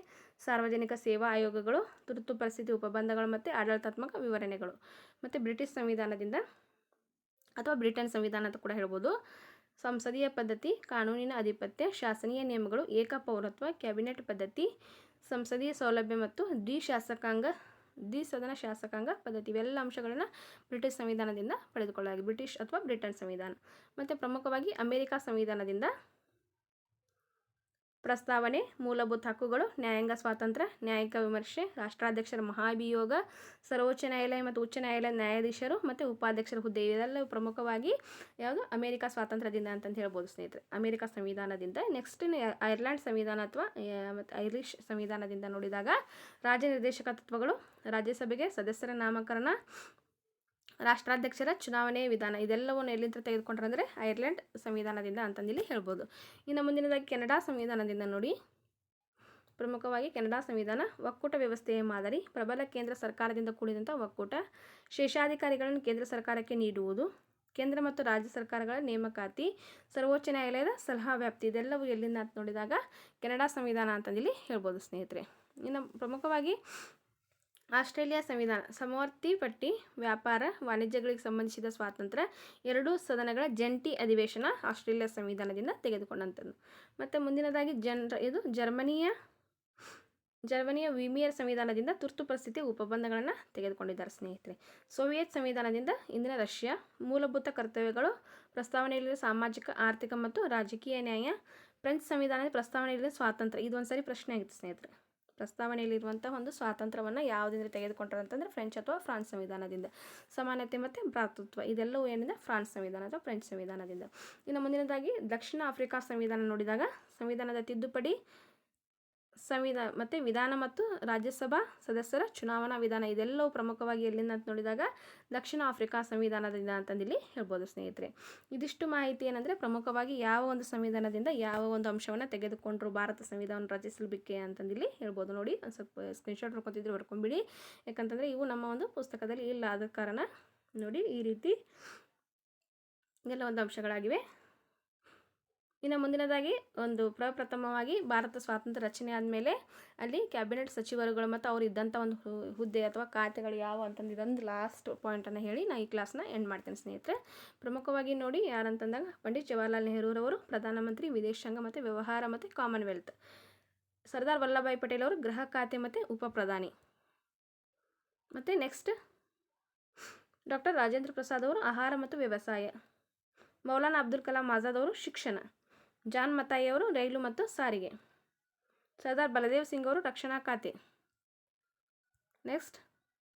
ಸಾರ್ವಜನಿಕ ಸೇವಾ ಆಯೋಗಗಳು, ತುರ್ತು ಪರಿಸ್ಥಿತಿ ಉಪಬಂಧಗಳು ಮತ್ತು ಆಡಳಿತಾತ್ಮಕ ವಿವರಣೆಗಳು. ಮತ್ತು ಬ್ರಿಟಿಷ್ ಸಂವಿಧಾನದಿಂದ ಅಥವಾ ಬ್ರಿಟನ್ ಸಂವಿಧಾನ ಅಂತ ಕೂಡ ಹೇಳ್ಬೋದು. ಸಂಸದೀಯ ಪದ್ಧತಿ, ಕಾನೂನಿನ ಆಧಿಪತ್ಯ, ಶಾಸನೀಯ ನಿಯಮಗಳು, ಏಕಪೌರತ್ವ, ಕ್ಯಾಬಿನೆಟ್ ಪದ್ಧತಿ, ಸಂಸದೀಯ ಸೌಲಭ್ಯ ಮತ್ತು ದ್ವಿಸದನ ಶಾಸಕಾಂಗ ಪದ್ಧತಿ ಇವೆಲ್ಲ ಅಂಶಗಳನ್ನು ಬ್ರಿಟಿಷ್ ಸಂವಿಧಾನದಿಂದ ಪಡೆದುಕೊಳ್ಳಲಾಗಿದೆ. ಬ್ರಿಟಿಷ್ ಅಥವಾ ಬ್ರಿಟನ್ ಸಂವಿಧಾನ. ಮತ್ತು ಪ್ರಮುಖವಾಗಿ ಅಮೆರಿಕ ಸಂವಿಧಾನದಿಂದ ಪ್ರಸ್ತಾವನೆ, ಮೂಲಭೂತ ಹಕ್ಕುಗಳು, ನ್ಯಾಯಾಂಗ ಸ್ವಾತಂತ್ರ್ಯ, ನ್ಯಾಯಿಕ ವಿಮರ್ಶೆ, ರಾಷ್ಟ್ರಾಧ್ಯಕ್ಷರ ಮಹಾಭಿಯೋಗ, ಸರ್ವೋಚ್ಚ ನ್ಯಾಯಾಲಯ ಮತ್ತು ಉಚ್ಚ ನ್ಯಾಯಾಲಯದ ನ್ಯಾಯಾಧೀಶರು ಮತ್ತು ಉಪಾಧ್ಯಕ್ಷರ ಹುದ್ದೆ ಇವೆಲ್ಲವೂ ಪ್ರಮುಖವಾಗಿ ಯಾವುದು ಅಮೆರಿಕ ಸ್ವಾತಂತ್ರ್ಯದಿಂದ ಅಂತಂದು ಹೇಳ್ಬೋದು ಸ್ನೇಹಿತರೆ, ಅಮೆರಿಕ ಸಂವಿಧಾನದಿಂದ. ನೆಕ್ಸ್ಟ್ ಐರ್ಲೆಂಡ್ ಸಂವಿಧಾನ ಅಥವಾ ಮತ್ತು ಐರಿಷ್ ಸಂವಿಧಾನದಿಂದ ನೋಡಿದಾಗ ರಾಜ್ಯ ನಿರ್ದೇಶಕ ತತ್ವಗಳು, ರಾಜ್ಯಸಭೆಗೆ ಸದಸ್ಯರ ನಾಮಕರಣ, ರಾಷ್ಟ್ರಾಧ್ಯಕ್ಷರ ಚುನಾವಣೆ ವಿಧಾನ ಇದೆಲ್ಲವನ್ನು ಎಲ್ಲಿಂದ ತೆಗೆದುಕೊಂಡ್ರೆ ಅಂದರೆ ಐರ್ಲೆಂಡ್ ಸಂವಿಧಾನದಿಂದ ಅಂತಂದಿಲ್ಲಿ ಹೇಳ್ಬೋದು. ಇನ್ನು ಮುಂದಿನದಾಗಿ ಕೆನಡಾ ಸಂವಿಧಾನದಿಂದ ನೋಡಿ. ಪ್ರಮುಖವಾಗಿ ಕೆನಡಾ ಸಂವಿಧಾನ ಒಕ್ಕೂಟ ವ್ಯವಸ್ಥೆಯ ಮಾದರಿ, ಪ್ರಬಲ ಕೇಂದ್ರ ಸರ್ಕಾರದಿಂದ ಕೂಡಿದಂಥ ಒಕ್ಕೂಟ, ಶೇಷಾಧಿಕಾರಿಗಳನ್ನು ಕೇಂದ್ರ ಸರ್ಕಾರಕ್ಕೆ ನೀಡುವುದು, ಕೇಂದ್ರ ಮತ್ತು ರಾಜ್ಯ ಸರ್ಕಾರಗಳ ನೇಮಕಾತಿ, ಸರ್ವೋಚ್ಚ ನ್ಯಾಯಾಲಯದ ಸಲಹಾ ವ್ಯಾಪ್ತಿ ಇದೆಲ್ಲವೂ ಎಲ್ಲಿಂದ ಅಂತ ನೋಡಿದಾಗ ಕೆನಡಾ ಸಂವಿಧಾನ ಅಂತಂದಿಲ್ಲಿ ಹೇಳ್ಬೋದು ಸ್ನೇಹಿತರೆ. ಇನ್ನು ಪ್ರಮುಖವಾಗಿ ಆಸ್ಟ್ರೇಲಿಯಾ ಸಂವಿಧಾನ ಸಮವರ್ತಿ ಪಟ್ಟಿ ವ್ಯಾಪಾರ ವಾಣಿಜ್ಯಗಳಿಗೆ ಸಂಬಂಧಿಸಿದ ಸ್ವಾತಂತ್ರ್ಯ ಎರಡೂ ಸದನಗಳ ಜಂಟಿ ಅಧಿವೇಶನ ಆಸ್ಟ್ರೇಲಿಯಾ ಸಂವಿಧಾನದಿಂದ ತೆಗೆದುಕೊಂಡಂಥದ್ದು. ಮತ್ತು ಮುಂದಿನದಾಗಿ ಜರ್ಮನಿಯ ವಿಮಿಯರ್ ಸಂವಿಧಾನದಿಂದ ತುರ್ತು ಪರಿಸ್ಥಿತಿ ಉಪಬಂಧಗಳನ್ನು ತೆಗೆದುಕೊಂಡಿದ್ದಾರೆ ಸ್ನೇಹಿತರೆ. ಸೋವಿಯತ್ ಸಂವಿಧಾನದಿಂದ ಇಂದಿನ ರಷ್ಯಾ. ಮೂಲಭೂತ ಕರ್ತವ್ಯಗಳು ಪ್ರಸ್ತಾವನೆಯಲ್ಲಿರುವ ಸಾಮಾಜಿಕ ಆರ್ಥಿಕ ಮತ್ತು ರಾಜಕೀಯ ನ್ಯಾಯ. ಫ್ರೆಂಚ್ ಸಂವಿಧಾನದ ಪ್ರಸ್ತಾವನೆಯಲ್ಲಿರುವ ಸ್ವಾತಂತ್ರ್ಯ. ಇದು ಒಂದು ಸಾರಿ ಪ್ರಶ್ನೆ ಆಗಿತ್ತು ಸ್ನೇಹಿತರೆ. ಪ್ರಸ್ತಾವನೆಯಲ್ಲಿರುವಂಥ ಒಂದು ಸ್ವಾತಂತ್ರ್ಯವನ್ನು ಯಾವುದರಿಂದ ತೆಗೆದುಕೊಂಡ್ರು ಅಂತಂದರೆ ಫ್ರೆಂಚ್ ಅಥವಾ ಫ್ರಾನ್ಸ್ ಸಂವಿಧಾನದಿಂದ. ಸಮಾನತೆ ಮತ್ತು ಭ್ರಾತೃತ್ವ ಇದೆಲ್ಲವೂ ಏನಿದೆ ಫ್ರಾನ್ಸ್ ಸಂವಿಧಾನ ಅಥವಾ ಫ್ರೆಂಚ್ ಸಂವಿಧಾನದಿಂದ. ಇನ್ನು ಮುಂದಿನದಾಗಿ ದಕ್ಷಿಣ ಆಫ್ರಿಕಾ ಸಂವಿಧಾನ ನೋಡಿದಾಗ ಸಂವಿಧಾನದ ತಿದ್ದುಪಡಿ ಮತ್ತು ವಿಧಾನ ಮತ್ತು ರಾಜ್ಯಸಭಾ ಸದಸ್ಯರ ಚುನಾವಣಾ ವಿಧಾನ ಇದೆಲ್ಲವೂ ಪ್ರಮುಖವಾಗಿ ಎಲ್ಲಿಂದ ಅಂತ ನೋಡಿದಾಗ ದಕ್ಷಿಣ ಆಫ್ರಿಕಾ ಸಂವಿಧಾನದಿಂದ ಅಂತಂದಿಲ್ಲಿ ಹೇಳ್ಬೋದು ಸ್ನೇಹಿತರೆ. ಇದಿಷ್ಟು ಮಾಹಿತಿ ಏನಂದರೆ ಪ್ರಮುಖವಾಗಿ ಯಾವ ಒಂದು ಸಂವಿಧಾನದಿಂದ ಯಾವ ಒಂದು ಅಂಶವನ್ನು ತೆಗೆದುಕೊಂಡ್ರು ಭಾರತ ಸಂವಿಧಾನ ರಚಿಸಲಿಕ್ಕೆ ಅಂತಂದಿಲ್ಲಿ ಹೇಳ್ಬೋದು. ನೋಡಿ ಒಂದು ಸ್ವಲ್ಪ ಸ್ಕ್ರೀನ್ಶಾಟ್ ಬರ್ಕೊತಿದ್ರೆ ಬರ್ಕೊಂಬಿಡಿ, ಯಾಕಂತಂದರೆ ಇವು ನಮ್ಮ ಒಂದು ಪುಸ್ತಕದಲ್ಲಿ ಇಲ್ಲ, ಆದ ಕಾರಣ ನೋಡಿ ಈ ರೀತಿ ಎಲ್ಲ ಒಂದು ಅಂಶಗಳಾಗಿವೆ. ಇನ್ನು ಮುಂದಿನದಾಗಿ ಒಂದು ಪ್ರಪ್ರಥಮವಾಗಿ ಭಾರತ ಸ್ವಾತಂತ್ರ್ಯ ರಚನೆ ಆದಮೇಲೆ ಅಲ್ಲಿ ಕ್ಯಾಬಿನೆಟ್ ಸಚಿವರುಗಳು ಮತ್ತು ಅವರು ಇದ್ದಂಥ ಒಂದು ಹುದ್ದೆ ಅಥವಾ ಖಾತೆಗಳು ಯಾವ ಅಂತಂದಿದ್ದೊಂದು ಲಾಸ್ಟ್ ಪಾಯಿಂಟನ್ನು ಹೇಳಿ ನಾನು ಈ ಕ್ಲಾಸ್ನ ಎಂಡ್ ಮಾಡ್ತೇನೆ ಸ್ನೇಹಿತರೆ. ಪ್ರಮುಖವಾಗಿ ನೋಡಿ ಯಾರಂತಂದಾಗ ಪಂಡಿತ್ ಜವಾಹರ್ಲಾಲ್ ನೆಹರೂರವರು ಪ್ರಧಾನಮಂತ್ರಿ, ವಿದೇಶಾಂಗ ಮತ್ತು ವ್ಯವಹಾರ ಮತ್ತು ಕಾಮನ್ವೆಲ್ತ್. ಸರ್ದಾರ್ ವಲ್ಲಭಾಯ್ ಪಟೇಲ್ ಅವರು ಗೃಹ ಖಾತೆ ಮತ್ತು ಉಪ ಪ್ರಧಾನಿ. ಮತ್ತು ನೆಕ್ಸ್ಟ್ ಡಾಕ್ಟರ್ ರಾಜೇಂದ್ರ ಪ್ರಸಾದ್ ಅವರು ಆಹಾರ ಮತ್ತು ವ್ಯವಸಾಯ. ಮೌಲಾನಾ ಅಬ್ದುಲ್ ಕಲಾಂ ಆಜಾದ್ ಅವರು ಶಿಕ್ಷಣ. ಜಾನ್ ಮತಾಯಿ ಅವರು ರೈಲು ಮತ್ತು ಸಾರಿಗೆ. ಸರ್ದಾರ್ ಬಲದೇವ್ ಸಿಂಗ್ ಅವರು ರಕ್ಷಣಾ ಖಾತೆ. ನೆಕ್ಸ್ಟ್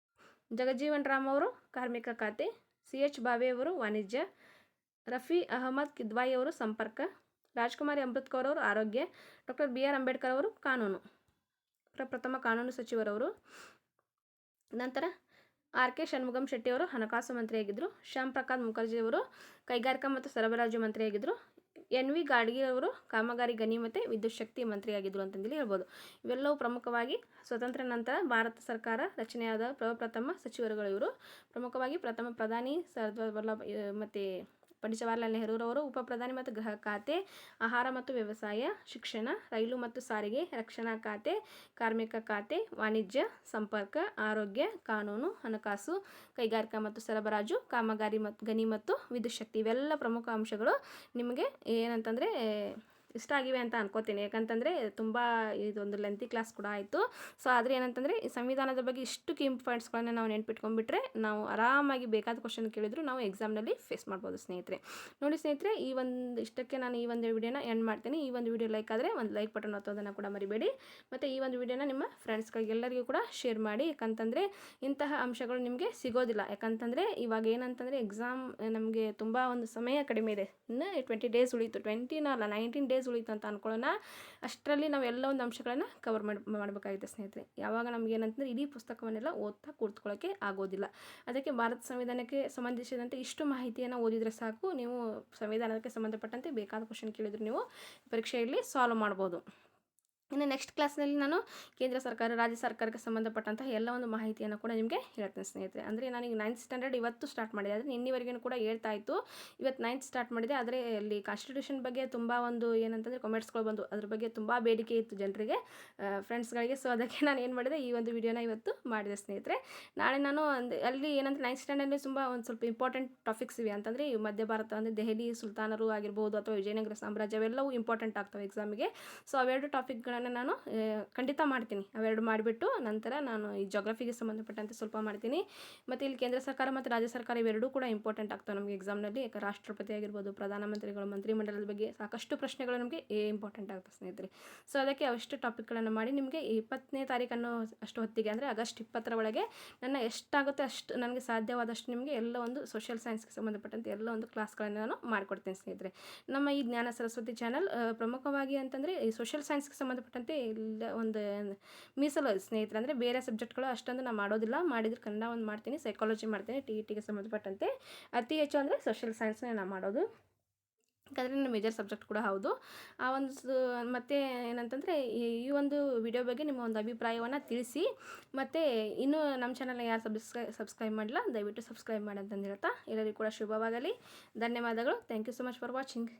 ಜಗಜೀವನ್ ರಾಮ್ ಅವರು ಕಾರ್ಮಿಕ ಖಾತೆ. CH ಭಾವೆ ಅವರು ವಾಣಿಜ್ಯ. ರಫಿ ಅಹಮದ್ ಕಿದ್ವಾಯಿ ಅವರು ಸಂಪರ್ಕ. ರಾಜ್ಕುಮಾರಿ ಅಮೃತ್ ಕೌರ್ ಅವರು ಆರೋಗ್ಯ. ಡಾಕ್ಟರ್ BR ಅಂಬೇಡ್ಕರ್ ಅವರು ಕಾನೂನು, ಪ್ರಪ್ರಥಮ ಕಾನೂನು ಸಚಿವರವರು. ನಂತರ RK ಷಣ್ಮುಗಂ ಶೆಟ್ಟಿ ಅವರು ಹಣಕಾಸು ಮಂತ್ರಿಯಾಗಿದ್ದರು. ಶ್ಯಾಮ್ ಪ್ರಸಾದ್ ಮುಖರ್ಜಿ ಅವರು ಕೈಗಾರಿಕಾ ಮತ್ತು ಸರಬರಾಜು ಮಂತ್ರಿಯಾಗಿದ್ದರು. NV ಗಾಡ್ಗಿ ಅವರು ಕಾಮಗಾರಿ ಗಣಿ ಮತ್ತು ವಿದ್ಯುತ್ ಶಕ್ತಿ ಮಂತ್ರಿಯಾಗಿದ್ದರು ಅಂತಂದೇಳಿ ಹೇಳ್ಬೋದು. ಇವೆಲ್ಲವೂ ಪ್ರಮುಖವಾಗಿ ಸ್ವತಂತ್ರ ನಂತರ ಭಾರತ ಸರ್ಕಾರ ರಚನೆಯಾದ ಪ್ರಪ್ರಥಮ ಸಚಿವರುಗಳು ಇವರು. ಪ್ರಮುಖವಾಗಿ ಪ್ರಥಮ ಪ್ರಧಾನಿ ಸರ್ದಾರ್ ವಲ್ಲಭಾಯ್ ಮತ್ತು ಪಂಡಿತ್ ಜವಾಹರ್ಲಾಲ್ ನೆಹರೂರವರು ಉಪ ಪ್ರಧಾನಿ ಮತ್ತು ಗೃಹ ಖಾತೆ, ಆಹಾರ ಮತ್ತು ವ್ಯವಸಾಯ, ಶಿಕ್ಷಣ, ರೈಲು ಮತ್ತು ಸಾರಿಗೆ, ರಕ್ಷಣಾ ಖಾತೆ, ಕಾರ್ಮಿಕ ಖಾತೆ, ವಾಣಿಜ್ಯ, ಸಂಪರ್ಕ, ಆರೋಗ್ಯ, ಕಾನೂನು, ಹಣಕಾಸು, ಕೈಗಾರಿಕಾ ಮತ್ತು ಸರಬರಾಜು, ಕಾಮಗಾರಿ ಮತ್ತು ಗಣಿ ಮತ್ತು ವಿದ್ಯುತ್ ಶಕ್ತಿ ಇವೆಲ್ಲ ಪ್ರಮುಖ ಅಂಶಗಳು ನಿಮಗೆ ಏನಂತಂದರೆ ಇಷ್ಟ ಆಗಿವೆ ಅಂತ ಅನ್ಕೋತೀನಿ. ಯಾಕಂತಂದರೆ ತುಂಬ ಇದೊಂದು ಲೆಂತಿ ಕ್ಲಾಸ್ ಕೂಡ ಆಯಿತು. ಸೊ ಆದರೆ ಏನಂತಂದರೆ ಈ ಸಂವಿಧಾನದ ಬಗ್ಗೆ ಇಷ್ಟು ಕೀ ಪಾಯಿಂಟ್ಸ್ಗಳನ್ನ ನಾವು ನೆನ್ಪಿಟ್ಕೊಂಡ್ಬಿಟ್ರೆ ನಾವು ಆರಾಮಾಗಿ ಬೇಕಾದ ಕ್ವಶನ್ ಕೇಳಿದ್ರು ನಾವು ಎಕ್ಸಾಮ್ನಲ್ಲಿ ಫೇಸ್ ಮಾಡ್ಬೋದು ಸ್ನೇಹಿತರೆ. ನೋಡಿ ಸ್ನೇಹಿತರೆ, ಈ ಒಂದು ಇಷ್ಟಕ್ಕೆ ನಾನು ಈ ಒಂದು ವಿಡಿಯೋನ ಎಂಡ್ ಮಾಡ್ತೀನಿ. ಈ ಒಂದು ವಿಡಿಯೋ ಲೈಕ್ ಆದರೆ ಒಂದು ಲೈಕ್ ಬಟನ್ ಒತ್ತೋದನ್ನು ಕೂಡ ಮರಿಬೇಡಿ. ಮತ್ತು ಈ ಒಂದು ವಿಡಿಯೋನ ನಿಮ್ಮ ಫ್ರೆಂಡ್ಸ್ಗಳಿಗೆಲ್ಲರಿಗೂ ಕೂಡ ಶೇರ್ ಮಾಡಿ. ಯಾಕಂತಂದರೆ ಇಂತಹ ಅಂಶಗಳು ನಿಮಗೆ ಸಿಗೋದಿಲ್ಲ. ಯಾಕಂತಂದರೆ ಇವಾಗ ಏನಂತಂದರೆ ಎಕ್ಸಾಮ್ ನಮಗೆ ತುಂಬ ಒಂದು ಸಮಯ ಕಡಿಮೆ ಇದೆ. ಇನ್ನು 20 ಡೇಸ್ ಉಳಿತು, 19 ಡೇಸ್ ಉಳಿತು ಅಂತ ಅಂದ್ಕೊಳ್ಳೋಣ. ಅಷ್ಟರಲ್ಲಿ ನಾವು ಎಲ್ಲ ಒಂದು ಅಂಶಗಳನ್ನು ಕವರ್ ಮಾಡಬೇಕಾಗುತ್ತೆ ಸ್ನೇಹಿತರೆ. ಯಾವಾಗ ನಮ್ಗೆ ಏನಂತಂದರೆ ಇಡೀ ಪುಸ್ತಕವನ್ನೆಲ್ಲ ಓದ್ತಾ ಕೂತ್ಕೊಳ್ಳೋಕ್ಕೆ ಆಗೋದಿಲ್ಲ. ಅದಕ್ಕೆ ಭಾರತ ಸಂವಿಧಾನಕ್ಕೆ ಸಂಬಂಧಿಸಿದಂತೆ ಇಷ್ಟು ಮಾಹಿತಿಯನ್ನು ಓದಿದರೆ ಸಾಕು, ನೀವು ಸಂವಿಧಾನಕ್ಕೆ ಸಂಬಂಧಪಟ್ಟಂತೆ ಬೇಕಾದ ಕ್ವಶನ್ ಕೇಳಿದ್ರು ನೀವು ಪರೀಕ್ಷೆಯಲ್ಲಿ ಸಾಲ್ವ್ ಮಾಡ್ಬೋದು. ಇನ್ನು ನೆಕ್ಸ್ಟ್ ಕ್ಲಾಸ್ನಲ್ಲಿ ನಾನು ಕೇಂದ್ರ ಸರ್ಕಾರ, ರಾಜ್ಯ ಸರ್ಕಾರಕ್ಕೆ ಸಂಬಂಧಪಟ್ಟಂತಹ ಎಲ್ಲ ಒಂದು ಮಾಹಿತಿಯನ್ನು ಕೂಡ ನಿಮಗೆ ಹೇಳ್ತೇನೆ ಸ್ನೇಹಿತರೆ. ಅಂದರೆ ನಾನೀಗ 9th ಸ್ಟ್ಯಾಂಡರ್ಡ್ ಇವತ್ತು ಸ್ಟಾರ್ಟ್ ಮಾಡಿದೆ, ಆದರೆ ನಿನ್ನೆವರೆಗೂ ಕೂಡ ಹೇಳ್ತಾ ಇತ್ತು. ಇವತ್ತು 9th ಸ್ಟಾರ್ಟ್ ಮಾಡಿದೆ. ಆದರೆ ಅಲ್ಲಿ ಕಾನ್ಸ್ಟಿಟ್ಯೂಷನ್ ಬಗ್ಗೆ ತುಂಬ ಒಂದು ಏನಂತಂದರೆ ಕಮೆಂಟ್ಸ್ಗಳು ಬಂದು ಅದ್ರ ಬಗ್ಗೆ ತುಂಬ ಬೇಡಿಕೆ ಇತ್ತು ಜನರಿಗೆ, ಫ್ರೆಂಡ್ಸ್ಗಳಿಗೆ. ಸೊ ಅದಕ್ಕೆ ನಾನು ಏನು ಮಾಡಿದೆ, ಈ ಒಂದು ವಿಡಿಯೋನ ಇವತ್ತು ಮಾಡಿದೆ ಸ್ನೇಹಿತರೆ. ನಾಳೆ ನಾನು ಅಲ್ಲಿ ಏನಂದರೆ 9th ಸ್ಟ್ಯಾಂಡರ್ಡಲ್ಲಿ ತುಂಬ ಒಂದು ಸ್ವಲ್ಪ ಇಂಪಾರ್ಟೆಂಟ್ ಟಾಪಿಕ್ಸ್ ಇವೆ. ಅಂತಂದರೆ ಈ ಮಧ್ಯ ಭಾರತ ಅಂದರೆ ದೆಹಲಿ ಸುಲ್ತಾನರು ಆಗಿರ್ಬೋದು ಅಥವಾ ವಿಜಯನಗರ ಸಾಮ್ರಾಜ್ಯ ಅವೆಲ್ಲವೂ ಇಂಪಾರ್ಟೆಂಟ್ ಆಗ್ತವೆ ಎಕ್ಸಾಮಿಗೆ. ಸೊ ಅವೆರಡು ಟಾಪಿಕ್ಗಳನ್ನು ನಾನು ಖಂಡಿತ ಮಾಡ್ತೀನಿ. ಅವೆರಡು ಮಾಡಿಬಿಟ್ಟು ನಂತರ ನಾನು ಈ ಜಾಗ್ರಫಿಗೆ ಸಂಬಂಧಪಟ್ಟಂತೆ ಸ್ವಲ್ಪ ಮಾಡ್ತೀನಿ. ಮತ್ತು ಇಲ್ಲಿ ಕೇಂದ್ರ ಸರ್ಕಾರ ಮತ್ತು ರಾಜ್ಯ ಸರ್ಕಾರ ಇವೆರಡೂ ಕೂಡ ಇಂಪಾರ್ಟೆಂಟ್ ಆಗ್ತವೆ ನಮಗೆ ಎಕ್ಸಾಮ್ನಲ್ಲಿ. ಯಾಕೆ ರಾಷ್ಟ್ರಪತಿ ಆಗಿರ್ಬೋದು, ಪ್ರಧಾನಮಂತ್ರಿಗಳು, ಮಂತ್ರಿಮಂಡಲದ ಬಗ್ಗೆ ಸಾಕಷ್ಟು ಪ್ರಶ್ನೆಗಳು ನಮಗೆ ಇಂಪಾರ್ಟೆಂಟ್ ಆಗ್ತವೆ ಸ್ನೇಹಿತರೆ. ಸೊ ಅದಕ್ಕೆ ಅಷ್ಟು ಟಾಪಿಕ್ಗಳನ್ನು ಮಾಡಿ ನಿಮಗೆ 20ನೇ ತಾರೀಕನ್ನು ಅಷ್ಟು ಹೊತ್ತಿಗೆ ಅಂದರೆ ಆಗಸ್ಟ್ 20ರ ಒಳಗೆ ನನ್ನ ಎಷ್ಟಾಗುತ್ತೆ ಅಷ್ಟು ನನಗೆ ಸಾಧ್ಯವಾದಷ್ಟು ನಿಮಗೆ ಎಲ್ಲ ಒಂದು ಸೋಷಿಯಲ್ ಸೈನ್ಸ್ಗೆ ಸಂಬಂಧಪಟ್ಟಂತೆ ಎಲ್ಲ ಒಂದು ಕ್ಲಾಸ್ಗಳನ್ನು ನಾನು ಮಾಡಿಕೊಡ್ತೀನಿ ಸ್ನೇಹಿತರೆ. ನಮ್ಮ ಈ ಜ್ಞಾನ ಸರಸ್ವತಿ ಚಾನಲ್ ಪ್ರಮುಖವಾಗಿ ಅಂತಂದರೆ ಈ ಸೋಷಿಯಲ್ ಸೈನ್ಸ್ಗೆ ಸಂಬಂಧಪಟ್ಟಂತೆ ಇಲ್ಲ ಒಂದು ಮೀಸಲು ಸ್ನೇಹಿತರೆ. ಅಂದರೆ ಬೇರೆ ಸಬ್ಜೆಕ್ಟ್ಗಳು ಅಷ್ಟೊಂದು ನಾನು ಮಾಡೋದಿಲ್ಲ. ಮಾಡಿದ್ರೆ ಕನ್ನಡ ಒಂದು ಮಾಡ್ತೀನಿ, ಸೈಕಾಲಜಿ ಮಾಡ್ತೀನಿ, TETಗೆ ಸಂಬಂಧಪಟ್ಟಂತೆ. ಅತಿ ಹೆಚ್ಚು ಅಂದರೆ ಸೋಷಿಯಲ್ ಸೈನ್ಸ್ನೇ ನಾನು ಮಾಡೋದು, ಯಾಕಂದರೆ ನನ್ನ ಮೇಜರ್ ಸಬ್ಜೆಕ್ಟ್ ಕೂಡ ಹೌದು. ಆ ಒಂದು ಮತ್ತು ಏನಂತಂದರೆ ಈ ಒಂದು ವಿಡಿಯೋ ಬಗ್ಗೆ ನಿಮ್ಮ ಒಂದು ಅಭಿಪ್ರಾಯವನ್ನು ತಿಳಿಸಿ. ಮತ್ತು ಇನ್ನೂ ನಮ್ಮ ಚಾನಲ್ನ ಯಾರು ಸಬ್ಸ್ಕ್ರೈಬ್ ಮಾಡಿಲ್ಲ ದಯವಿಟ್ಟು ಸಬ್ಸ್ಕ್ರೈಬ್ ಮಾಡಿ ಅಂತಂದು ಹೇಳ್ತಾ ಎಲ್ಲರಿಗೂ ಕೂಡ ಶುಭವಾಗಲಿ. ಧನ್ಯವಾದಗಳು. Thank you so much for watching.